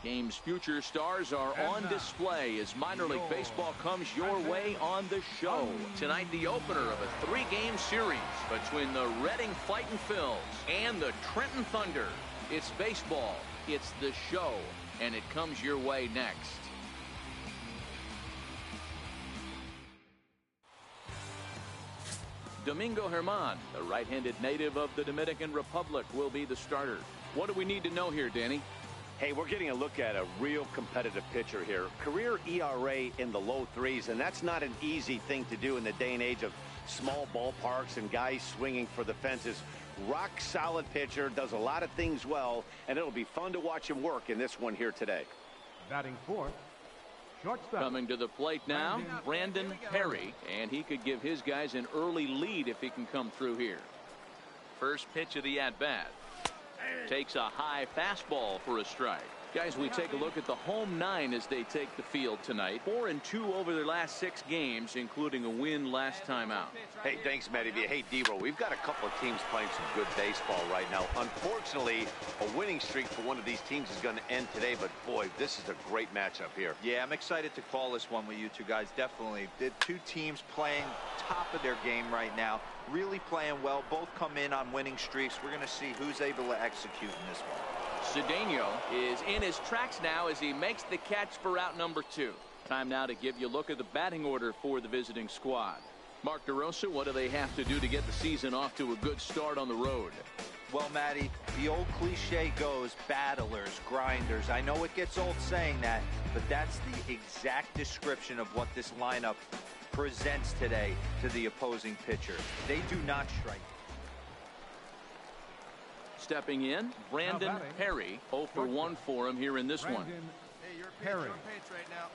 game's future stars are on display as minor league baseball comes your way on the show. Tonight, the opener of a 3-game series between the Reading Fightin' Phils and the Trenton Thunder. It's baseball, it's the show, and it comes your way next. Domingo Germán, the right-handed native of the Dominican Republic, will be the starter. What do we need to know here, Danny? Hey, we're getting a look at a real competitive pitcher here. Career ERA in the low 3s, and that's not an easy thing to do in the day and age of small ballparks and guys swinging for the fences. Rock solid pitcher, does a lot of things well, and it'll be fun to watch him work in this one here today. Batting fourth, shortstop. Coming to the plate now, Brandon Perry, and he could give his guys an early lead if he can come through here. First pitch of the at-bat. Takes a high fastball for a strike. Guys, we take a look at the home 9 as they take the field tonight. 4-2 over their last 6 games, including a win last time out. Hey, thanks, Matty. Hey, Dero, we've got a couple of teams playing some good baseball right now. Unfortunately, a winning streak for one of these teams is going to end today, but boy, this is a great matchup here. Yeah, I'm excited to call this one with you two guys, definitely. The two teams playing top of their game right now, really playing well. Both come in on winning streaks. We're going to see who's able to execute in this one. Cedeno is in his tracks now as he makes the catch for out number 2. Time now to give you a look at the batting order for the visiting squad. Mark DeRosa, what do they have to do to get the season off to a good start on the road? Well, Matty, the old cliche goes, battlers, grinders. I know it gets old saying that, but that's the exact description of what this lineup presents today to the opposing pitcher. They do not strike. Stepping in, Brandon Perry. 0 for 1 for him here in this one. Hey, you're a pitch right now.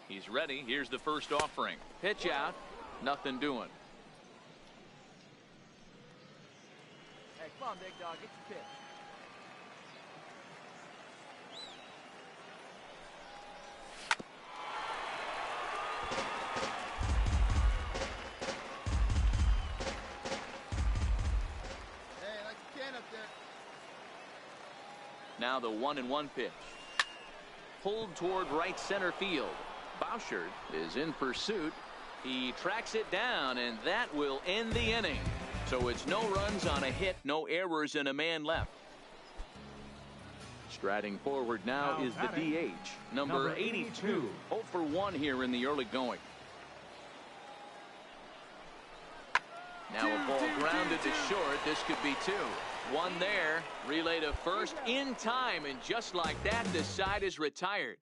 He's ready. Here's the first offering. Pitch out. Nothing doing. Hey, come on, big dog. Get your pitch. Hey, like a can up there. Now the 1-1 pitch. Pulled toward right center field. Bouchard is in pursuit. He tracks it down, and that will end the inning. So it's no runs on a hit, no errors, and a man left. Striding forward now is the DH, number 82. 0 for 1 here in the early going. Now a ball grounded to short. This could be 2. 1 there. Relay to first in time, and just like that, the side is retired.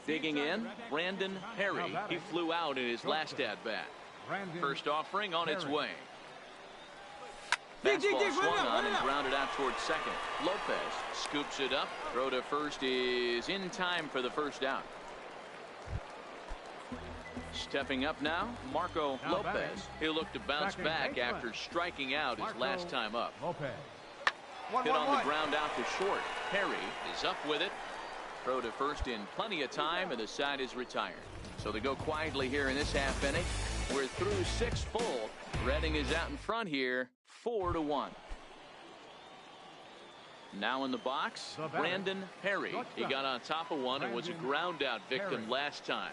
Digging in, Brandon Perry. He flew out in his last at-bat. First offering on its way. Fastball swung on and grounded out towards second. Lopez scoops it up. Throw to first is in time for the first out. Stepping up now, Marco Lopez. He'll look to bounce back after striking out his last time up. Hit on the ground out to short. Perry is up with it. Throw to first in plenty of time, and the side is retired. So they go quietly here in this half inning. We're through 6 full. Reading is out in front here, 4-1. Now in the box, Brandon Perry. He got on top of one and was a ground out victim last time.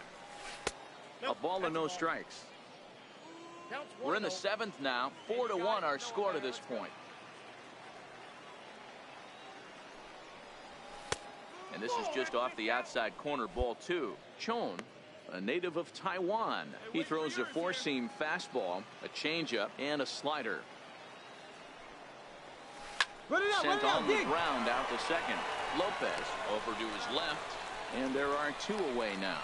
A ball and no strikes. We're in the 7th now, 4-1 our score to this point. And this is just off the outside corner, ball 2. Chon, a native of Taiwan. He throws a 4-seam fastball, a changeup, and a slider. Sent on the ground out to second. Lopez over to his left, and there are 2 away now.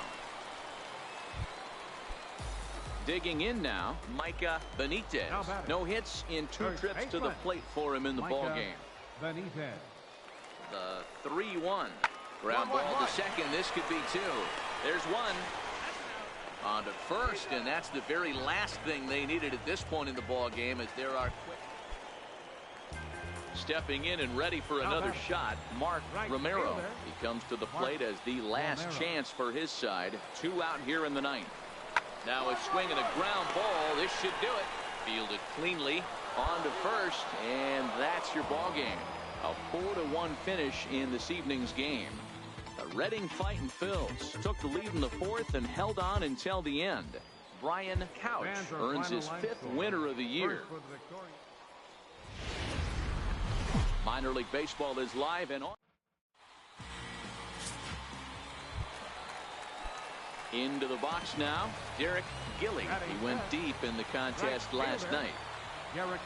Digging in now, Micah Benitez. No hits in 2 trips to the plate for him in the ballgame. The 3-1. Ground ball to second. This could be 2. There's 1. On to first, and that's the very last thing they needed at this point in the ball game, as there are quick. Stepping in and ready for another shot, Mark Romero. He comes to the plate as the last chance for his side. 2 out here in the ninth. Now a swing and a ground ball. This should do it. Fielded cleanly. On to first, and that's your ball game. A 4-1 finish in this evening's game. The Reading Fightin' Phils took the lead in the fourth and held on until the end. Brian Couch earns his 5th winner of the year. Minor League Baseball is live and on. Into the box now, Derek Gilly. He went deep in the contest last night. Derek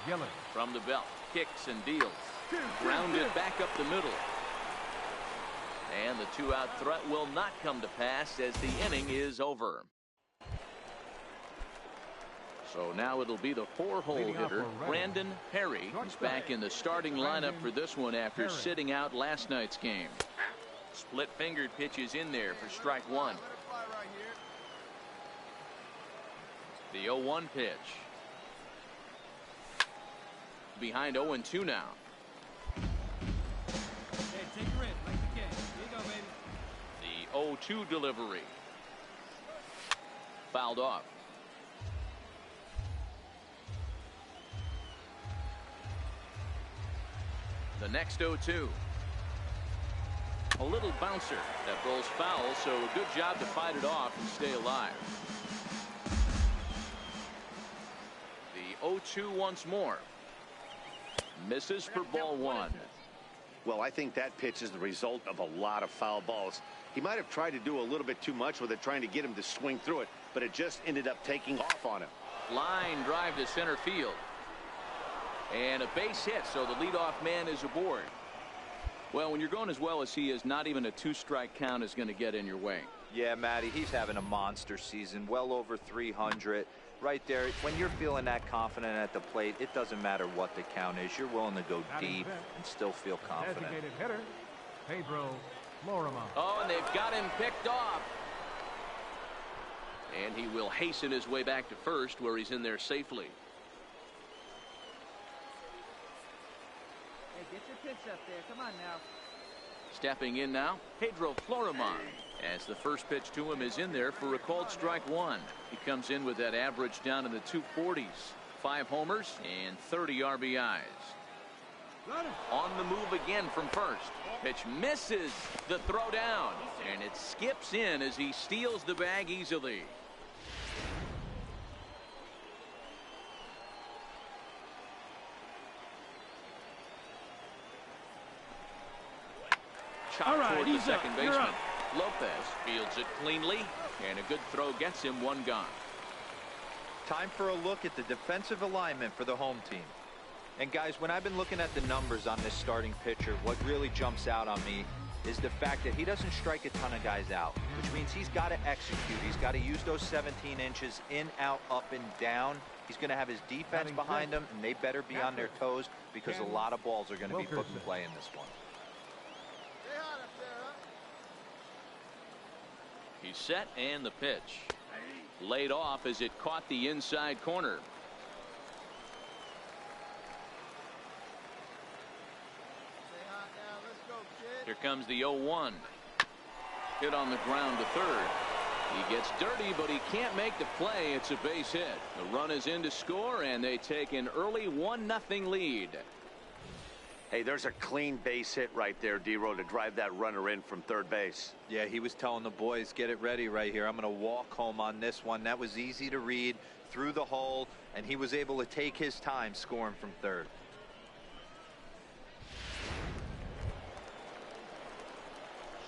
Gilly. From the belt, kicks and deals. Grounded back up the middle. And the 2-out threat will not come to pass as the inning is over. So now it'll be the 4-hole hitter, Brandon Perry. He's back in the starting lineup for this one after sitting out last night's game. Split-fingered pitches in there for strike 1. The 0-1 pitch. Behind 0-2 now. Hey, take her in like you can. Here you go, baby. The 0-2 delivery. Fouled off. The next 0-2. A little bouncer that rolls foul, so a good job to fight it off and stay alive. The 0-2 once more. Misses for ball 1. Well, I think that pitch is the result of a lot of foul balls. He might have tried to do a little bit too much with it, trying to get him to swing through it, but it just ended up taking off on him. Line drive to center field. And a base hit, so the leadoff man is aboard. Well, when you're going as well as he is, not even a 2-strike count is going to get in your way. Yeah, Matty, he's having a monster season, well over 300. Right there, when you're feeling that confident at the plate, it doesn't matter what the count is. You're willing to go deep and still feel confident. Designated hitter, Pedro Lorimer. Oh, and they've got him picked off. And he will hasten his way back to first, where he's in there safely. Hey, get your pitch up there. Come on now. Stepping in now, Pedro Florimon, as the first pitch to him is in there for a called strike 1. He comes in with that average down in the 240s. 5 homers and 30 RBIs. On the move again from first. Pitch misses the throw down, and it skips in as he steals the bag easily. Chopped toward the second baseman. Lopez fields it cleanly, and a good throw gets him 1 gone. Time for a look at the defensive alignment for the home team. And guys, when I've been looking at the numbers on this starting pitcher, what really jumps out on me is the fact that he doesn't strike a ton of guys out, which means he's got to execute. He's got to use those 17 inches in, out, up, and down. He's going to have his defense behind him, and they better be on their toes because a lot of balls are going to be put in play in this one. He's set, and the pitch. Laid off as it caught the inside corner. Here comes the 0-1. Hit on the ground to third. He gets dirty, but he can't make the play. It's a base hit. The run is in to score, and they take an early 1-0 lead. Hey, there's a clean base hit right there, D-Row, to drive that runner in from third base. Yeah, he was telling the boys, get it ready right here. I'm going to walk home on this one. That was easy to read through the hole, and he was able to take his time scoring from third.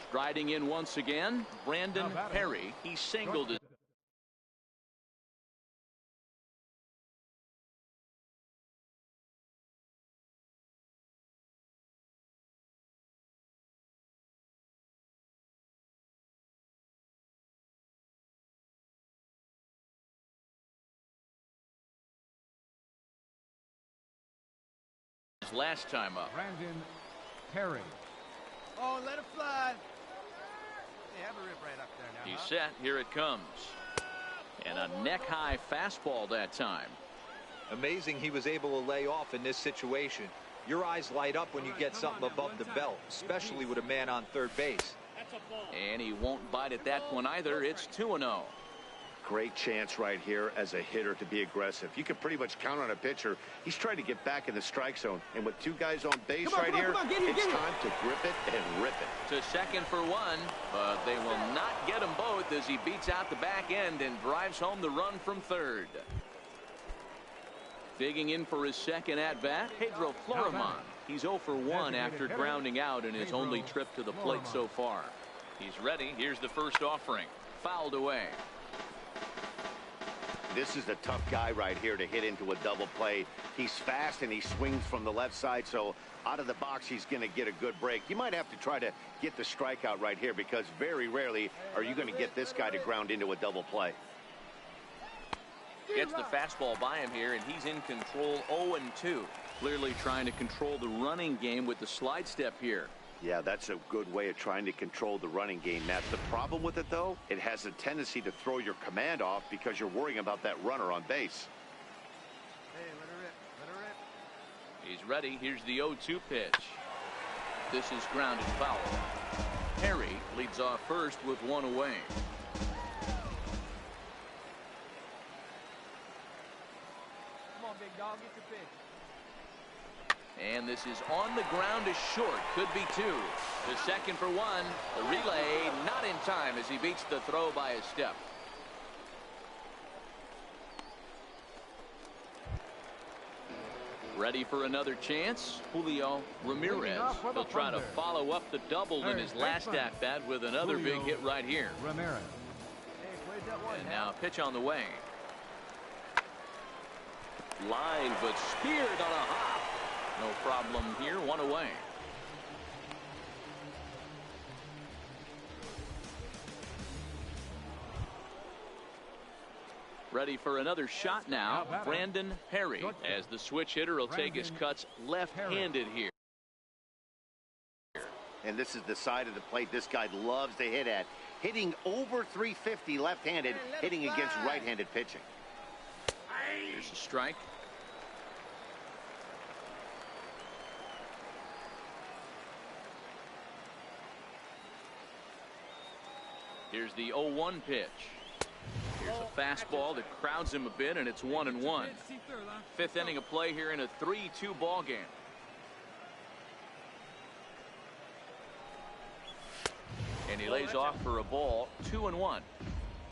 Striding in once again, Brandon Perry. He singled it. Last time up. Brandon Perry. Oh, let it fly. He's set. Here it comes. And a neck-high fastball that time. Amazing he was able to lay off in this situation. Your eyes light up when you get something above the belt, especially with a man on third base. And he won't bite at that one either. It's 2-0. Great chance right here as a hitter to be aggressive. You can pretty much count on a pitcher. He's trying to get back in the strike zone. And with two guys on base right here, it's time to grip it and rip it. To second for one, but they will not get them both as he beats out the back end and drives home the run from third. Digging in for his second at-bat, Pedro Floriman. He's 0 for 1 after grounding out in his only trip to the plate so far. He's ready. Here's the first offering. Fouled away. This is a tough guy right here to hit into a double play. He's fast and he swings from the left side, so out of the box he's going to get a good break. You might have to try to get the strikeout right here because very rarely are you going to get this guy to ground into a double play. Gets the fastball by him here, and he's in control 0-2. Clearly trying to control the running game with the slide step here. Yeah, that's a good way of trying to control the running game, Matt. The problem with it, though, it has a tendency to throw your command off because you're worrying about that runner on base. Hey, let her rip. Let her rip. He's ready. Here's the 0-2 pitch. This is grounded foul. Perry leads off first with one away. Come on, big dog, get your pitch. And this is on the ground is short. Could be two. The second for one. The relay not in time as he beats the throw by a step. Ready for another chance. Julio Ramirez. He'll try to follow up the double in his last at-bat with another big hit right here. Ramirez. And now pitch on the way. Line but speared on a hop. No problem here. One away. Ready for another shot now. Brandon Perry, as the switch hitter, will take his cuts left-handed here. And this is the side of the plate this guy loves to hit at. Hitting over 350 left-handed, hitting against right-handed pitching. Here's a strike. Here's the 0-1 pitch. Here's a fastball that crowds him a bit, and it's 1-1. Fifth inning of play here in a 3-2 ball game. And he lays off for a ball. 2-1.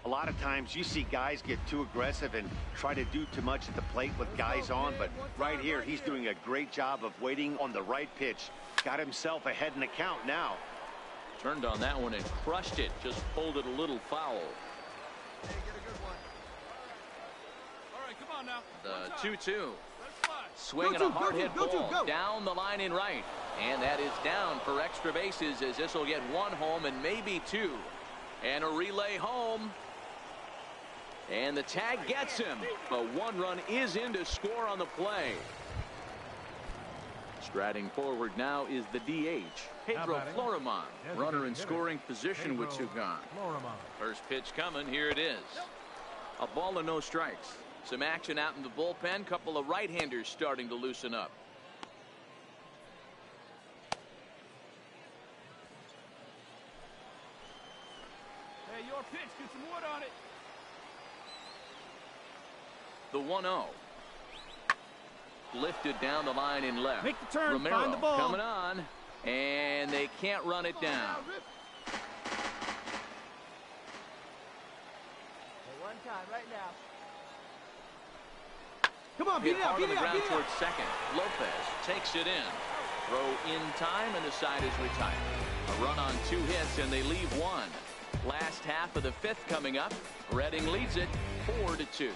A lot of times you see guys get too aggressive and try to do too much at the plate with guys on, but right here he's doing a great job of waiting on the right pitch. Got himself ahead in the count now. Turned on that one and crushed it. Just pulled it a little foul. Hey, get a good one. All right, come on now. The 2-2. Swing and a hard hit ball down the line in right. And that is down for extra bases as this will get one home and maybe two. And a relay home. And the tag gets him. But one run is in to score on the play. Striding forward now is the DH, Pedro Floriman. Runner in scoring position with two gone. First pitch coming. Here it is. A ball and no strikes. Some action out in the bullpen. Couple of right-handers starting to loosen up. Hey, your pitch. Get some wood on it. The 1-0. Lifted down the line in left. Make the turn, Romero find the ball. Coming on, and they can't run it down. One time, right now. Come on, beat Hit it up, hard beat on the it up, ground beat it towards up. second. Lopez takes it in. Throw in time, and the side is retired. A run on 2 hits, and they leave one. Last half of the fifth coming up. Reading leads it 4-2.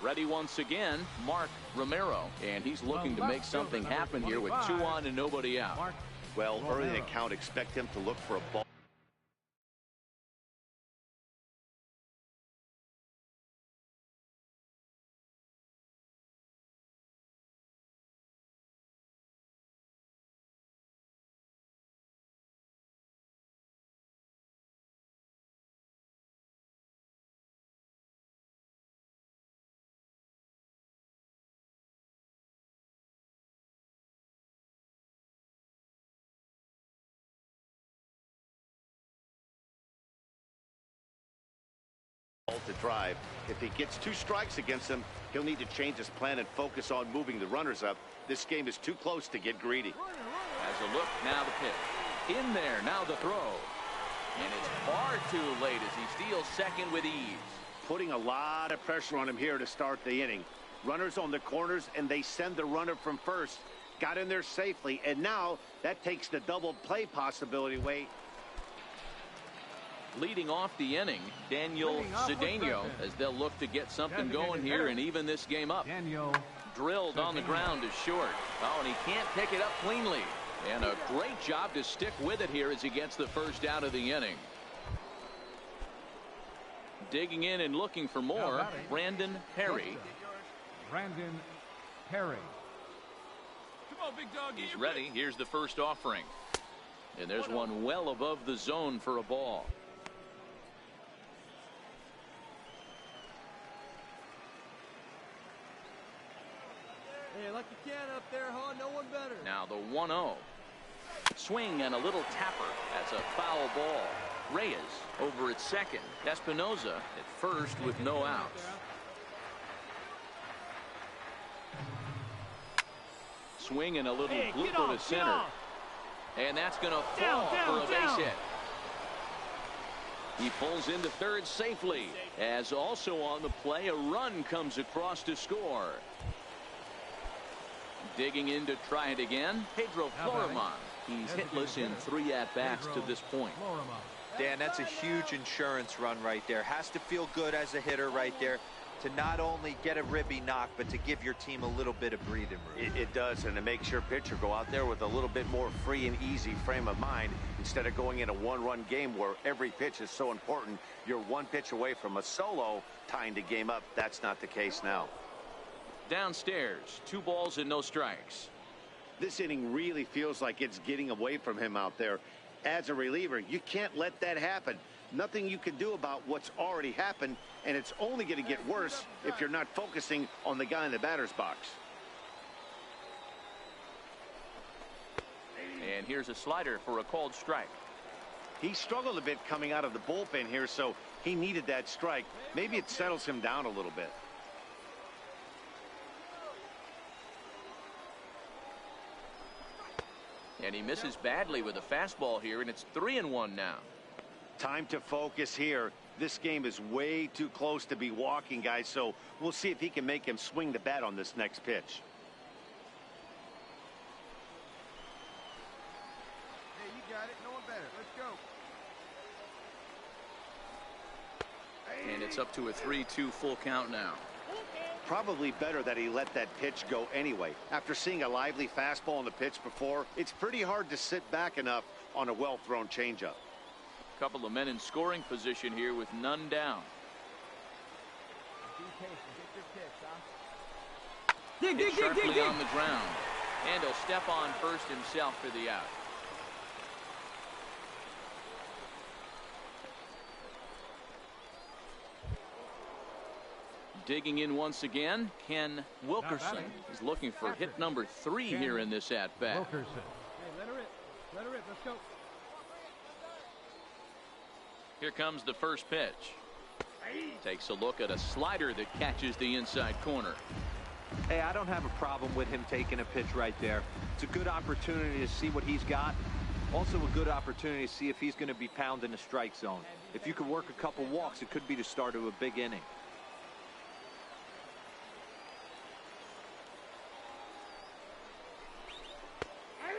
Ready once again, Mark Romero, and he's looking to make something happen here with 2 on and nobody out. Well, early in the count, expect him to look for a ball. ball to drive. If he gets 2 strikes against him, he'll need to change his plan and focus on moving the runners up. This game is too close to get greedy. As a look, now the pitch. In there, now the throw. And it's far too late as he steals second with ease. Putting a lot of pressure on him here to start the inning. Runners on the corners, and they send the runner from first. Got in there safely, and now that takes the double play possibility away. Leading off the inning, Daniel Cedeno, as they'll look to get something going here and even this game up. Drilled on the ground is short. Oh, and he can't pick it up cleanly. And a great job to stick with it here as he gets the first out of the inning. Digging in and looking for more, Brandon Perry. Brandon Perry. Come on, big dog. He's ready. Here's the first offering. And there's one well above the zone for a ball. Hey, like you can up there, huh? No one better. Now the 1-0. Swing and a little tapper. That's a foul ball. Reyes over at second. Espinoza at first with no outs. Swing and a little blooper to center. And that's going to fall for a base hit. He pulls into third safely. As also on the play, a run comes across to score. Digging in to try it again, Pedro Florimon. He's hitless in 3 at-bats to this point. Dan, that's a huge insurance run right there. Has to feel good as a hitter right there to not only get a ribby knock, but to give your team a little bit of breathing room. It does, and it makes your pitcher go out there with a little bit more free and easy frame of mind instead of going in a 1-run game where every pitch is so important. You're 1 pitch away from a solo, tying the game up. That's not the case now. Downstairs, 2 balls and no strikes. This inning really feels like it's getting away from him out there. As a reliever, you can't let that happen. Nothing you can do about what's already happened, and it's only going to get worse if you're not focusing on the guy in the batter's box. And here's a slider for a called strike. He struggled a bit coming out of the bullpen here, so he needed that strike. Maybe it settles him down a little bit. And he misses badly with a fastball here, and it's 3-1 now. Time to focus here. This game is way too close to be walking, guys, so we'll see if he can make him swing the bat on this next pitch. Hey, you got it. No one better. Let's go. And it's up to a 3-2 full count now. Probably better that he let that pitch go anyway. After seeing a lively fastball on the pitch before, it's pretty hard to sit back enough on a well-thrown changeup. Couple of men in scoring position here with none down. Be patient. Get your pitch, huh? Dig sharply on the ground. And he'll step on first himself for the out. Digging in once again, Ken Wilkerson is looking for hit number 3 here in this at-bat. Wilkerson. Hey, let her rip. Let her rip. Let's go. Here comes the first pitch. Takes a look at a slider that catches the inside corner. Hey, I don't have a problem with him taking a pitch right there. It's a good opportunity to see what he's got. Also a good opportunity to see if he's going to be pounding the strike zone. If you could work a couple walks, it could be the start of a big inning.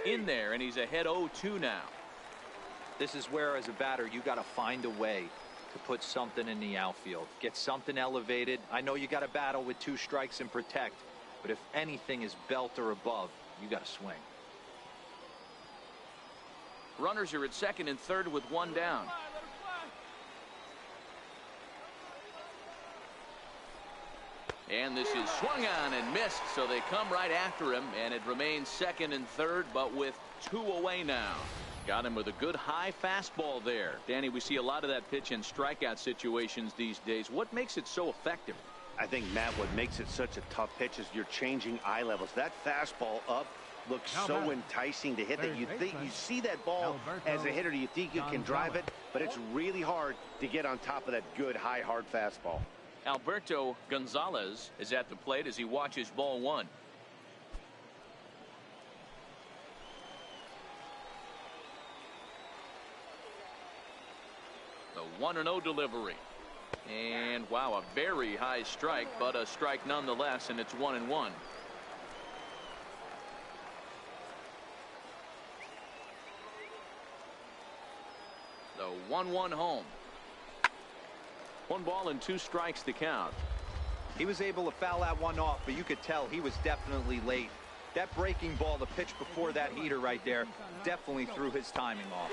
In there, and he's ahead 0-2 now. This is where, as a batter, you got to find a way to put something in the outfield. Get something elevated. I know you got to battle with 2 strikes and protect, but if anything is belt or above, you got to swing. Runners are at second and third with 1 down. And this is swung on and missed, so they come right after him, and it remains second and third, but with 2 away now. Got him with a good high fastball there. Danny, we see a lot of that pitch in strikeout situations these days. What makes it so effective? I think, Matt, what makes it such a tough pitch is you're changing eye levels. That fastball up, looks so enticing to hit that you see that ball as a hitter, you think you can drive it, but it's really hard to get on top of that good, high, hard fastball. Alberto Gonzalez is at the plate as he watches ball one. The 1-0 delivery. And wow, a very high strike, but a strike nonetheless, and it's 1-1. The 1-1 home. 1 ball and 2 strikes to count. He was able to foul that one off, but you could tell he was definitely late. That breaking ball, the pitch before that heater right there, definitely threw his timing off.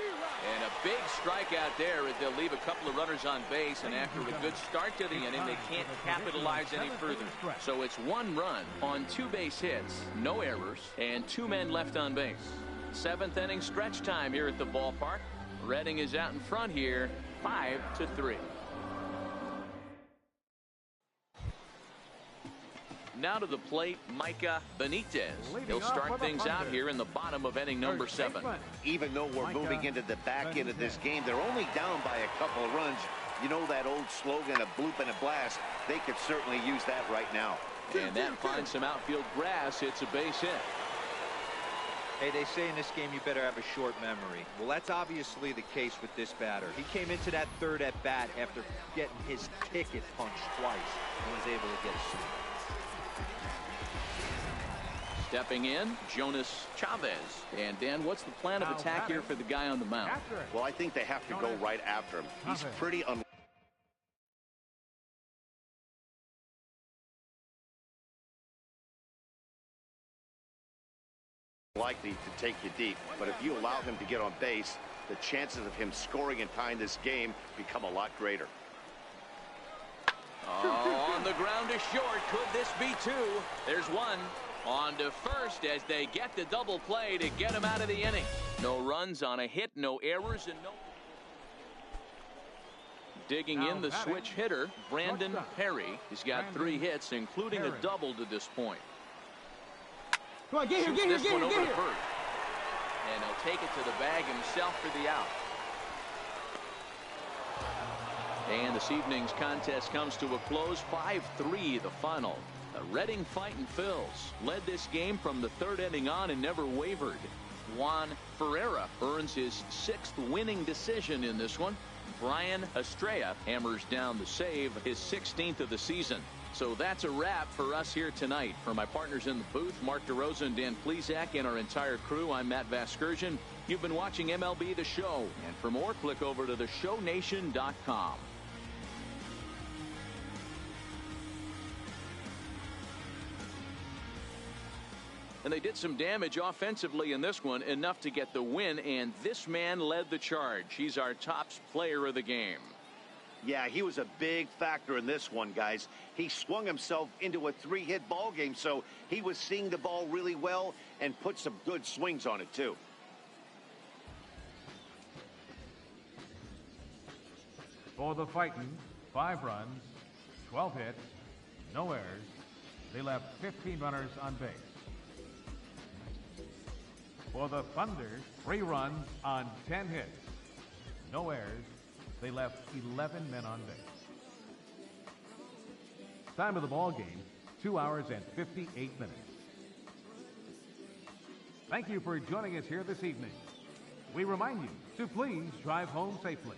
And a big strikeout there as they'll leave a couple of runners on base, and after a good start to the inning, they can't capitalize any further. So it's 1 run on 2 base hits, no errors, and 2 men left on base. 7th inning stretch time here at the ballpark. Redding is out in front here, 5-3. Now to the plate, Micah Benitez. He'll start things out here in the bottom of inning number 7. Even though we're moving into the back end of this game, they're only down by a couple of runs. You know that old slogan, a bloop and a blast. They could certainly use that right now. And that finds some outfield grass. It's a base hit. Hey, they say in this game you better have a short memory. Well, that's obviously the case with this batter. He came into that 3rd at bat after getting his ticket punched twice and was able to get a swing. Stepping in, Jonas Chavez. And Dan, what's the plan of attack here for the guy on the mound? Well, I think they have to go right after him. He's pretty likely to take you deep, but if you allow him to get on base, the chances of him scoring and tying this game become a lot greater. Oh, on the ground is short. Could this be 2? There's 1. On to first as they get the double play to get him out of the inning. No runs on a hit, no errors, and no... Digging in the switch hitter, Brandon Perry. He's got 3 hits, including a double to this point. Come on, get here, And he'll take it to the bag himself for the out. And this evening's contest comes to a close, 5-3 the final. The Redding Fightin' Phils led this game from the 3rd inning on and never wavered. Juan Ferreira earns his 6th winning decision in this one. Brian Estrella hammers down the save, his 16th of the season. So that's a wrap for us here tonight. For my partners in the booth, Mark DeRosa and Dan Plesac, and our entire crew, I'm Matt Vasgersian. You've been watching MLB The Show. And for more, click over to theshownation.com. And they did some damage offensively in this one, enough to get the win, and this man led the charge. He's our top player of the game. Yeah, he was a big factor in this one, guys. He swung himself into a 3-hit ball game, so he was seeing the ball really well and put some good swings on it, too. For the Fightin', 5 runs, 12 hits, no errors. They left 15 runners on base. For the Thunder, 3 runs on 10 hits, no errors. They left 11 men on base. Time of the ball game, 2 hours and 58 minutes. Thank you for joining us here this evening. We remind you to please drive home safely.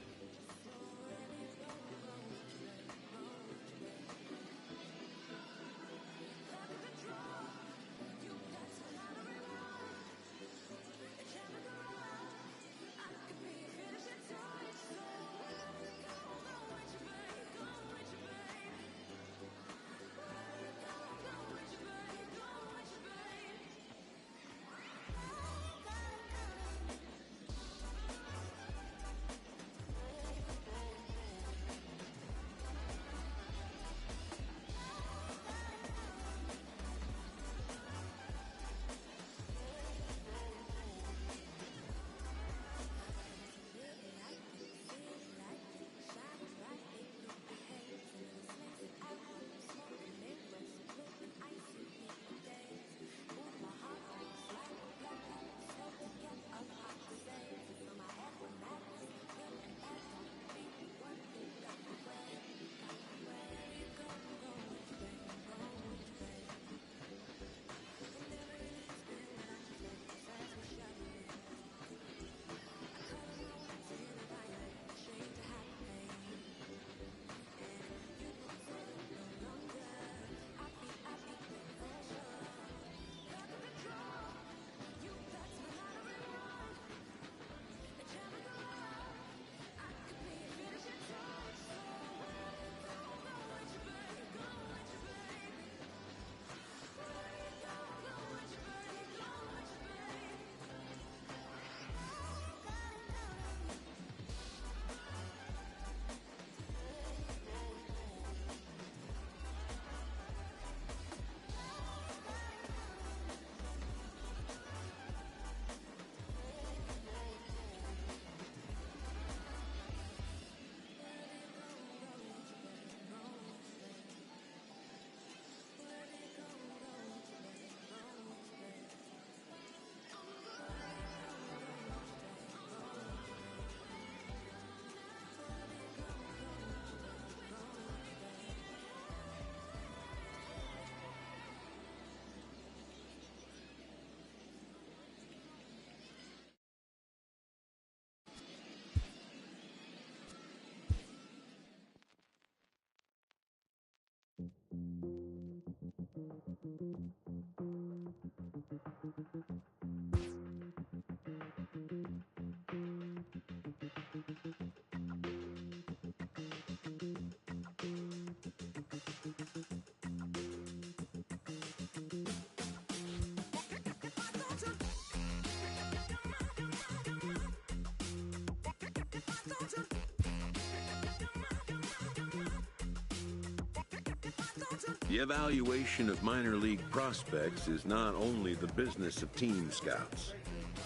The evaluation of minor league prospects is not only the business of team scouts.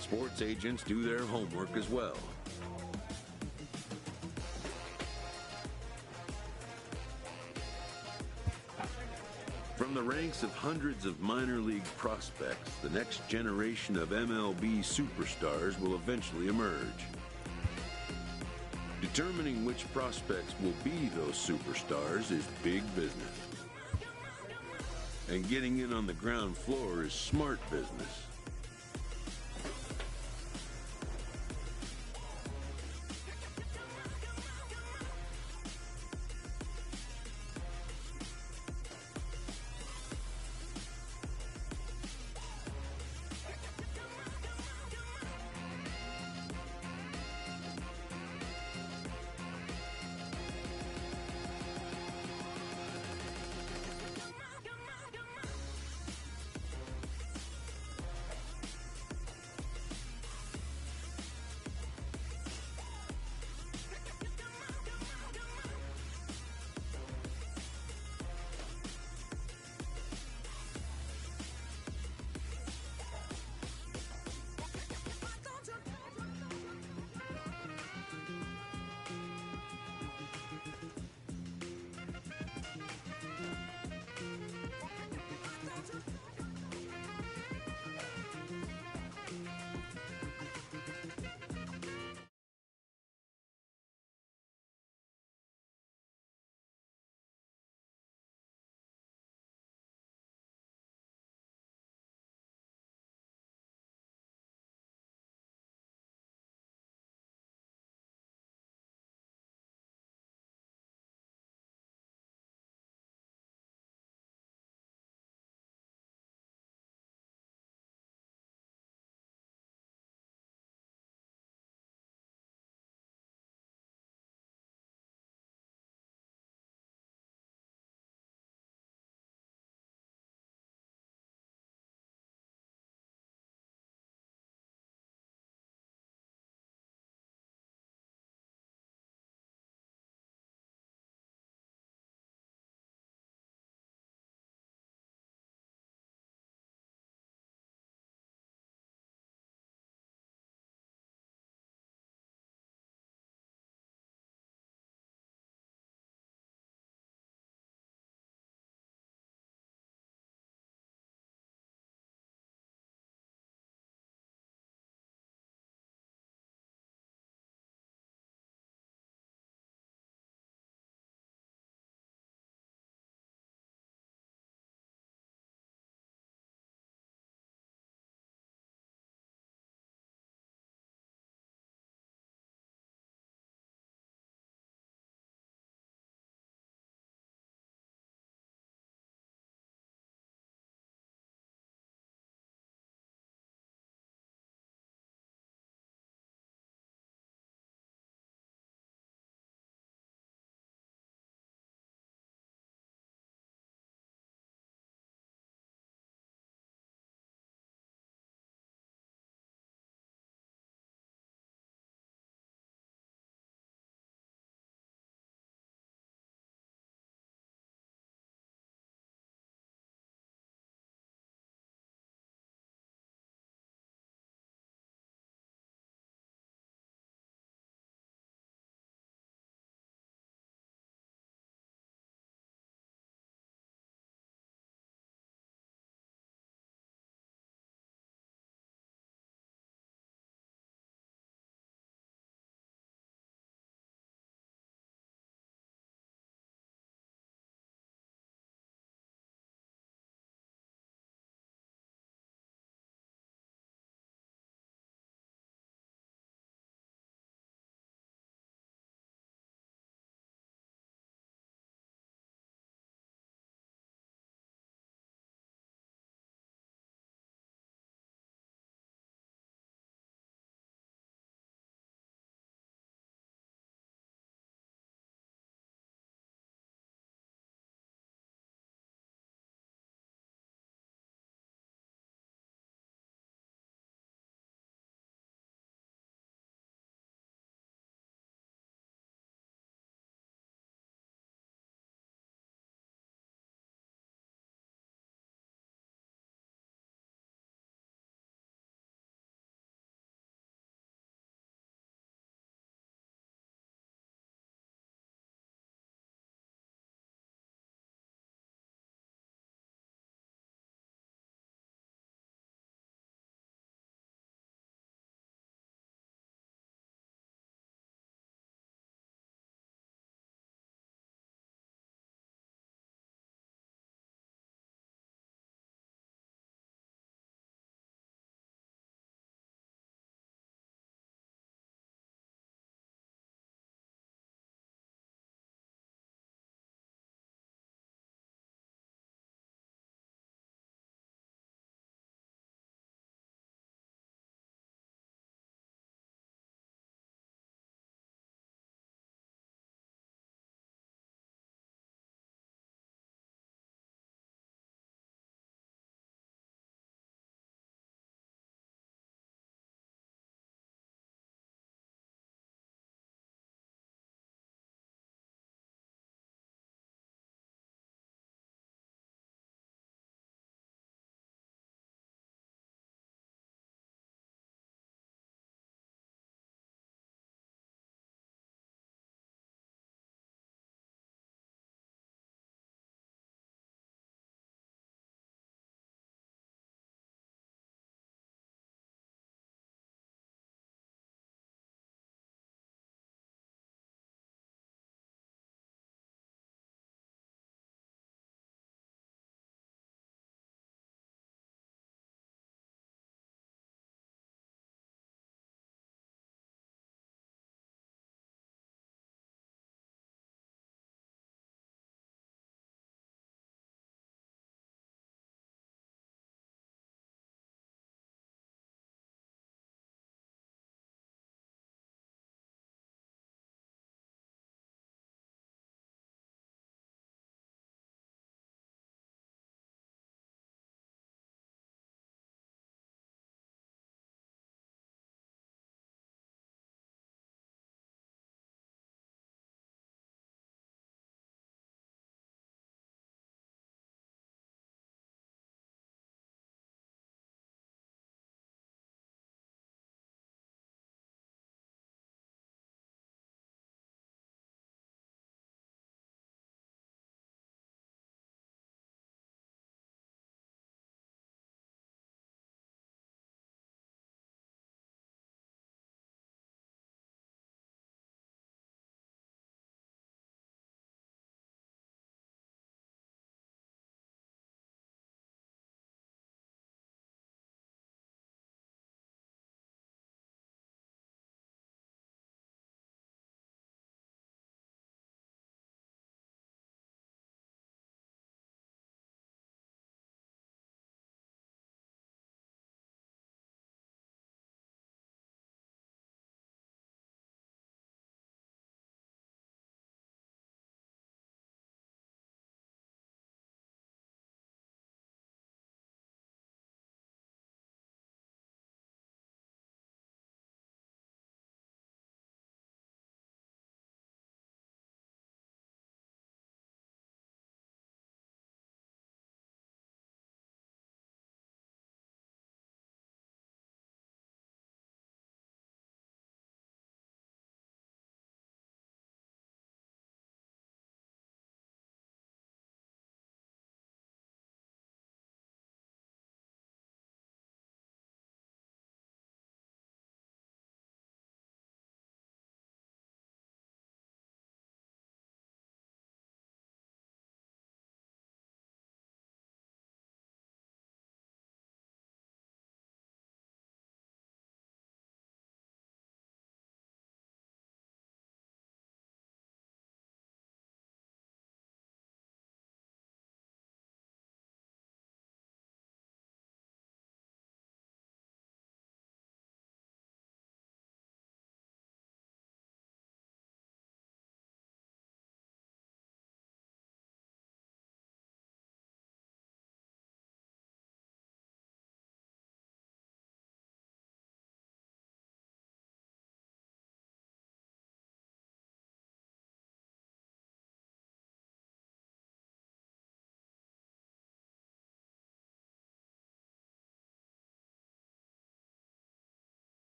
Sports agents do their homework as well. From the ranks of hundreds of minor league prospects, the next generation of MLB superstars will eventually emerge. Determining which prospects will be those superstars is big business. And getting in on the ground floor is smart business.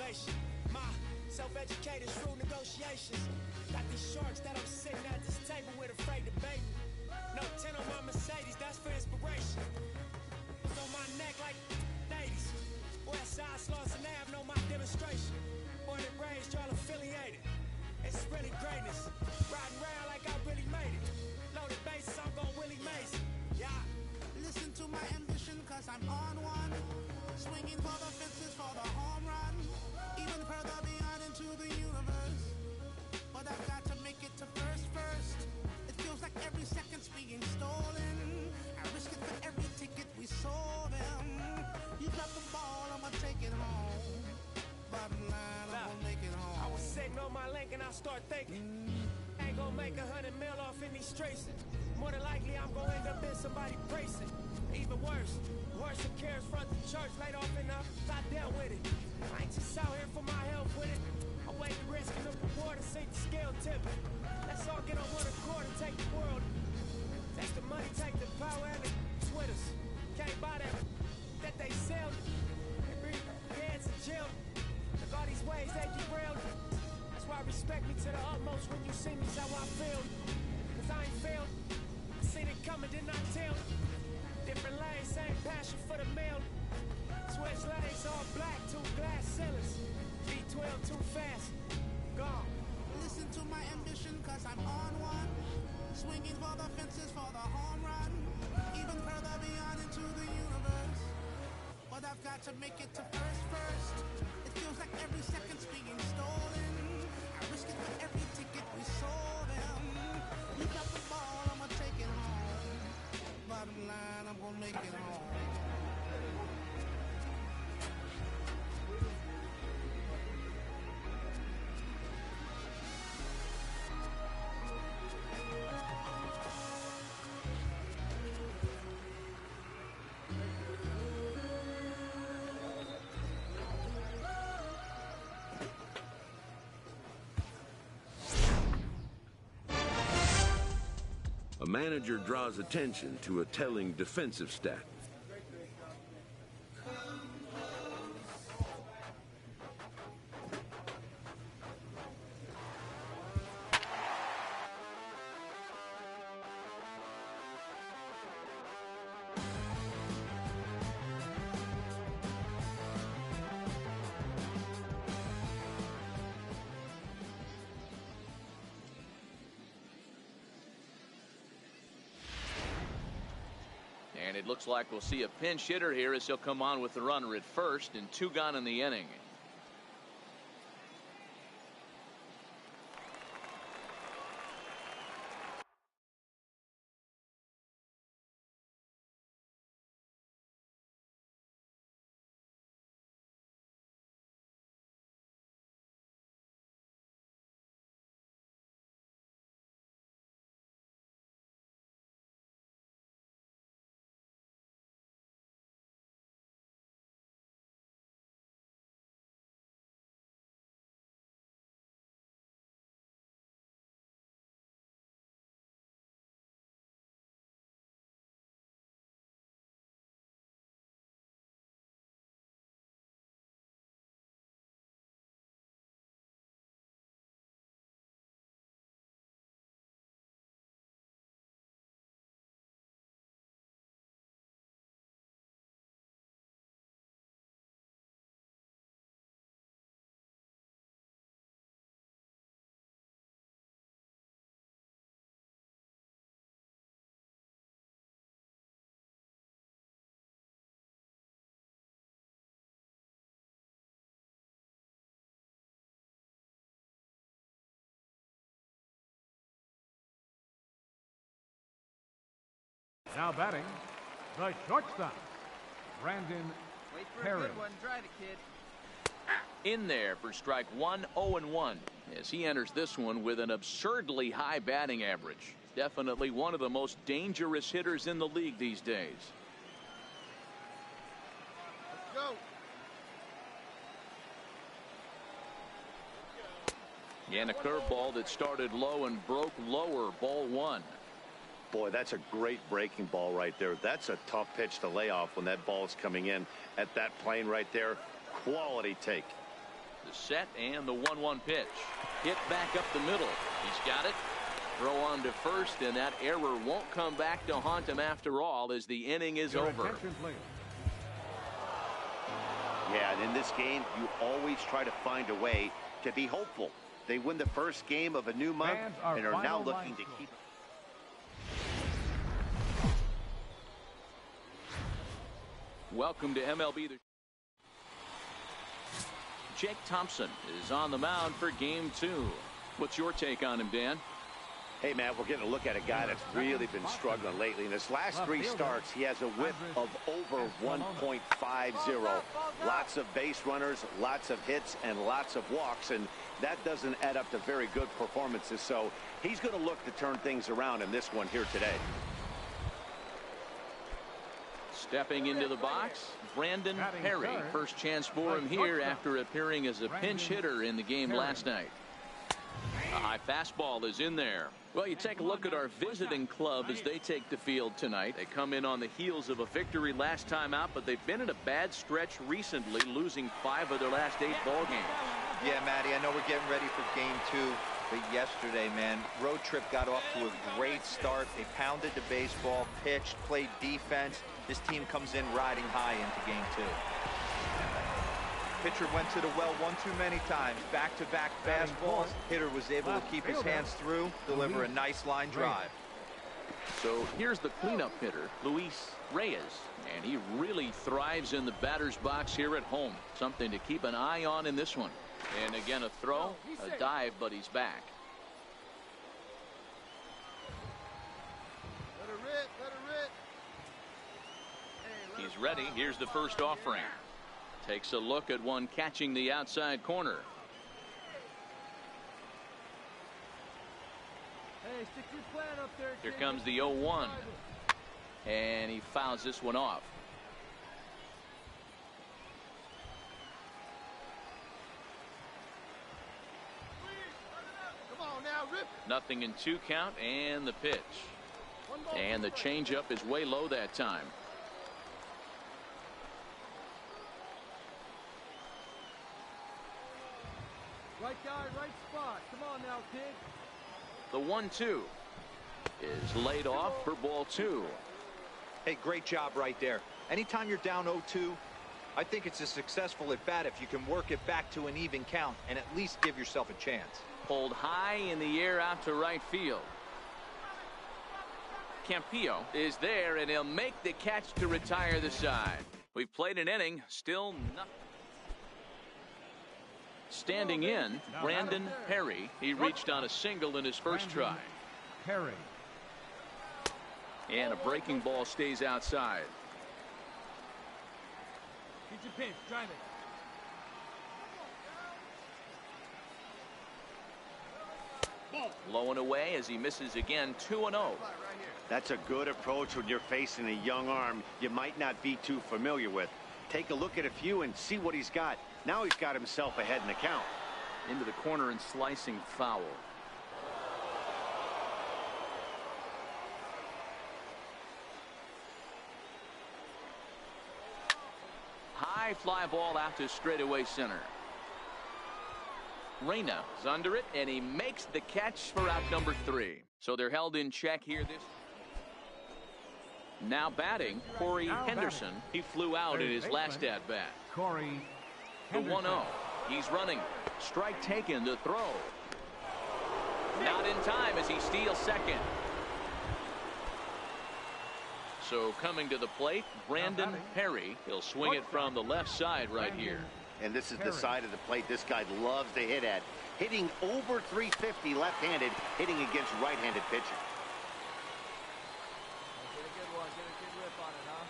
motivation. My self-educated, shrewd negotiations. Got these sharks that I'm sitting at this table with, afraid to bait me. No 10 on my Mercedes, that's for inspiration. It's on my neck like 80s. Westside Slauson Ave, know my demonstration. Born and raised, y'all affiliated. It's really greatness. Riding around like I really made it. Loaded bases, I'm gon' Willie Mays. Yeah. Listen to my ambition, cause I'm on one. Swinging for the fences for the home run. Even further beyond into the universe. But I've got to make it to first. It feels like every second's being stolen. I risk it for every ticket we sold them. You got the ball, I'ma take it home. Bottom line, I'm gonna make it home. I was sitting on my link and I start thinking, I ain't gonna make 100 mil off in these streets. More than likely I'm gonna end up in somebody precinct. Even worse than cares front the church, laid off enough, I dealt with it. I ain't just out here for my health with it. I weigh the risk and the reward and see the scale tipping. Let's all get on one accord and take the world. Take the money, take the power, and the Twitters. Can't buy that they sell. They bring heads in jail. Look all these ways they derailed. That's why respect me to the utmost when you see me's how I feel. Cause I ain't failed. I seen it coming, did not tell. Different lanes, same passion for the meal. Switch lanes, all black, 2 glass ceilings. V12 too fast, gone. Listen to my ambition, cause I'm on one. Swinging for the fences for the home run. Even further beyond into the universe. But I've got to make it to first. It feels like every second's being stolen. I risk it for every ticket we sold them. You got the ball, I'ma take it home. Bottom line, I'm gonna make it home. A manager draws attention to a telling defensive stat. And it looks like we'll see a pinch hitter here as he'll come on with the runner at first, and 2 gone in the inning. Now batting, the shortstop, Brandon Wait for Perry. a good one. Drive it, kid. In there for strike 1, 0-1, as he enters this one with an absurdly high batting average. Definitely one of the most dangerous hitters in the league these days. Let's go. And a curveball that started low and broke lower, ball 1. Boy, that's a great breaking ball right there. That's a tough pitch to lay off when that ball is coming in at that plane right there. Quality take. The set and the 1-1 pitch. Hit back up the middle. He's got it. Throw on to first, and that error won't come back to haunt him after all as the inning is over. Yeah, and in this game, you always try to find a way to be hopeful. They win the first game of a new month and are now looking to keep. Welcome to MLB. Jake Thompson is on the mound for game 2. What's your take on him, Dan? Hey, Matt, we're getting a look at a guy that's really been struggling lately. In his last 3 starts, he has a whip of over 1.50. Lots of base runners, lots of hits, and lots of walks, and that doesn't add up to very good performances. So he's going to look to turn things around in this one here today. Stepping into the box, Brandon Perry. First chance for him here after appearing as a pinch hitter in the game last night. A high fastball is in there. Well, you take a look at our visiting club as they take the field tonight. They come in on the heels of a victory last time out, but they've been in a bad stretch recently, losing 5 of their last 8 ball games. Yeah, Matty, I know we're getting ready for game 2, but yesterday, man, road trip got off to a great start. They pounded the baseball, pitched, played defense. This team comes in riding high into game 2. Pitcher went to the well one too many times. Back-to-back fastballs. Hitter was able to keep his hands through, deliver a nice line drive. So here's the cleanup hitter, Luis Reyes, and he really thrives in the batter's box here at home. Something to keep an eye on in this one. And again, a throw, a dive, but he's back. Let her rip, let her rip. He's ready. Here's the first offering. Takes a look at one catching the outside corner. Hey, stick your plan up there. Here comes the 0-1. And he fouls this one off. Come on now, rip. Nothing in 2 count and the pitch. And the changeup is way low that time. Right guy, right spot. Come on now, kid. The 1-2 is laid off for ball 2. Hey, great job right there. Anytime you're down 0-2, I think it's a successful at bat if you can work it back to an even count and at least give yourself a chance. Pulled high in the air out to right field. Campillo is there, and he'll make the catch to retire the side. We've played an inning, still nothing. Standing in, Brandon Perry. He reached on a single in his first try. Perry. And a breaking ball stays outside. Get your pitch, drive it. Low and away as he misses again. 2-0. That's a good approach when you're facing a young arm you might not be too familiar with. Take a look at a few and see what he's got. Now he's got himself ahead in the count. Into the corner and slicing foul. High fly ball out to straightaway center. Reyna is under it, and he makes the catch for out number 3. So they're held in check here. Now batting, Corey Henderson. He flew out in his last at bat. Corey The 1-0. He's running. Strike taken. The throw. Not in time as he steals second. So coming to the plate, Brandon Perry. He'll swing it from the left side right here. And this is the side of the plate this guy loves to hit at. Hitting over 350 left-handed, hitting against right-handed pitching. Get a good one. Get a good rip on it, huh?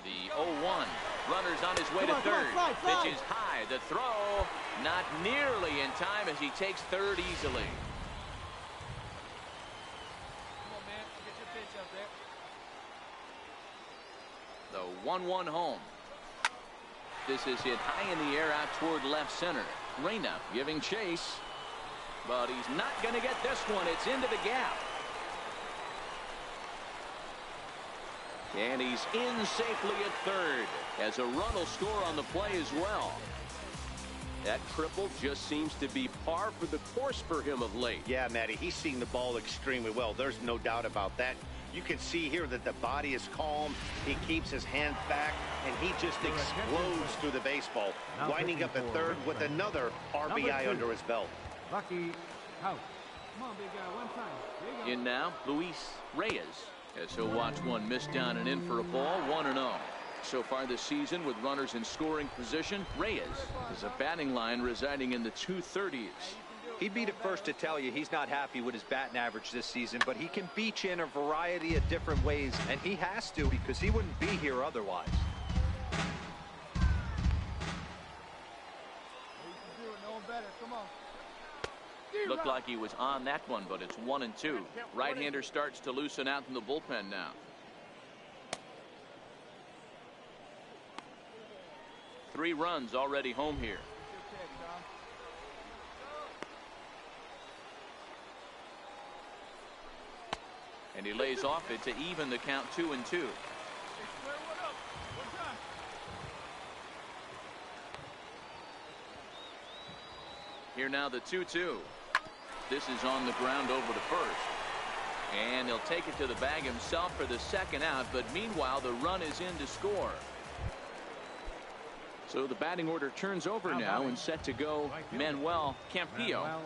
The 0-1. Runner's on his way to third. Pitch is high. The throw not nearly in time as he takes third easily. Come on, man. Get your pitch up there. The 1-1 home. This is hit high in the air out toward left center. Reyna giving chase. But he's not going to get this one. It's into the gap. And he's in safely at third, as a run will score on the play as well. That triple just seems to be par for the course for him of late. Yeah, Matty, he's seeing the ball extremely well. There's no doubt about that. You can see here that the body is calm. He keeps his hand back, and he just explodes through the baseball, winding up at third with another RBI under his belt. Lucky out. Come on, big guy, one time. In now, Luis Reyes, as he'll watch one miss down and in for a ball, 1-0. So far this season, with runners in scoring position, Reyes is a batting line residing in the 230s. He'd be the first to tell you he's not happy with his batting average this season, but he can beat you in a variety of different ways, and he has to because he wouldn't be here otherwise. Looked like he was on that one, but it's 1-2. Right-hander starts to loosen out in the bullpen now. Three runs already home here. And he lays off it to even the count 2-2. Here now the 2-2. This is on the ground over to first. And he'll take it to the bag himself for the second out, but meanwhile the run is in to score. So the batting order turns over now and set to go Manuel Campillo.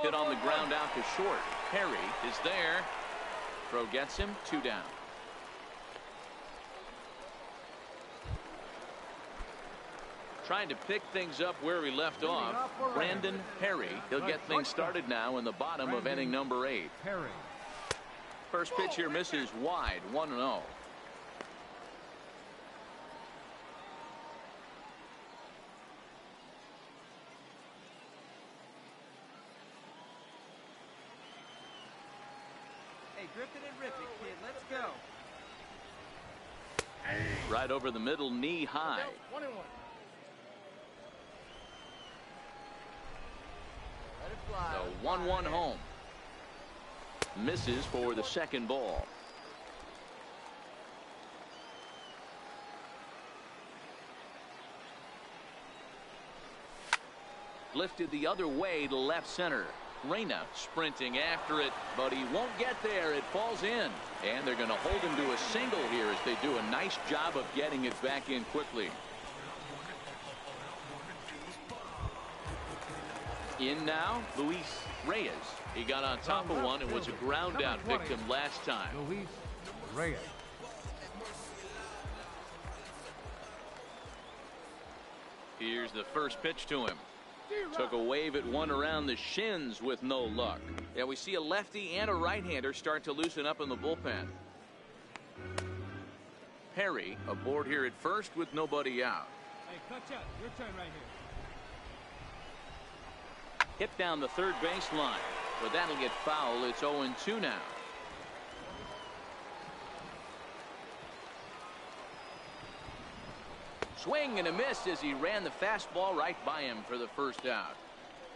Hit on the ground out to short. Perry is there. Throw gets him, 2 down. Trying to pick things up where we left off. Brandon Perry. He'll get things started now in the bottom of inning number 8. First pitch here misses wide, 1-0. Hey, grip it and rip it, kid. Let's go. Right over the middle, knee high. 1-1 home. Misses for the second ball. Lifted the other way to left center. Reyna sprinting after it, but he won't get there. It falls in, and they're going to hold him to a single here as they do a nice job of getting it back in quickly. In now, Luis Reyes. He got on top of one and was a ground out victim last time. Luis Reyes. Here's the first pitch to him. Took a wave at one around the shins with no luck. Yeah, we see a lefty and a right-hander start to loosen up in the bullpen. Perry aboard here at first with nobody out. Hey, catch up. Your turn right here. Hit down the third baseline, but that'll get foul. It's 0-2 now. Swing and a miss as he ran the fastball right by him for the first out.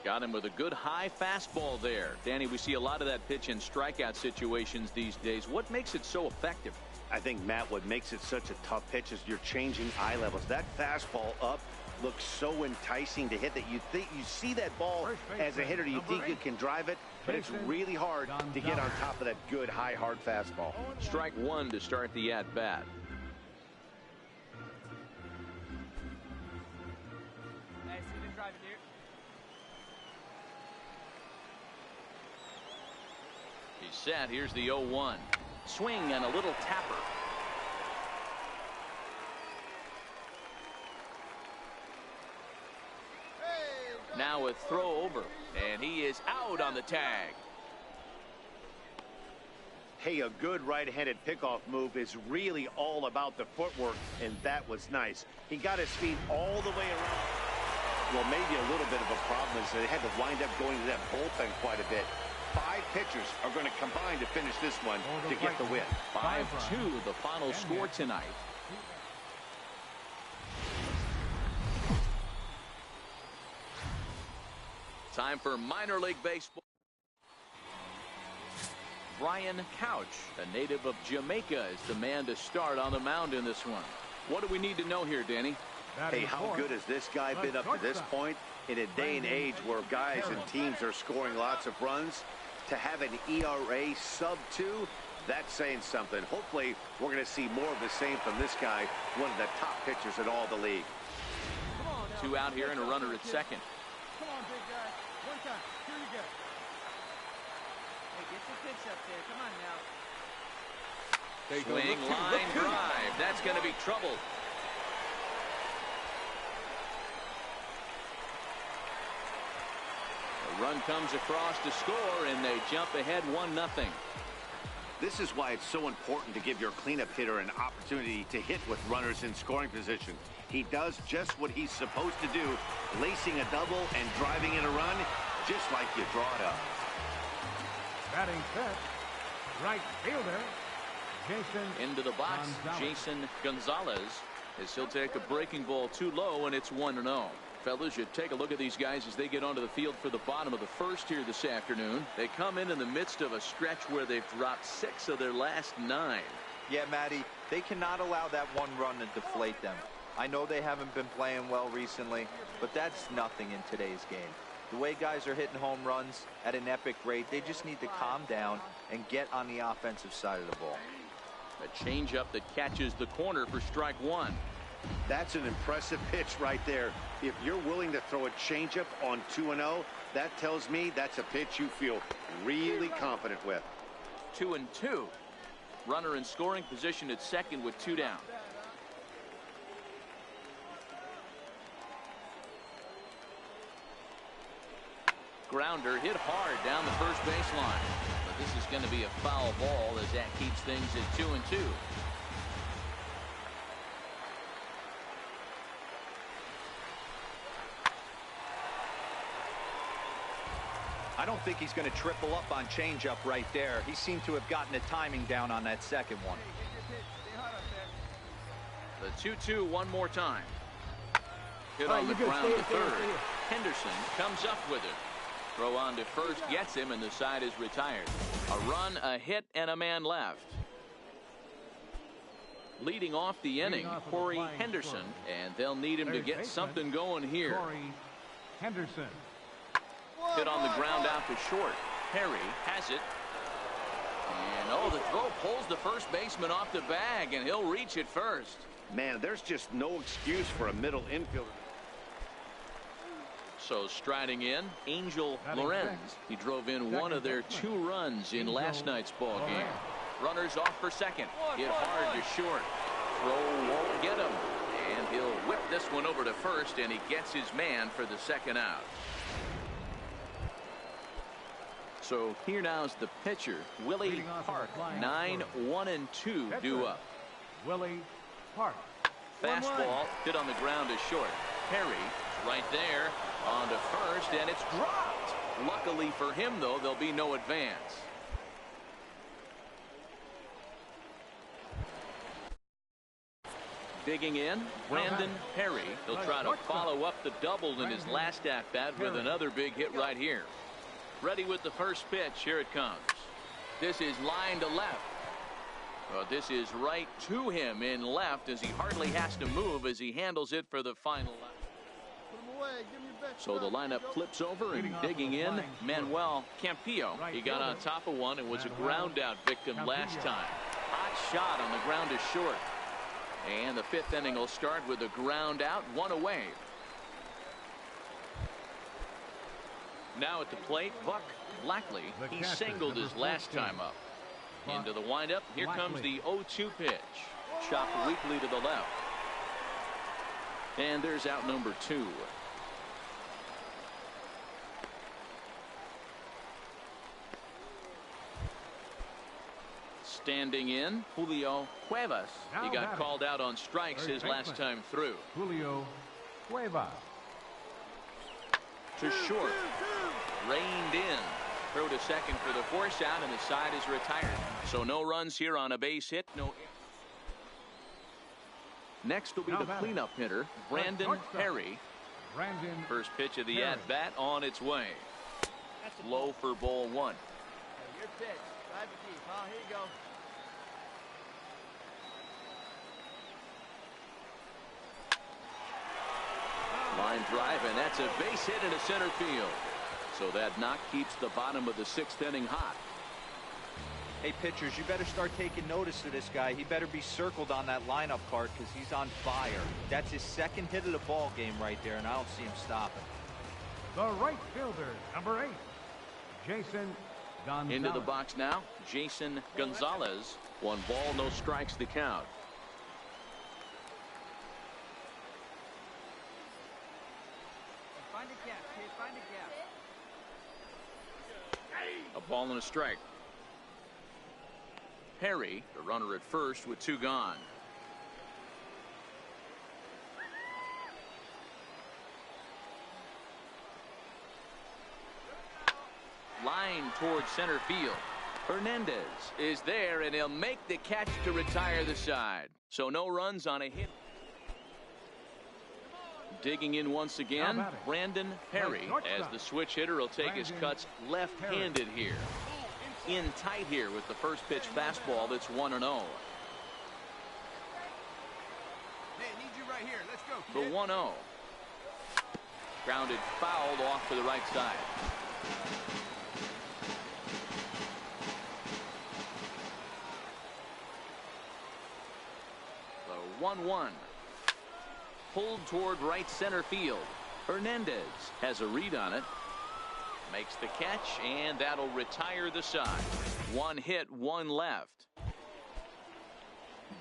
Got him with a good high fastball there. Danny, we see a lot of that pitch in strikeout situations these days. What makes it so effective? I think, Matt, what makes it such a tough pitch is you're changing eye levels. That fastball up looks so enticing to hit that you think you see that ball as a hitter, you think you can drive it, but it's really hard to get on top of that good high hard fastball. Strike one to start the at bat. He's set. Here's the 0-1. Swing and a little tapper. Now a throw over, and he is out on the tag. Hey, a good right-handed pickoff move is really all about the footwork, and that was nice. He got his feet all the way around. Well, maybe a little bit of a problem is they had to wind up going to that bullpen quite a bit. 5 pitchers are going to combine to finish this one to get the win. 5-2 the final score tonight. Time for minor league baseball. Brian Couch, a native of Jamaica, is the man to start on the mound in this one. What do we need to know here, Danny? Hey, how good has this guy been up to this point? In a day and age where guys and teams are scoring lots of runs, to have an ERA sub-2, that's saying something. Hopefully, we're going to see more of the same from this guy, one of the top pitchers in all the league. 2 out here and a runner at second. Come on, big guy. One time. Here you go. Hey, get your pitch up there. Come on now. Swing, line drive. That's going to be trouble. A run comes across to score, and they jump ahead 1-0. This is why it's so important to give your cleanup hitter an opportunity to hit with runners in scoring position. He does just what he's supposed to do, lacing a double and driving in a run, just like you draw it up. Batting fifth, right fielder, Jason. Into the box, Jason Gonzalez, as he'll take a breaking ball too low, and it's 1-0. Fellas, you take a look at these guys as they get onto the field for the bottom of the first here this afternoon. They come in the midst of a stretch where they've dropped 6 of their last 9. Yeah, Matty, they cannot allow that one run to deflate them. I know they haven't been playing well recently, but that's nothing in today's game. The way guys are hitting home runs at an epic rate, they just need to calm down and get on the offensive side of the ball. A changeup that catches the corner for strike 1. That's an impressive pitch right there. If you're willing to throw a changeup on 2-0, that tells me that's a pitch you feel really confident with. 2-2. Runner in scoring position at second with 2 down. Grounder hit hard down the first baseline. But this is going to be a foul ball as that keeps things at 2-2. I don't think he's going to triple up on changeup right there. He seemed to have gotten the timing down on that second one. The 2-2 one more time. Hit on the ground to third. Henderson comes up with it. Throw on to first gets him, and the side is retired. A run, a hit, and a man left. Leading off the inning, Corey Henderson, and they'll need him to get something going here. Corey Henderson. Hit on the ground out to short. Perry has it. And oh, the throw pulls the first baseman off the bag, and he'll reach it first. Man, there's just no excuse for a middle infielder. So striding in, Angel Lorenz. He drove in one of their 2 runs in last night's ball game. Runners off for second. Hit hard to short. Throw won't get him. And he'll whip this one over to first, and he gets his man for the second out. So here now is the pitcher, Willie Park. 9-1-2 due up. Willie Park. Fastball hit on the ground to short. Perry right there on to first, and it's dropped. Luckily for him, though, there'll be no advance. Digging in, Brandon Perry. He'll try to follow up the double in his last at-bat with another big hit right here. Ready with the first pitch. Here it comes. This is line to left. Well, this is right to him in left as he hardly has to move as he handles it for the final out. So the lineup flips over, and digging in, Manuel Campillo. He got on top of one and was a ground out victim last time. Hot shot on the ground to short. And the 5th inning will start with a ground out, 1 away. Now at the plate, Buck Blackley. He singled his last time up. Into the windup. Here comes the 0-2 pitch. Chopped weakly to the left. And there's out number 2. Standing in, Julio Cuevas. He got called out on strikes his last time through. Julio Cuevas. To short. Reined in. Throw to second for the force out, and the side is retired. So no runs here on a base hit. No. Next will be the cleanup hitter, Brandon Perry. First pitch of the at-bat on its way. Low for ball 1. Your pitch. Drive it deep, huh? Here you go. Line drive, and that's a base hit into center field. So that knock keeps the bottom of the 6th inning hot. Hey, pitchers, you better start taking notice of this guy. He better be circled on that lineup card because he's on fire. That's his 2nd hit of the ball game right there, and I don't see him stopping. The right fielder, number 8, Jason Gonzalez. Into the box now, Jason Gonzalez. 1 ball, no strikes the count. Find a gap, kid. Find a gap. A ball and a strike. Perry, the runner at first with 2 gone. Line towards center field. Hernandez is there, and he'll make the catch to retire the side. So no runs on a hit. Digging in once again, Brandon Perry, as the switch hitter will take his cuts left-handed here. In tight here with the first pitch fastball that's 1-0. Hey, need you right here. Let's go, The 1-0. Grounded fouled off to the right side. The 1-1. Pulled toward right center field. Hernandez has a read on it. Makes the catch, and that'll retire the side. 1 hit, 1 left.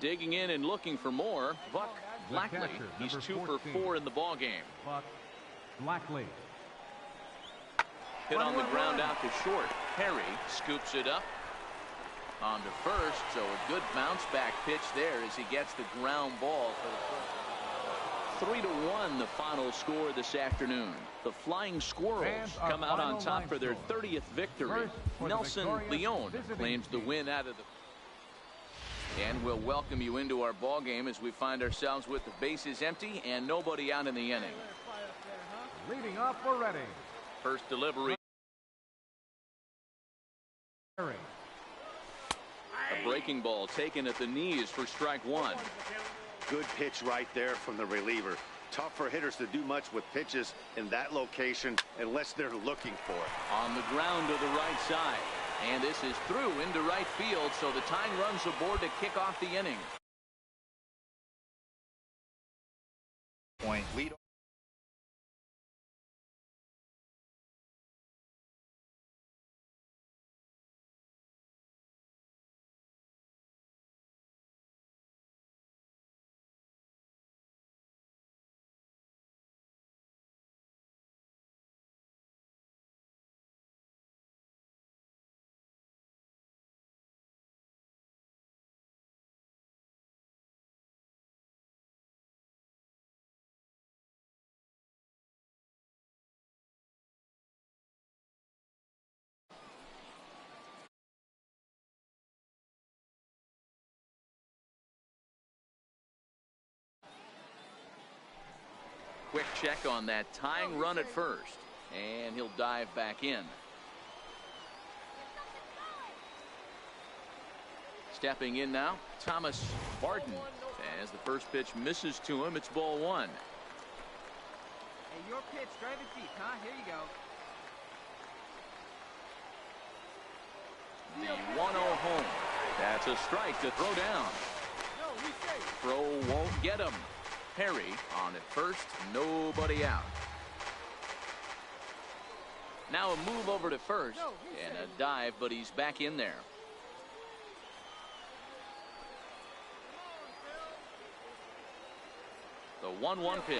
Digging in and looking for more, Buck Blackley. He's 2 for 4 in the ball game. Buck Blackley. Hit on the ground out to short. Perry scoops it up on to first, so a good bounce back pitch there as he gets the ground ball for the first. 3-1 the final score this afternoon. The Flying Squirrels come out on top for their 30th victory. Nelson Leon claims the win out of the. And we'll welcome you into our ball game as we find ourselves with the bases empty and nobody out in the inning. Leading off for Reading. First delivery. Perry. A breaking ball taken at the knees for strike 1. Good pitch right there from the reliever. Tough for hitters to do much with pitches in that location unless they're looking for it. On the ground to the right side. And this is through into right field, so the tying runs aboard to kick off the inning. Point lead. Quick check on that tying run at first, and he'll dive back in. Stepping in now, Thomas Barton. As the first pitch misses to him, it's ball 1. Hey, your pitch. Drive it deep, huh? Here you go. The 1-0 home. That's a strike to throw down. Throw won't get him. Perry on at first, nobody out. Now a move over to first and a dive, but he's back in there. The 1-1 pitch.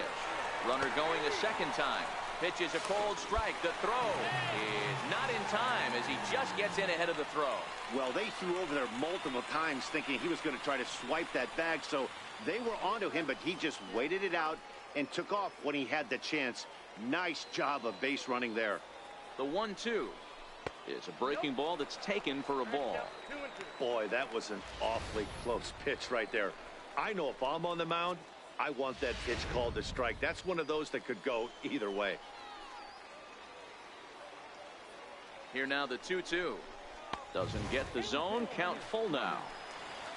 Runner going a second time. Pitch is a cold strike. The throw is not in time as he just gets in ahead of the throw. Well, they threw over there multiple times thinking he was going to try to swipe that bag, so they were onto him, but he just waited it out and took off when he had the chance. Nice job of base running there. The 1-2 is a breaking ball that's taken for a ball. Boy, that was an awfully close pitch right there. I know if I'm on the mound, I want that pitch called a strike. That's one of those that could go either way. Here now the 2-2. Doesn't get the zone. Count full now.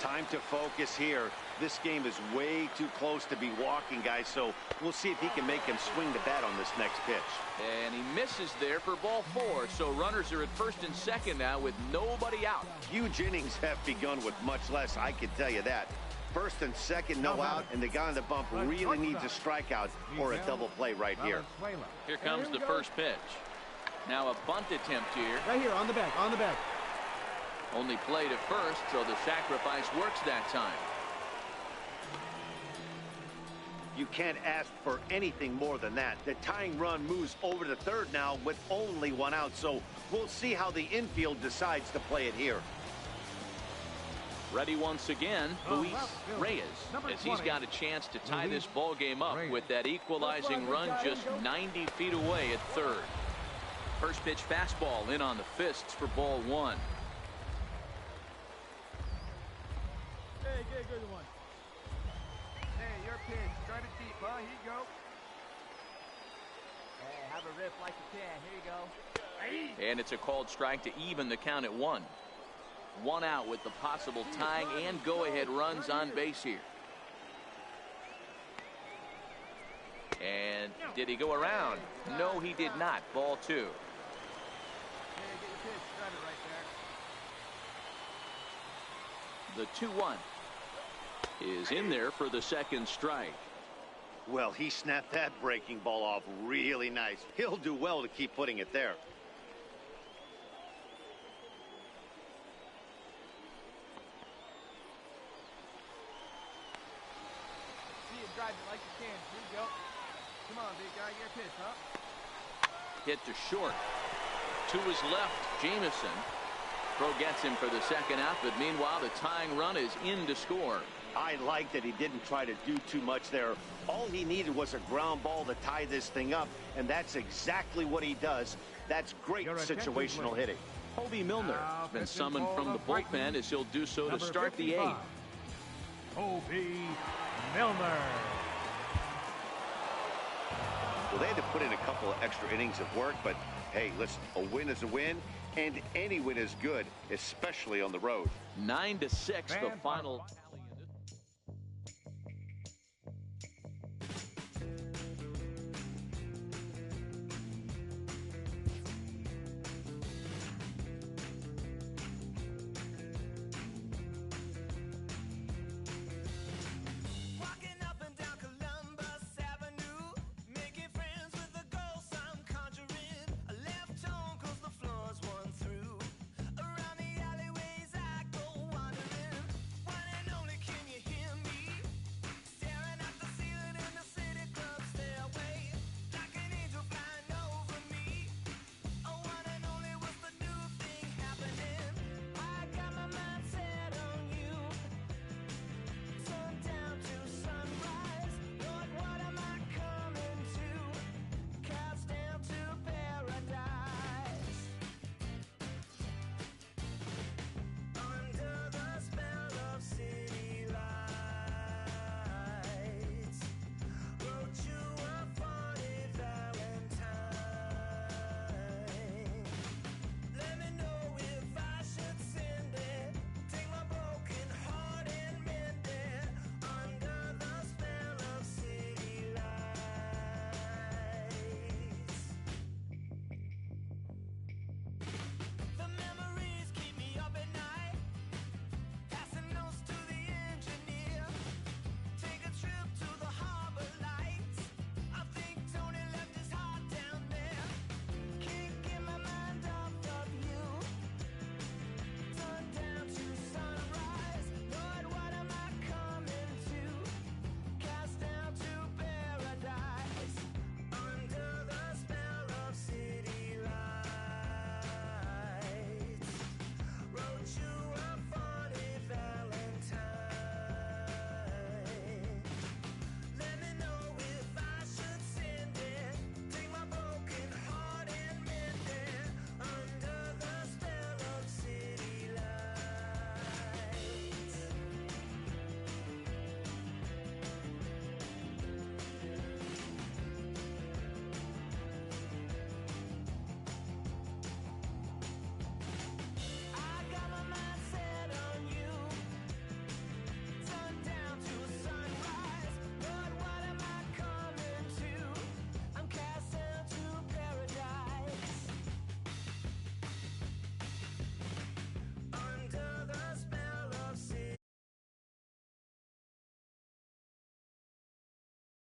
Time to focus here. This game is way too close to be walking, guys, so we'll see if he can make him swing the bat on this next pitch. And he misses there for ball 4, so runners are at first and second now with nobody out. Huge innings have begun with much less, I can tell you that. First and second, no out, and the guy on the bump really needs a strikeout or a double play right here. Here comes the first pitch. Now a bunt attempt here. Right here, on the back, on the back. Only played at first, so the sacrifice works that time. You can't ask for anything more than that. The tying run moves over to third now with only one out, so we'll see how the infield decides to play it here. Ready once again, Luis Reyes, as he's got a chance to tie this ball game up with that equalizing run just 90 feet away at third. First pitch fastball in on the fists for ball 1. Hey, get a good one. Hey, your pitch. Drive it deep, huh? Here you go. Hey, have a rip like you can. Here you go. And it's a called strike to even the count at 1. 1 out with the possible tying and go-ahead runs on base here. And did he go around? No, he did not. Ball 2. Hey, get your pitch. Drive it right there. The 2-1 is in there for the second strike. Well, he snapped that breaking ball off really nice. He'll do well to keep putting it there. See it, drive it like you can. Here you go. Come on, big guy. Your pitch, huh? Hit to short. To his left, Jameson. Throw gets him for the second out, but meanwhile the tying run is in to score. I like that he didn't try to do too much there. All he needed was a ground ball to tie this thing up, and that's exactly what he does. That's great situational hitting. Hobie Milner has been summoned from the bullpen as he'll do so to start the 8th. Hobie Milner. Well, they had to put in a couple of extra innings of work, but hey, listen, a win is a win, and any win is good, especially on the road. 9-6 the final.